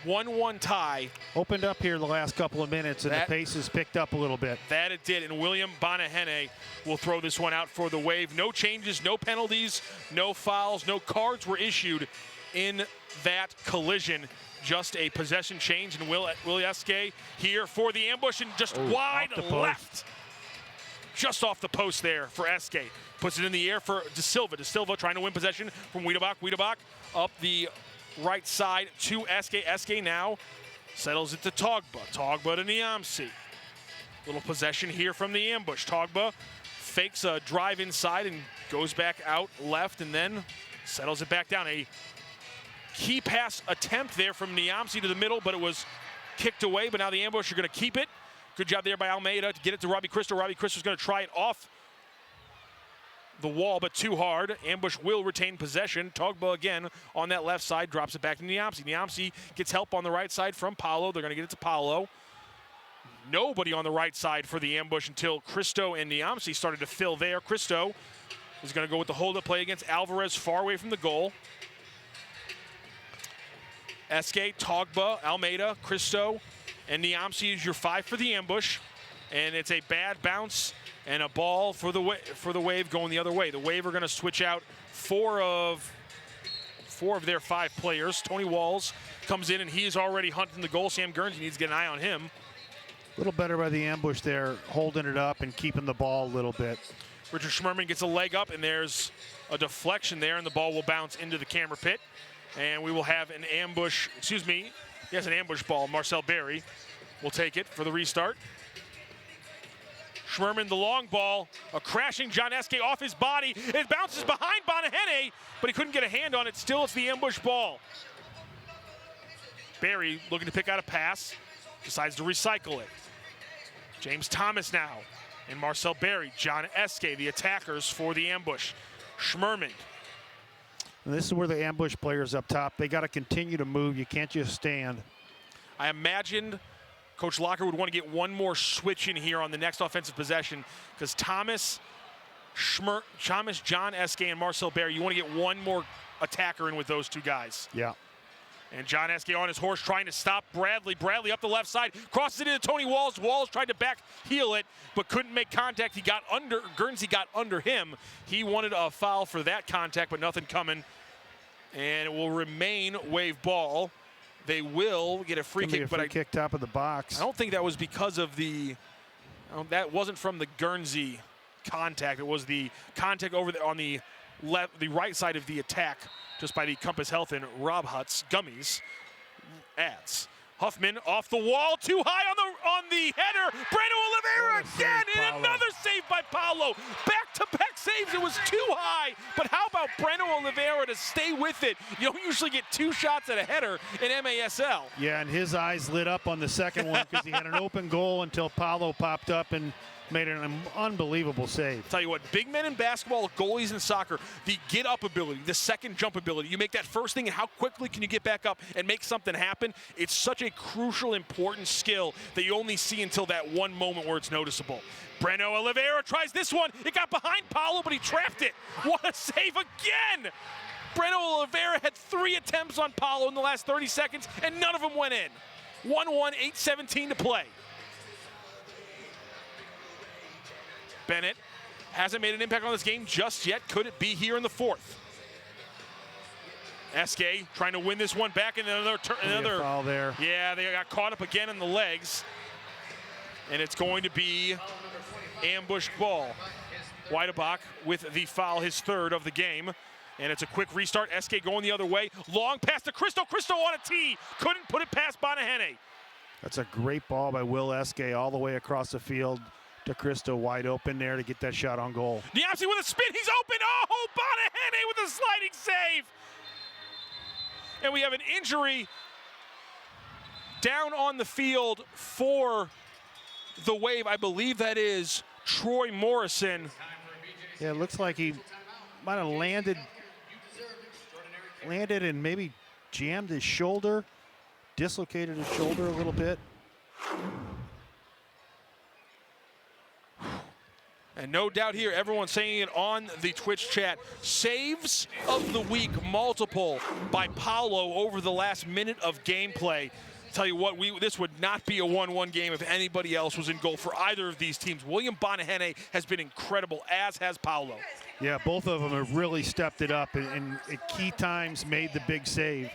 1-1 tie. Opened up here the last couple of minutes, and the pace has picked up a little bit. That it did, and William Bonahene will throw this one out for the Wave. No changes, no penalties, no fouls, no cards were issued in that collision. Just a possession change, and Will Eske here for the ambush, and just wide left. Just off the post there for Eske. Puts it in the air for DeSilva. DeSilva trying to win possession from Wiedebach. Wiedebach up the right side to Eske. Eske now settles it to Togba. Togba to Niamsi. Little possession here from the ambush. Togba fakes a drive inside and goes back out left and then settles it back down. A key pass attempt there from Niamsi to the middle, but it was kicked away. But now the ambush are going to keep it. Good job there by Almeida to get it to Robbie Cristo. Robbie Cristo's going to try it off the wall, but too hard. Ambush will retain possession. Togba again on that left side, drops it back to Niamsi. Niamsi gets help on the right side from Paolo. They're going to get it to Paolo. Nobody on the right side for the ambush until Cristo and Niamsi started to fill there. Cristo is going to go with the hold-up play against Alvarez, far away from the goal. Eske, Togba, Almeida, Cristo, and Niamsi is your 5 for the ambush. And it's a bad bounce and a ball for the Wave going the other way. The Wave are going to switch out four of their 5 players. Tony Walls comes in, and he is already hunting the goal. Sam Guernsey needs to get an eye on him. A little better by the ambush there, holding it up and keeping the ball a little bit. Richard Schmerman gets a leg up, and there's a deflection there, and the ball will bounce into the camera pit. And we will have an ambush, an ambush ball. Marcel Berry will take it for the restart. Schmerman, the long ball, a crashing John Eske off his body. It bounces behind Bonahene, but he couldn't get a hand on it. Still, it's the ambush ball. Berry looking to pick out a pass, decides to recycle it. James Thomas now, and Marcel Berry, John Eske, the attackers for the ambush. Schmerman. And this is where the ambush players up top, they got to continue to move. You can't just stand. I imagined Coach Locker would want to get one more switch in here on the next offensive possession, because Thomas, John Eske, and Marcel Berry, you want to get one more attacker in with those two guys. Yeah. And John Eske on his horse trying to stop Bradley. Bradley up the left side, crosses it into Tony Walls. Walls tried to back heel it, but couldn't make contact. He got under, Guernsey got under him. He wanted a foul for that contact, but nothing coming. And it will remain Wave ball. They will get a free kick, but kick top of the box. I don't think that was because of the, that wasn't from the Guernsey contact. It was the contact over on the right side of the attack, just by the Compass Health and Rob Hutt's gummies ads. Huffman off the wall, too high on the header. Breno Oliveira again, and another save by Paulo. Back-to-back saves. It was too high, but how about Breno Oliveira to stay with it? You don't usually get two shots at a header in MASL. Yeah, and his eyes lit up on the second one because he had an open goal until Paulo popped up and made an unbelievable save. Tell you what, big men in basketball, goalies in soccer, the get-up ability, the second jump ability, you make that first thing, and how quickly can you get back up and make something happen? It's such a crucial, important skill that you only see until that one moment where it's noticeable. Breno Oliveira tries this one. It got behind Paulo, but he trapped it. What a save again! Breno Oliveira had 3 attempts on Paulo in the last 30 seconds, and none of them went in. 1-1, 8:17 to play. Bennett hasn't made an impact on this game just yet. Could it be here in the fourth? Eske trying to win this one back, and another foul there. Yeah, they got caught up again in the legs, and it's going to be ambush ball. Weidebach with the foul, his third of the game, and it's a quick restart. Eske going the other way, long pass to Cristo. Cristo on a tee, couldn't put it past Bonahene. That's a great ball by Will Eske all the way across the field to Cristo, wide open there to get that shot on goal. Niamsi with a spin, he's open. Oh, Bonahene with a sliding save. And we have an injury down on the field for the Wave. I believe that is Troy Morrison. Yeah, it looks like he might have landed and maybe jammed his shoulder, dislocated his shoulder a little bit. And no doubt here, everyone's saying it on the Twitch chat. Saves of the week multiple by Paulo over the last minute of gameplay. Tell you what, this would not be a 1-1 game if anybody else was in goal for either of these teams. William Bonahene has been incredible, as has Paulo. Yeah, both of them have really stepped it up and at key times made the big save.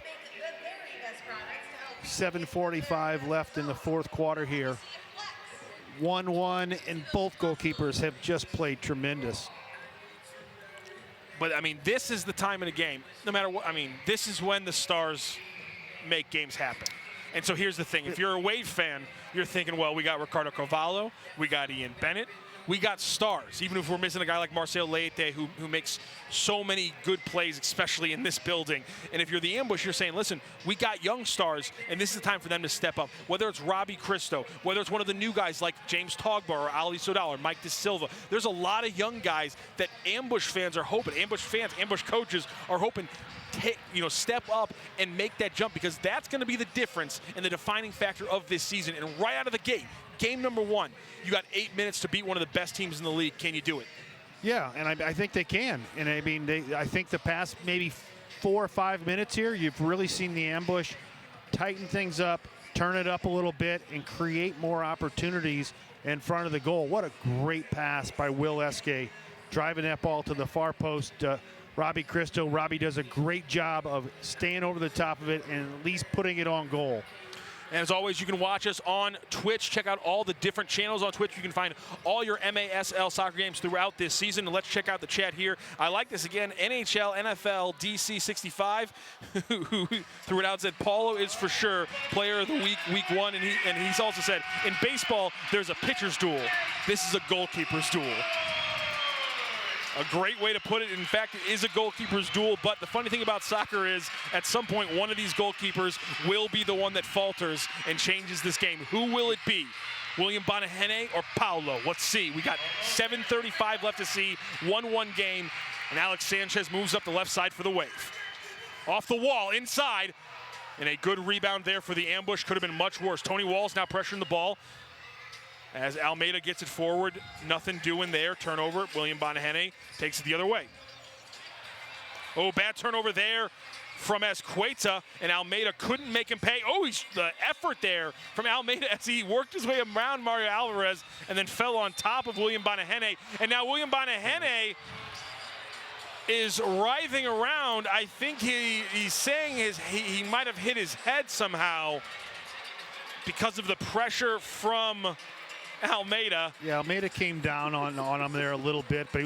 7:45 left in the fourth quarter here. 1-1, and both goalkeepers have just played tremendous. But, I mean, this is the time in a game. No matter what, I mean, this is when the stars make games happen. And so here's the thing. If you're a Wave fan, you're thinking, well, we got Ricardo Carvalho, we got Ian Bennett, we got stars. Even if we're missing a guy like Marcel Leite who makes so many good plays, especially in this building. And if you're the ambush, you're saying, listen, we got young stars, and this is the time for them to step up. Whether it's Robbie Cristo, whether it's one of the new guys like James Togbar or Ali Sodal or Mike De Silva. There's a lot of young guys that ambush fans are hoping, ambush fans, ambush coaches are hoping step up and make that jump, because that's going to be the difference and the defining factor of this season. And right out of the gate, game number 1, you got 8 minutes to beat one of the best teams in the league. Can you do it? Yeah, and I think they can. And I mean, I think the past maybe 4 or 5 minutes here, you've really seen the ambush tighten things up, turn it up a little bit, and create more opportunities in front of the goal. What a great pass by Will Eske, driving that ball to the far post. Robbie Cristo. Robbie does a great job of staying over the top of it and at least putting it on goal. And as always, you can watch us on Twitch. Check out all the different channels on Twitch. You can find all your MASL soccer games throughout this season. And let's check out the chat here. I like this again. NHL, NFL, DC65, who threw it out and said, Paulo is for sure player of the week, week 1. And he's also said, in baseball, there's a pitcher's duel. This is a goalkeeper's duel. A great way to put it. In fact, it is a goalkeeper's duel, but the funny thing about soccer is at some point one of these goalkeepers will be the one that falters and changes this game. Who will it be? William Bonahene or Paulo? Let's see. We got 7:35 left to see. 1-1 game, and Alex Sanchez moves up the left side for the Wave. Off the wall, inside, and a good rebound there for the ambush. Could have been much worse. Tony Wall's now pressuring the ball. As Almeida gets it forward, nothing doing there. Turnover, William Bonahene takes it the other way. Oh, bad turnover there from Escueta, and Almeida couldn't make him pay. Oh, the effort there from Almeida as he worked his way around Mario Alvarez and then fell on top of William Bonahene. And now William Bonahene is writhing around. I think he's saying he might have hit his head somehow because of the pressure from Almeida. Yeah, Almeida came down on him there a little bit, but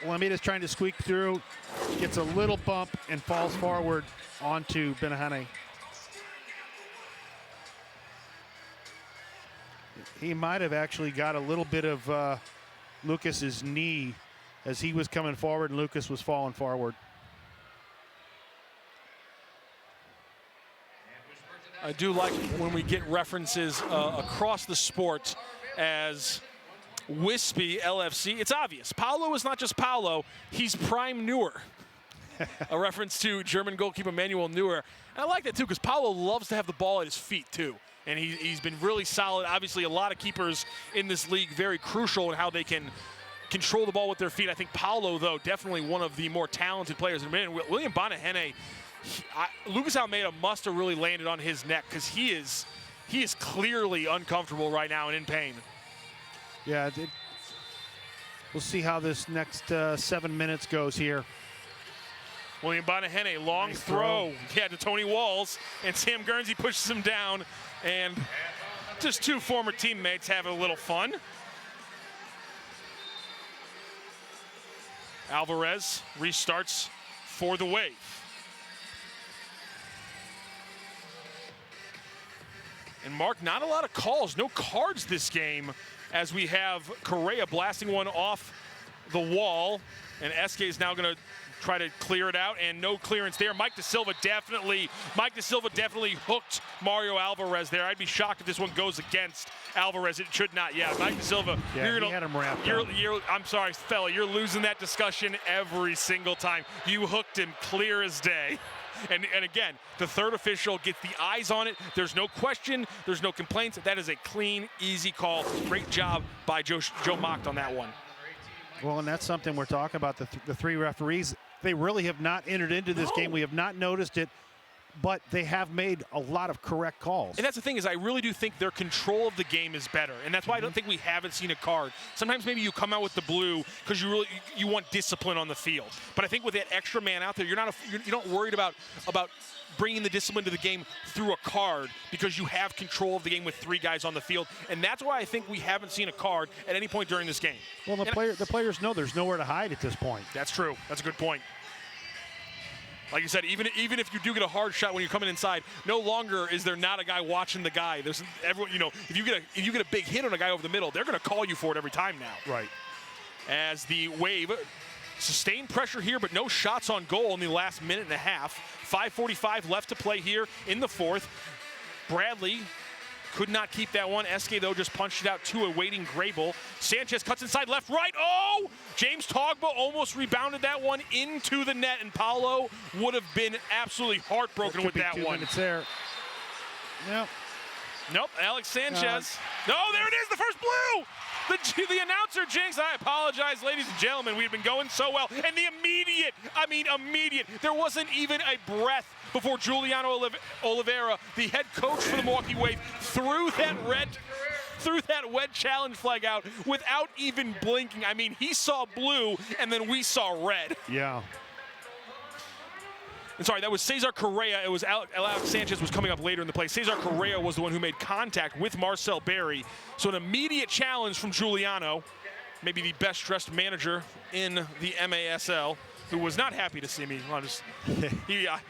Almeida's trying to squeak through, gets a little bump and falls forward onto Bonahene. He might have actually got a little bit of Lucas's knee as he was coming forward and Lucas was falling forward. I do like when we get references across the sport as Wispy LFC. It's obvious. Paulo is not just Paulo, he's Prime Neuer. A reference to German goalkeeper Manuel Neuer. And I like that too because Paulo loves to have the ball at his feet too. And he's been really solid. Obviously a lot of keepers in this league very crucial in how they can control the ball with their feet. I think Paulo, though, definitely one of the more talented players. And William Bonahene, Lucas Almeida must have really landed on his neck because he is clearly uncomfortable right now and in pain. Yeah, we'll see how this next 7 minutes goes here. William Bonahene, long nice throw. Yeah, to Tony Walls, and Sam Guernsey pushes him down, and just two former teammates having a little fun. Alvarez restarts for the Wave. And Mark, not a lot of calls, no cards this game, as we have Correa blasting one off the wall, and SK is now going to try to clear it out, and no clearance there. Mike De Silva definitely hooked Mario Alvarez there. I'd be shocked if this one goes against Alvarez. It should not. Yeah, Mike De Silva. Yeah, he had him wrapped up. I'm sorry, fella, you're losing that discussion every single time. You hooked him clear as day. And again, the third official gets the eyes on it. There's no question. There's no complaints. That is a clean, easy call. Great job by Joe Mocht on that one. Well, and that's something we're talking about. The three referees, they really have not entered into this game. We have not noticed it, but they have made a lot of correct calls. And that's the thing is I really do think their control of the game is better. And that's why I don't think we haven't seen a card. Sometimes maybe you come out with the blue because you want discipline on the field. But I think with that extra man out there, you're not worried about bringing the discipline to the game through a card because you have control of the game with three guys on the field. And that's why I think we haven't seen a card at any point during this game. Well, the players know there's nowhere to hide at this point. That's true. That's a good point. Like you said, even if you do get a hard shot when you're coming inside, no longer is there not a guy watching the guy. There's everyone, if you get a big hit on a guy over the middle, they're going to call you for it every time now. Right. As the Wave sustained pressure here, but no shots on goal in the last minute and a half. 5:45 left to play here in the fourth. Bradley could not keep that one. SK, though, just punched it out to a waiting Grable. Sanchez cuts inside left, right. Oh! James Togba almost rebounded that one into the net, and Paulo would have been absolutely heartbroken with that 2 one. minutes there. Yep. Nope, Alex Sanchez. No, there it is, the first blue! The announcer jinx. I apologize, ladies and gentlemen. We had been going so well. And the immediate. There wasn't even a breath before Juliano Oliveira, the head coach for the Milwaukee Wave, threw that red challenge flag out without even blinking. I mean, he saw blue, and then we saw red. Yeah. And sorry, that was Cesar Correa. It was Alex Sanchez was coming up later in the play. Cesar Correa was the one who made contact with Marcel Berry. So an immediate challenge from Giuliano, maybe the best-dressed manager in the MASL, who was not happy to see me.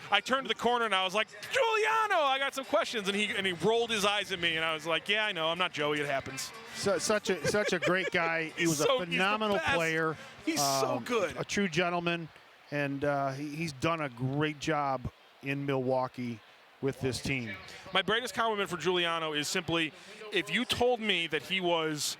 I turned to the corner and I was like, Giuliano, I got some questions. And he rolled his eyes at me and I was like, yeah, I know, I'm not Joey, it happens. Such a great guy. He was a phenomenal player. He's so good. A true gentleman. And he's done a great job in Milwaukee with this team. My greatest compliment for Giuliano is simply, if you told me that he was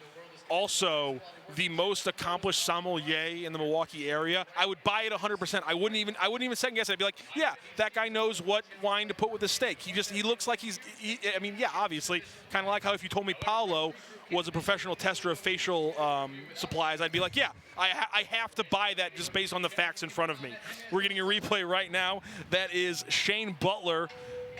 also the most accomplished sommelier in the Milwaukee area, I would buy it 100%. I wouldn't even second guess it. I'd be like, yeah, that guy knows what wine to put with the steak. He looks like I mean, yeah, obviously, kind of like how if you told me Paolo was a professional tester of facial supplies, I'd be like, yeah, I have to buy that just based on the facts in front of me. We're getting a replay right now. That is Shane Butler,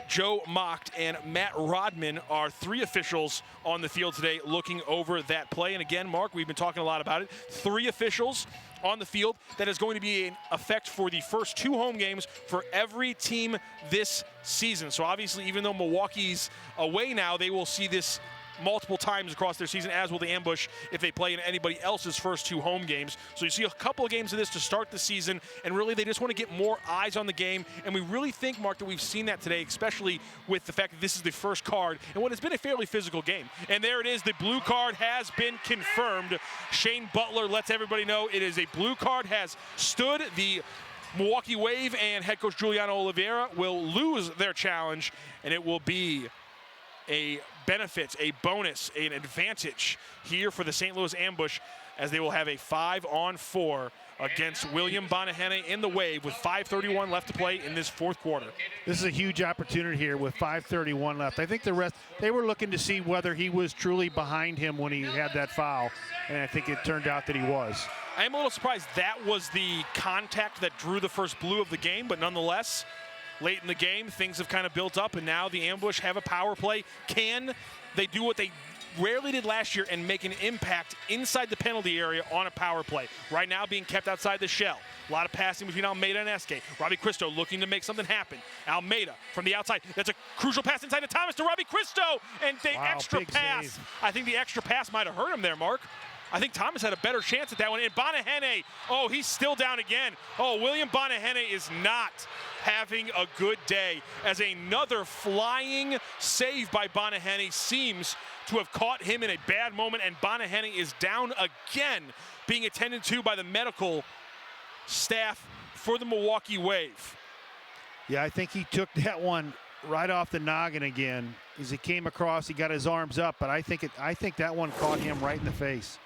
Joe Mocht, and Matt Rodman are 3 officials on the field today looking over that play. And again, Mark, we've been talking a lot about it. 3 officials on the field. That is going to be in effect for the first 2 home games for every team this season. So obviously, even though Milwaukee's away now, they will see this multiple times across their season, as will the Ambush if they play in anybody else's first 2 home games. So you see a couple of games of this to start the season, and really they just want to get more eyes on the game. And we really think, Mark, that we've seen that today, especially with the fact that this is the first card and what has been a fairly physical game. And there it is, the blue card has been confirmed. Shane Butler lets everybody know it is a blue card, has stood. The Milwaukee Wave and head coach Giuliano Oliveira will lose their challenge, and it will be a benefit, a bonus, an advantage here for the St. Louis Ambush, as they will have a 5-on-4 against William Bonahene in the Wave with 5:31 left to play in this 4th quarter. This is a huge opportunity here with 5:31 left. I think the rest, they were looking to see whether he was truly behind him when he had that foul, and I think it turned out that he was. I am a little surprised that was the contact that drew the first blue of the game, but nonetheless, late in the game, things have kind of built up, and now the Ambush have a power play. Can they do what they rarely did last year and make an impact inside the penalty area on a power play? Right now being kept outside the shell. A lot of passing between Almeida and Eske. Robbie Cristo looking to make something happen. Almeida from the outside. That's a crucial pass inside to Thomas to Robbie Cristo. And the extra pass. Save. I think the extra pass might have hurt him there, Mark. I think Thomas had a better chance at that one. And Bonahene, oh, he's still down again. Oh, William Bonahene is not having a good day, as another flying save by Bonahene seems to have caught him in a bad moment, and Bonahene is down again, being attended to by the medical staff for the Milwaukee Wave. Yeah, I think he took that one right off the noggin again. As he came across, he got his arms up, but I think that one caught him right in the face.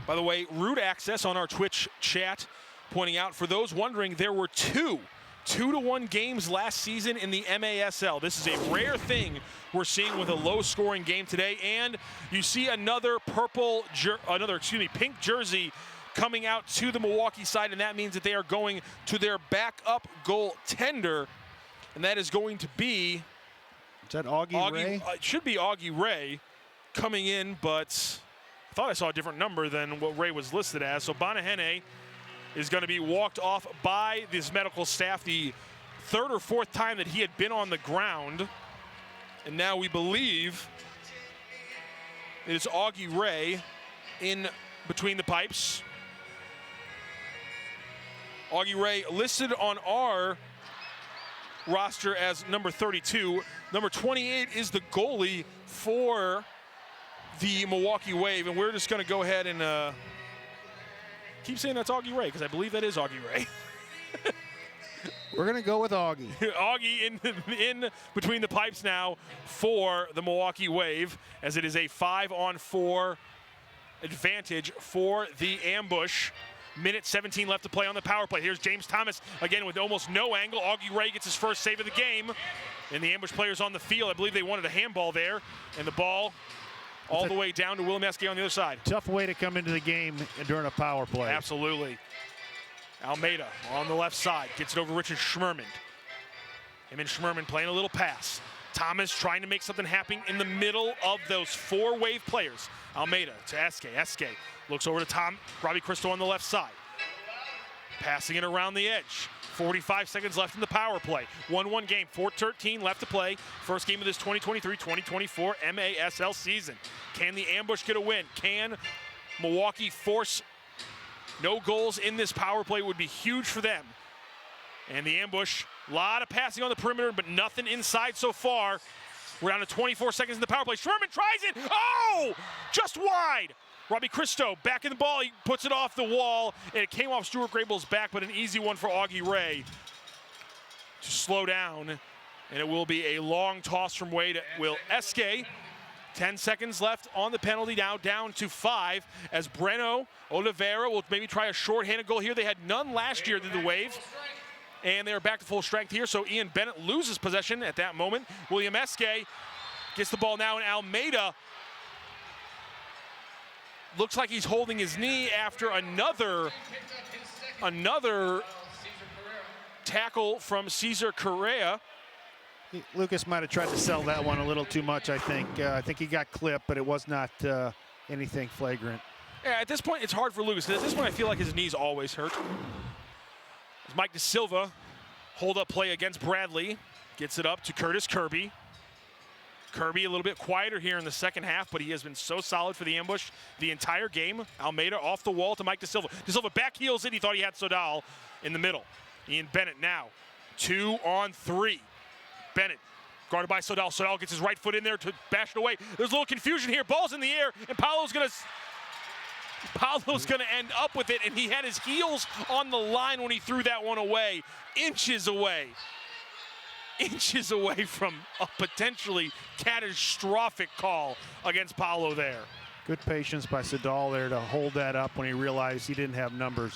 By the way, Root Access on our Twitch chat pointing out, for those wondering, there were 2-1 games last season in the MASL. This is a rare thing we're seeing with a low-scoring game today, and you see another pink jersey coming out to the Milwaukee side, and that means that they are going to their backup goaltender, and that is going to be... Is that Augie Ray? It should be Augie Ray coming in, but I thought I saw a different number than what Ray was listed as. So Bonahene is going to be walked off by this medical staff, the 3rd or 4th time that he had been on the ground. And now we believe it is Augie Ray in between the pipes. Augie Ray listed on our roster as number 32. Number 28 is the goalie for the Milwaukee Wave, and we're just going to go ahead and keep saying that's Augie Ray, because I believe that is Augie Ray. We're going to go with Augie. Augie in between the pipes now for the Milwaukee Wave, as it is a 5-on-4 advantage for the Ambush. Minute 17 left to play on the power play. Here's James Thomas again with almost no angle. Augie Ray gets his first save of the game. And the Ambush players on the field, I believe they wanted a handball there. And the ball all the way down to Willem Eske on the other side. Tough way to come into the game during a power play. Absolutely. Almeida on the left side gets it over Richard Schmerman. Him and Schmerman playing a little pass. Thomas trying to make something happen in the middle of those 4 Wave players. Almeida to Eske. Eske looks over to Robbie Cristo on the left side. Passing it around the edge. 45 seconds left in the power play. 1-1 game, 4:13 left to play. First game of this 2023-2024 MASL season. Can the Ambush get a win? Can Milwaukee force no goals in this power play? Would be huge for them. And the Ambush, a lot of passing on the perimeter, but nothing inside so far. We're down to 24 seconds in the power play. Sherman tries it. Oh! Just wide. Robbie Christo back in the ball. He puts it off the wall, and it came off Stuart Grable's back, but an easy one for Augie Ray to slow down. And it will be a long toss from Wade. Will Eske. 10 seconds left on the penalty, now down to 5, as Breno Oliveira will maybe try a short-handed goal here. They had none last year through the Wave, and they are back to full strength here, so Ian Bennett loses possession at that moment. William Eske gets the ball now, and Almeida looks like he's holding his knee after another tackle from Cesar Correa. Lucas might have tried to sell that one a little too much, I think. I think he got clipped, but it was not anything flagrant. Yeah, at this point, it's hard for Lucas, because at this point, I feel like his knees always hurt. As Mike DeSilva, hold-up play against Bradley, gets it up to Curtis Kirby. Kirby a little bit quieter here in the second half, but he has been so solid for the Ambush the entire game. Almeida off the wall to Mike DeSilva. DeSilva back heels it. He thought he had Sodal in the middle. Ian Bennett now 2-on-3. Bennett guarded by Sodal. Sodal gets his right foot in there to bash it away. There's a little confusion here. Ball's in the air, and Paolo's gonna end up with it, and he had his heels on the line when he threw that one away. Inches away from a potentially catastrophic call against Paolo there. Good patience by Sodal there to hold that up when he realized he didn't have numbers.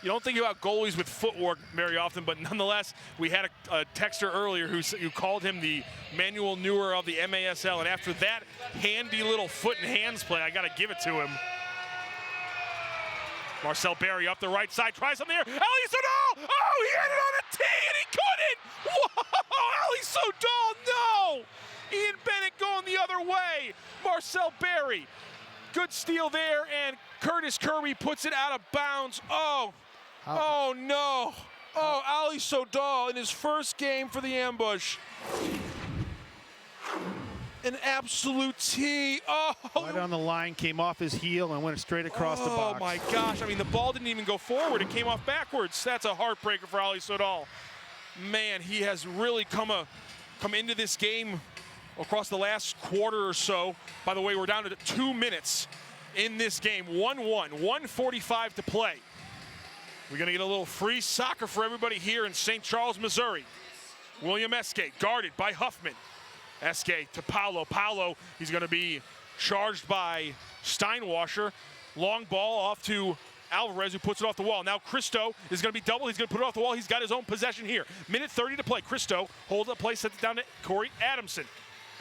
You don't think about goalies with footwork very often, but nonetheless, we had a texter earlier who called him the Manuel Neuer of the MASL, and after that handy little foot and hands play, I got to give it to him. Marcel Berry up the right side, tries something there. Ali Sodal! Oh, he had it on a tee and he couldn't! Whoa! Ali Sodal, no! Ian Bennett going the other way. Marcel Berry, good steal there, and Curtis Kirby puts it out of bounds. Oh no! Oh, Ali Sodal in his first game for the Ambush. An absolute tee. Oh! Right on the line, came off his heel and went straight across the box. Oh my gosh, I mean, the ball didn't even go forward. It came off backwards. That's a heartbreaker for Ali Sodal. Man, he has really come into this game across the last quarter or so. By the way, we're down to 2 minutes in this game. 1-1, 1:45 to play. We're gonna get a little free soccer for everybody here in St. Charles, Missouri. William Eske, guarded by Huffman. Eske to Paolo. Paolo, he's going to be charged by Steinwasser. Long ball off to Alvarez, who puts it off the wall. Now Christo is going to be doubled. He's going to put it off the wall. He's got his own possession here. Minute 30 to play. Christo holds up play, sets it down to Corey Adamson.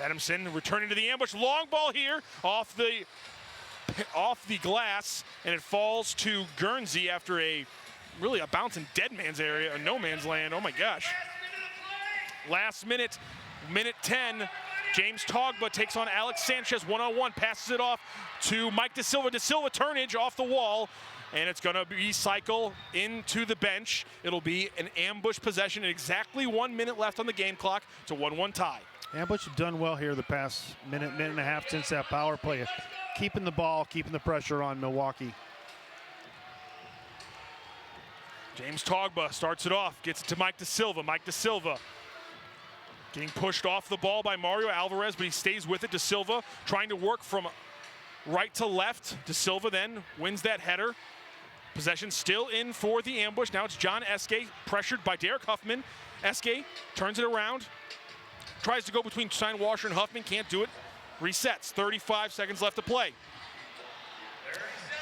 Adamson returning to the ambush. Long ball here off the glass, and it falls to Guernsey after a bounce in dead man's area, a no man's land. Oh my gosh. Last minute 10, James Togba takes on Alex Sanchez one-on-one, passes it off to Mike DeSilva. DeSilva turnage off the wall, and it's gonna recycle into the bench. It'll be an Ambush possession, exactly 1 minute left on the game clock. It's a 1-1 tie. Ambush have done well here the past minute and a half since that power play. Keeping the ball, keeping the pressure on Milwaukee. James Togba starts it off, gets it to Mike DeSilva. Mike DeSilva getting pushed off the ball by Mario Alvarez, but he stays with it. DeSilva trying to work from right to left. DeSilva then wins that header. Possession still in for the Ambush. Now it's John Eske, pressured by Derek Huffman. Eske turns it around, tries to go between Steinwasser and Huffman, can't do it. Resets, 35 seconds left to play.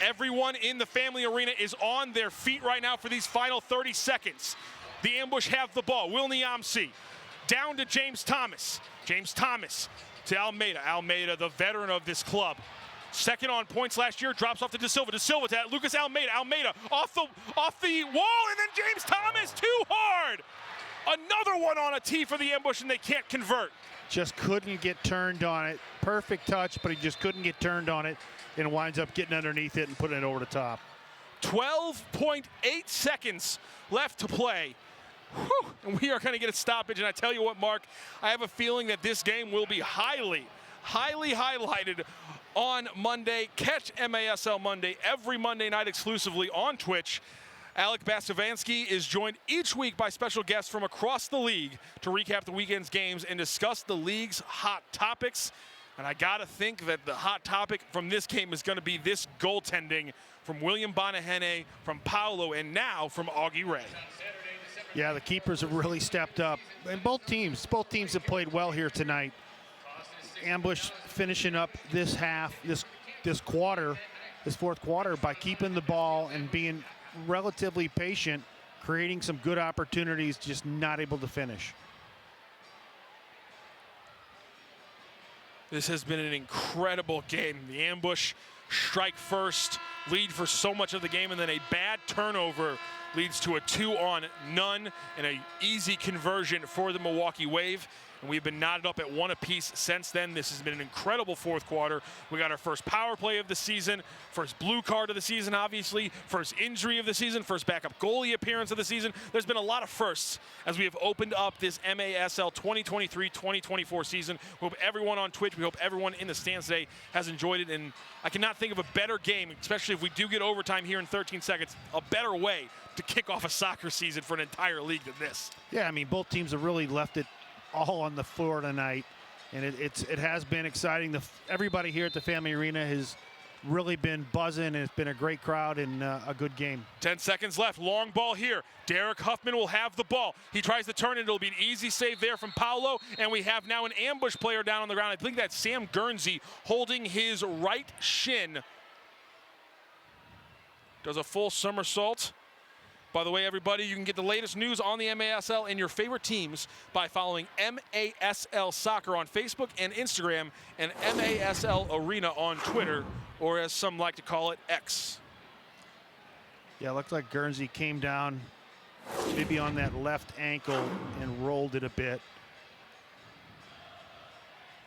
Everyone in the family arena is on their feet right now for these final 30 seconds. The Ambush have the ball. Will Niamsi down to James Thomas. James Thomas to Almeida. Almeida, the veteran of this club. Second on points last year, drops off to DeSilva. DeSilva to Lucas Almeida. Almeida off the wall, and then James Thomas, too hard. Another one on a tee for the Ambush, and they can't convert. Just couldn't get turned on it. Perfect touch, but he just couldn't get turned on it, and winds up getting underneath it and putting it over the top. 12.8 seconds left to play. Whew. And we are going to get a stoppage. And I tell you what, Mark, I have a feeling that this game will be highly highlighted on Monday. Catch MASL Monday every Monday night exclusively on Twitch. Alec Basovansky is joined each week by special guests from across the league to recap the weekend's games and discuss the league's hot topics. And I got to think that the hot topic from this game is going to be this goaltending from William Bonahene, from Paolo, and now from Augie Ray. Yeah, the keepers have really stepped up. And both teams have played well here tonight. Ambush finishing up this half, this quarter, this fourth quarter, by keeping the ball and being relatively patient, creating some good opportunities, just not able to finish. This has been an incredible game. The Ambush strike first, lead for so much of the game, and then a bad turnover leads to a 2-on-none and an easy conversion for the Milwaukee Wave. And we've been knotted up at 1 apiece since then. This has been an incredible fourth quarter. We got our first power play of the season, first blue card of the season, obviously, first injury of the season, first backup goalie appearance of the season. There's been a lot of firsts as we have opened up this MASL 2023-2024 season. We hope everyone on Twitch, we hope everyone in the stands today has enjoyed it. And I cannot think of a better game, especially if we do get overtime here in 13 seconds, a better way to kick off a soccer season for an entire league than this. Yeah, I mean, both teams have really left it all on the floor tonight, and it has been exciting. Everybody here at the Family Arena has really been buzzing, and it's been a great crowd and a good game. 10 seconds left, long ball here. Derek Huffman will have the ball. He tries to turn it, it'll be an easy save there from Paolo, and we have now an Ambush player down on the ground. I think that's Sam Guernsey holding his right shin. Does a full somersault. By the way, everybody, you can get the latest news on the MASL and your favorite teams by following MASL Soccer on Facebook and Instagram, and MASL Arena on Twitter, or as some like to call it, X. Yeah, it looks like Guernsey came down maybe on that left ankle and rolled it a bit.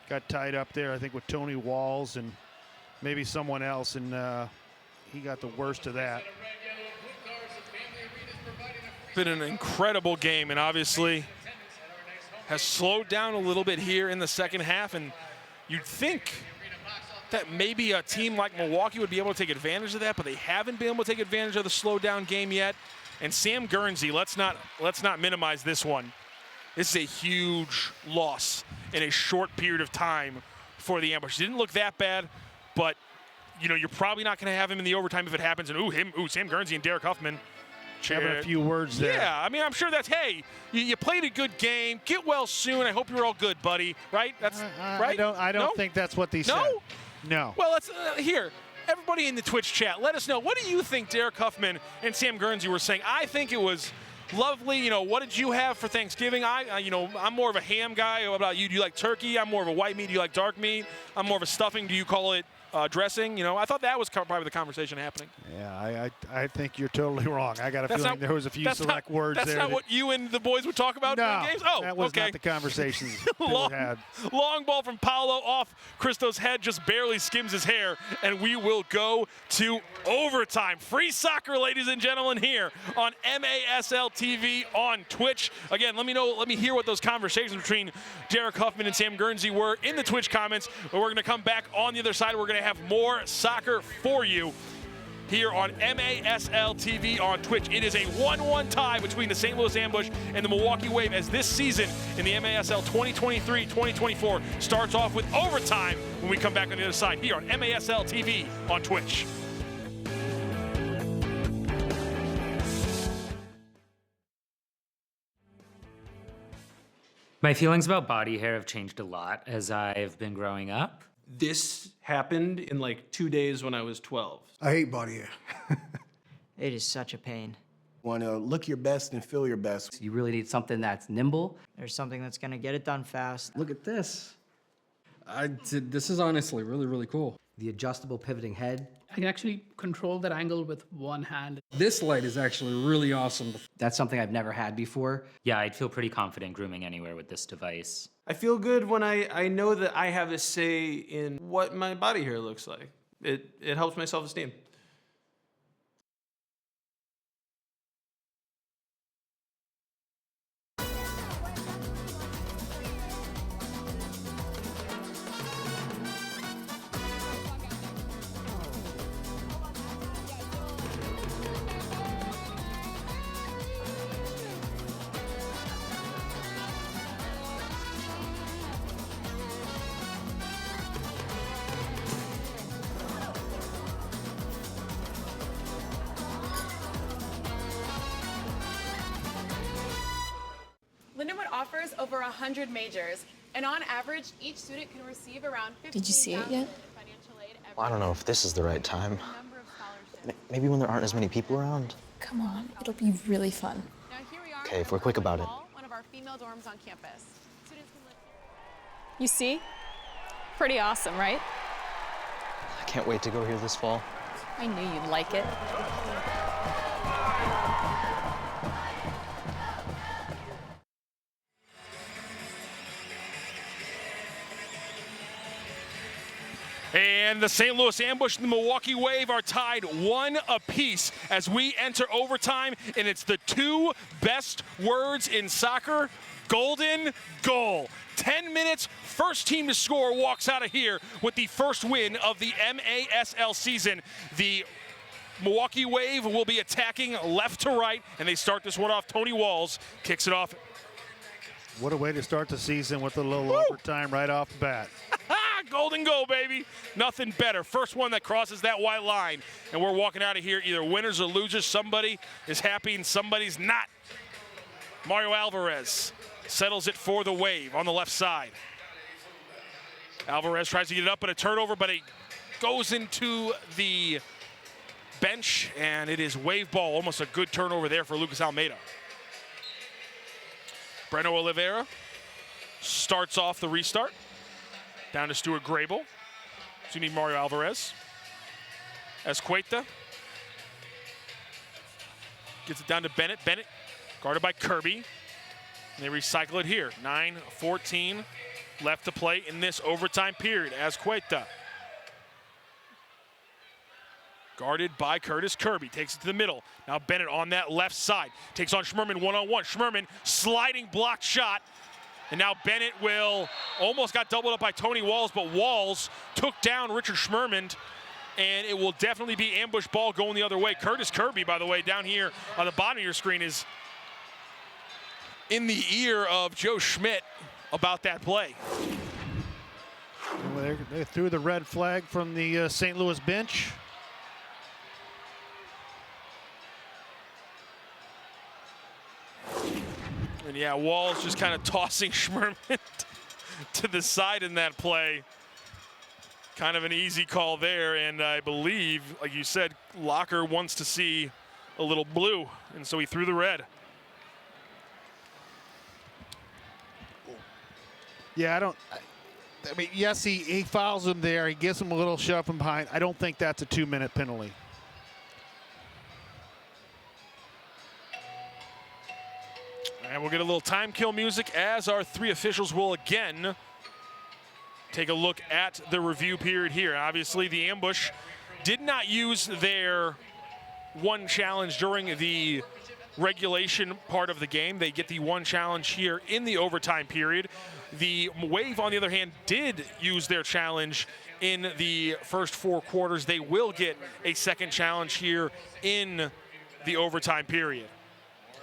Got tied up there, I think, with Tony Walls and maybe someone else, and he got the worst of that. Been an incredible game, and obviously has slowed down a little bit here in the second half, and you'd think that maybe a team like Milwaukee would be able to take advantage of that, but they haven't been able to take advantage of the slowed down game yet. And Sam Guernsey, let's not minimize this one. This is a huge loss in a short period of time for the Ambush. It didn't look that bad, but you know, you're probably not going to have him in the overtime if it happens. And Sam Guernsey and Derek Huffman having a few words there. Yeah, I mean, I'm sure that's, hey, you played a good game. Get well soon. I hope you're all good, buddy. Right? That's right. I don't think that's what they said. No. Well, let's here. Everybody in the Twitch chat, let us know. What do you think Derek Huffman and Sam Guernsey were saying? I think it was lovely. You know, what did you have for Thanksgiving? I'm more of a ham guy. What about you? Do you like turkey? I'm more of a white meat. Do you like dark meat? I'm more of a stuffing. Do you call it dressing? You know, I thought that was probably the conversation happening. Yeah, I think you're totally wrong. I got a feeling there was a few select words there. That's not what you and the boys would talk about during games? Oh, that was okay. not the conversations that we had. Long ball from Paolo off Christo's head, just barely skims his hair, and we will go to overtime. Free soccer, ladies and gentlemen, here on MASL TV on Twitch. Again, let me hear what those conversations between Derek Huffman and Sam Guernsey were in the Twitch comments. But we're going to come back on the other side. We're going to have more soccer for you here on MASL TV on Twitch. It is a 1-1 tie between the St. Louis Ambush and the Milwaukee Wave as this season in the MASL 2023-2024 starts off with overtime when we come back on the other side here on MASL TV on Twitch. My feelings about body hair have changed a lot as I've been growing up. This happened in like 2 days when I was 12. I hate body hair. It is such a pain. Want to look your best and feel your best. You really need something that's nimble. There's something that's going to get it done fast. Look at this. This is honestly really, really cool. The adjustable pivoting head. I can actually control that angle with one hand. This light is actually really awesome. That's something I've never had before. Yeah, I'd feel pretty confident grooming anywhere with this device. I feel good when I know that I have a say in what my body hair looks like. It helps my self-esteem. offers over 100 majors, and on average, each student can receive around $15,000 Did you see it yet? in financial aid every Well, I don't know if this is the right time. number of scholarships. Maybe when there aren't as many people around. Come on, it'll be really fun. Now here we are. Okay, if we're quick about it. One of our female dorms on campus. Students can live here. You see? Pretty awesome, right? I can't wait to go here this fall. I knew you'd like it. And the St. Louis Ambush and the Milwaukee Wave are tied 1 apiece as we enter overtime, and it's the 2 best words in soccer: golden goal. 10 minutes, first team to score walks out of here with the first win of the MASL season. The Milwaukee Wave will be attacking left to right, and they start this one off. Tony Walls kicks it off. What a way to start the season with a little overtime right off the bat. Golden goal, baby. Nothing better. First one that crosses that white line. And we're walking out of here either winners or losers. Somebody is happy and somebody's not. Mario Alvarez settles it for the Wave on the left side. Alvarez tries to get it up, but a turnover, but it goes into the bench, and it is Wave ball. Almost a good turnover there for Lucas Almeida. Breno Oliveira starts off the restart. Down to Stuart Grable. So you need Mario Alvarez. Escueta gets it down to Bennett. Bennett guarded by Kirby. And they recycle it here. 9:14 left to play in this overtime period. Escueta guarded by Curtis Kirby. Takes it to the middle. Now Bennett on that left side. Takes on Schmerman one-on-one. Schmerman sliding blocked shot. And now Bennett will, almost got doubled up by Tony Walls, but Walls took down Richard Schmerman, and it will definitely be ambush ball going the other way. Curtis Kirby, by the way, down here on the bottom of your screen is in the ear of Joe Schmidt about that play. Well, they threw the red flag from the St. Louis bench. And yeah, Walls just kind of tossing Schmerman to the side in that play. Kind of an easy call there, and I believe, like you said, Locker wants to see a little blue, and so he threw the red. Yeah, I mean, yes, he fouls him there. He gives him a little shove from behind. I don't think that's a 2-minute penalty. And we'll get a little time kill music as our 3 officials will again take a look at the review period here. Obviously, the Ambush did not use their one challenge during the regulation part of the game. They get the one challenge here in the overtime period. The Wave, on the other hand, did use their challenge in the first 4 quarters. They will get a second challenge here in the overtime period.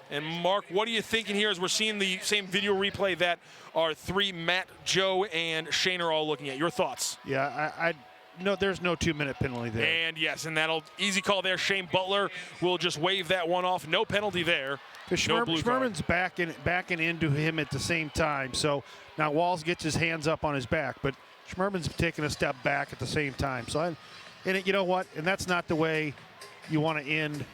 And Mark, what are you thinking here as we're seeing the same video replay that our 3, Matt, Joe, and Shane are all looking at? Your thoughts? Yeah, no, there's no 2-minute penalty there. And yes, and that'll easy call there. Shane Butler will just wave that one off. No penalty there. No blue card. Schmerman's backing into him at the same time. So now Walls gets his hands up on his back, but Schmerman's taking a step back at the same time. So, you know what? And that's not the way you want to end.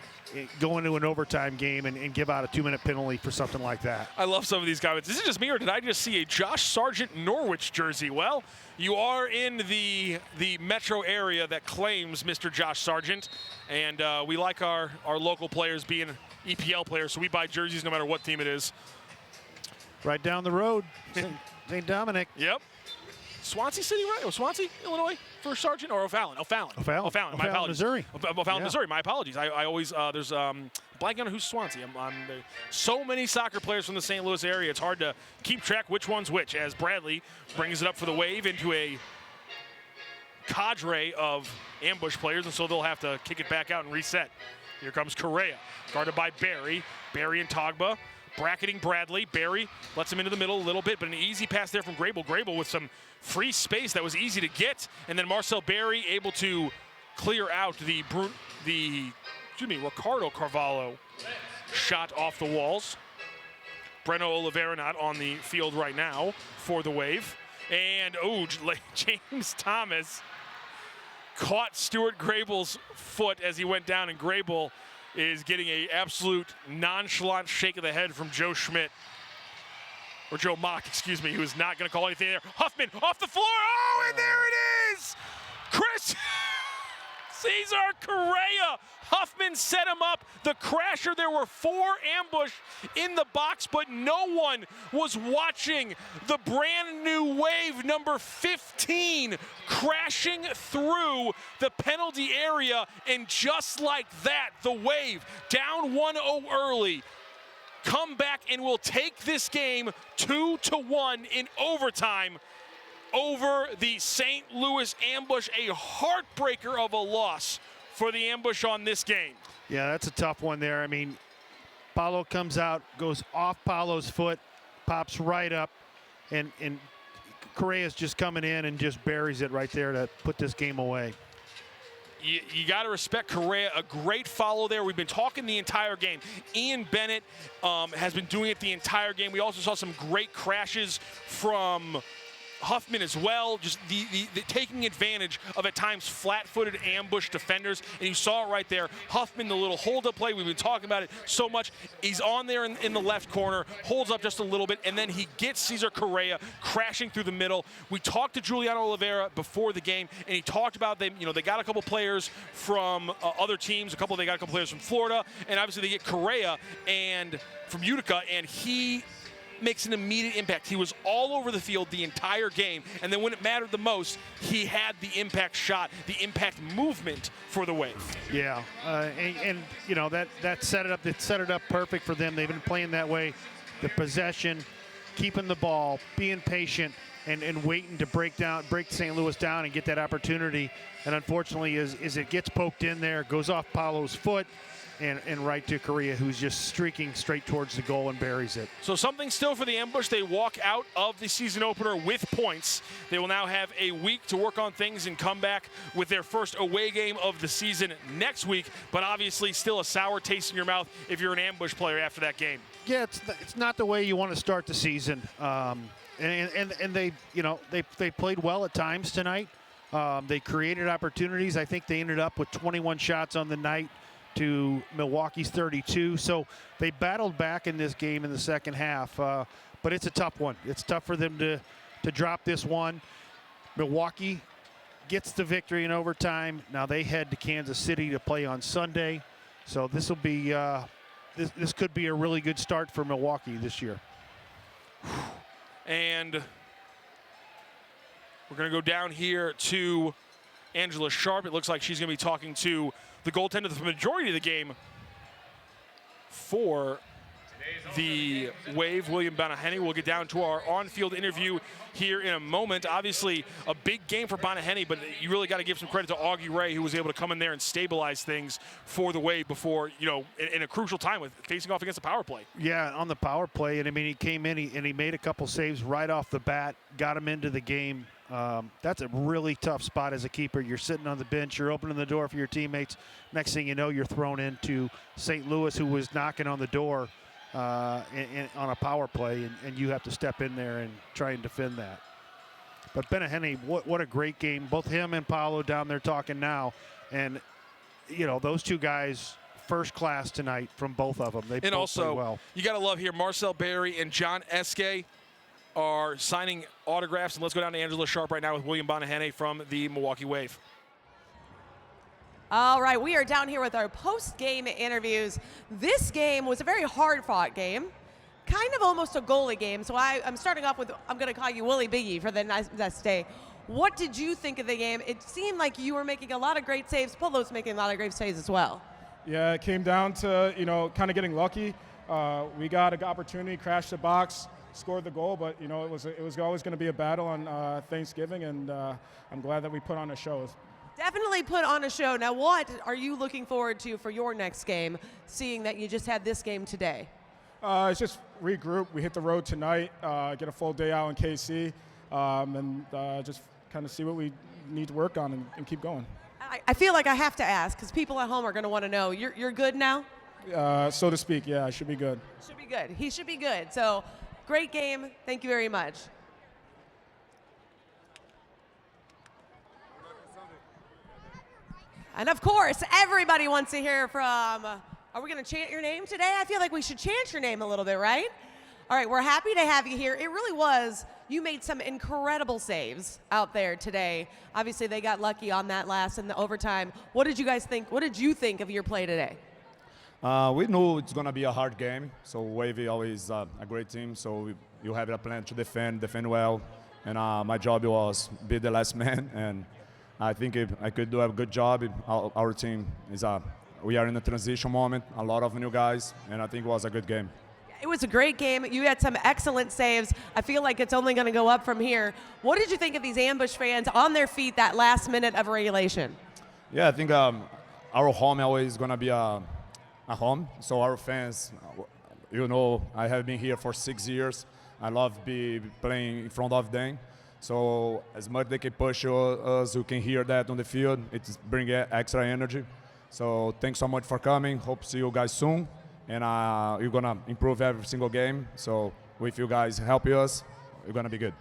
Go into an overtime game and give out a 2-minute penalty for something like that. I love some of these comments. Is it just me, or did I just see a Josh Sargent Norwich jersey? Well, you are in the metro area that claims Mr. Josh Sargent, and we like our local players being EPL players, so we buy jerseys no matter what team it is. Right down the road, St. Dominic. Yep. Swansea City, right? Or Swansea, Illinois for Sargent, or O'Fallon? O'Fallon. My apologies. Missouri. O'Fallon, Missouri. My apologies. I always there's blanking on who's Swansea. So many soccer players from the St. Louis area. It's hard to keep track which one's which. As Bradley brings it up for the Wave into a cadre of Ambush players, and so they'll have to kick it back out and reset. Here comes Correa, guarded by Barry. Barry and Togba bracketing Bradley. Barry lets him into the middle a little bit, but an easy pass there from Grable. Grable with some free space that was easy to get, and then Marcel Barry able to clear out the Ricardo Carvalho shot off the walls. Breno Oliveira not on the field right now for the Wave. And, James Thomas caught Stuart Grable's foot as he went down, and Grable is getting an absolute nonchalant shake of the head from Joe Schmidt. Or Joe Mock, excuse me, who is not going to call anything there. Huffman off the floor. Oh, and there it is! Chris Cesar Correa. Huffman set him up. The crasher, there were 4 ambush in the box, but no one was watching the brand new Wave number 15 crashing through the penalty area. And just like that, the Wave down 1-0 early, come back and will take this game 2-1 in overtime over the St. Louis Ambush. A heartbreaker of a loss for the Ambush on this game. Yeah, that's a tough one there. I mean, Paulo comes out, goes off Paulo's foot, pops right up, and Correa's just coming in and just buries it right there to put this game away. You got to respect Correa. A great follow there. We've been talking the entire game. Ian Bennett has been doing it the entire game. We also saw some great crashes from Huffman as well, just the taking advantage of at times flat-footed ambush defenders, and you saw it right there. Huffman, the little hold-up play, we've been talking about it so much. He's on there in the left corner, holds up just a little bit, and then he gets Cesar Correa crashing through the middle. We talked to Juliano Oliveira before the game, and he talked about they got a couple players from other teams, they got a couple players from Florida, and obviously they get Correa and from Utica, and he makes an immediate impact. He was all over the field the entire game, and then when it mattered the most, he had the impact shot, the impact movement for the Wave. Yeah, and you know that set it up perfect for them. They've been playing that way, the possession, keeping the ball, being patient, and waiting to break St. Louis down and get that opportunity. And unfortunately, as it gets poked in there, goes off Paulo's foot, and right to Correa, who's just streaking straight towards the goal and buries it. So something still for the Ambush. They walk out of the season opener with points. They will now have a week to work on things and come back with their first away game of the season next week, but obviously still a sour taste in your mouth if you're an Ambush player after that game. Yeah, it's not the way you want to start the season. And they played well at times tonight. They created opportunities. I think they ended up with 21 shots on the night to Milwaukee's 32. So they battled back in this game in the second half, but it's a tough one. It's tough for them to drop this one. Milwaukee gets the victory in overtime. Now they head to Kansas City to play on Sunday. So this will be this could be a really good start for Milwaukee this year. And we're going to go down here to Angela Sharp. It looks like she's going to be talking to the goaltender for the majority of the game for the Wave, William Bonaheny. We'll get down to our on-field interview here in a moment. Obviously, a big game for Bonaheny, but you really got to give some credit to Augie Ray, who was able to come in there and stabilize things for the Wave before, in a crucial time with facing off against the power play. Yeah, on the power play, and I mean, he came in and he made a couple saves right off the bat, got him into the game. That's a really tough spot as a keeper. You're sitting on the bench, you're opening the door for your teammates. Next thing you know, you're thrown into St. Louis, who was knocking on the door on a power play, and you have to step in there and try and defend that. But Bonaheny, what a great game. Both him and Paulo down there talking now. And, those two guys, first class tonight from both of them. They both also, play well. You got to love here, Marcel Berry and John Eske are signing autographs. And let's go down to Angela Sharp right now with William Bonaheny from the Milwaukee Wave. All right, we are down here with our post-game interviews. This game was a very hard-fought game, kind of almost a goalie game. So I'm starting off with, I'm going to call you Willie Biggie for the next day. What did you think of the game? It seemed like you were making a lot of great saves. Polo's making a lot of great saves as well. Yeah, it came down to, kind of getting lucky. We got an opportunity, crashed the box, scored the goal, but, it was always going to be a battle on Thanksgiving, and I'm glad that we put on a show. Definitely put on a show. Now, what are you looking forward to for your next game, seeing that you just had this game today? It's just regroup. We hit the road tonight, get a full day out in KC, and just kind of see what we need to work on and keep going. I feel like I have to ask, because people at home are going to want to know. You're good now? so to speak. Yeah, it should be good. Should be good. He should be good. So, great game. Thank you very much. And of course, everybody wants to hear from, are we going to chant your name today? I feel like we should chant your name a little bit, right? All right, we're happy to have you here. It really was, you made some incredible saves out there today. Obviously, they got lucky on that last in the overtime. What did you guys think? What did you think of your play today? We knew it's going to be a hard game. So Wave always a great team. So you have a plan to defend well. And my job was be the last man. And I think if I could do a good job. Our team is we are in a transition moment, a lot of new guys, and I think it was a good game. It was a great game. You had some excellent saves. I feel like it's only going to go up from here. What did you think of these Ambush fans on their feet that last minute of regulation? Yeah, I think our home always going to be a home. So our fans, you know, I have been here for 6 years. I love playing in front of them. So as much they can push us, you can hear that on the field. It brings extra energy. So thanks so much for coming. Hope to see you guys soon. And you're going to improve every single game. So if you guys help us, you're going to be good.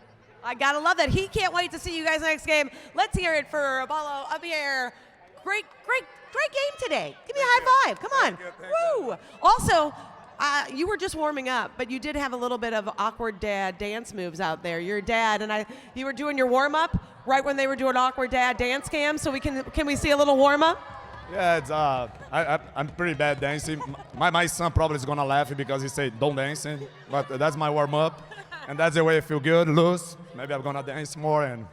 I got to love that. He can't wait to see you guys next game. Let's hear it for Apollo Javier. Great game today. Give me a high five. Come on. Woo. Also, you were just warming up, but you did have a little bit of awkward dad dance moves out there. Your dad and you were doing your warm up right when they were doing awkward dad dance cam. So can we see a little warm up? Yeah, it's I'm pretty bad dancing. My son probably is gonna laugh because he said don't dance, but that's my warm up, and that's the way I feel good, loose. Maybe I'm gonna dance more and.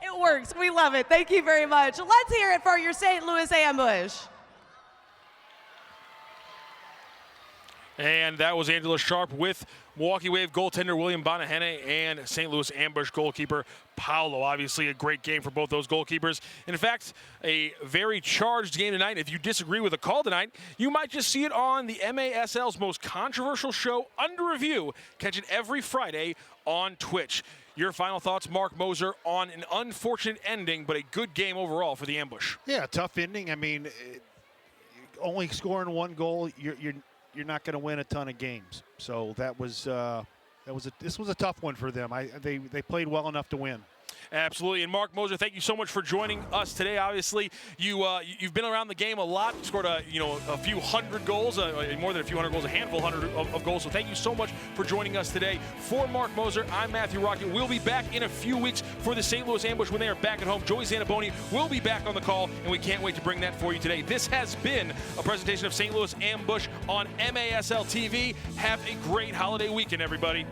It works. We love it. Thank you very much. Let's hear it for your St. Louis Ambush. And that was Angela Sharp with Milwaukee Wave goaltender William Bonahene and St. Louis Ambush goalkeeper Paolo. Obviously a great game for both those goalkeepers. In fact, a very charged game tonight. If you disagree with the call tonight, you might just see it on the MASL's most controversial show, Under Review. Catch it every Friday on Twitch. Your final thoughts, Mark Moser, on an unfortunate ending, but a good game overall for the Ambush. Yeah, tough ending. I mean, only scoring one goal, you're not going to win a ton of games. So this was a tough one for them. They played well enough to win. Absolutely. And Mark Moser, thank you so much for joining us today. Obviously, you've been around the game a lot, scored a few hundred goals, more than a few hundred goals, a handful of goals. So thank you so much for joining us today. For Mark Moser, I'm Matthew Rocket. We'll be back in a few weeks for the St. Louis Ambush when they are back at home. Joey Zanaboni will be back on the call, and we can't wait to bring that for you today. This has been a presentation of St. Louis Ambush on MASL TV. Have a great holiday weekend, everybody.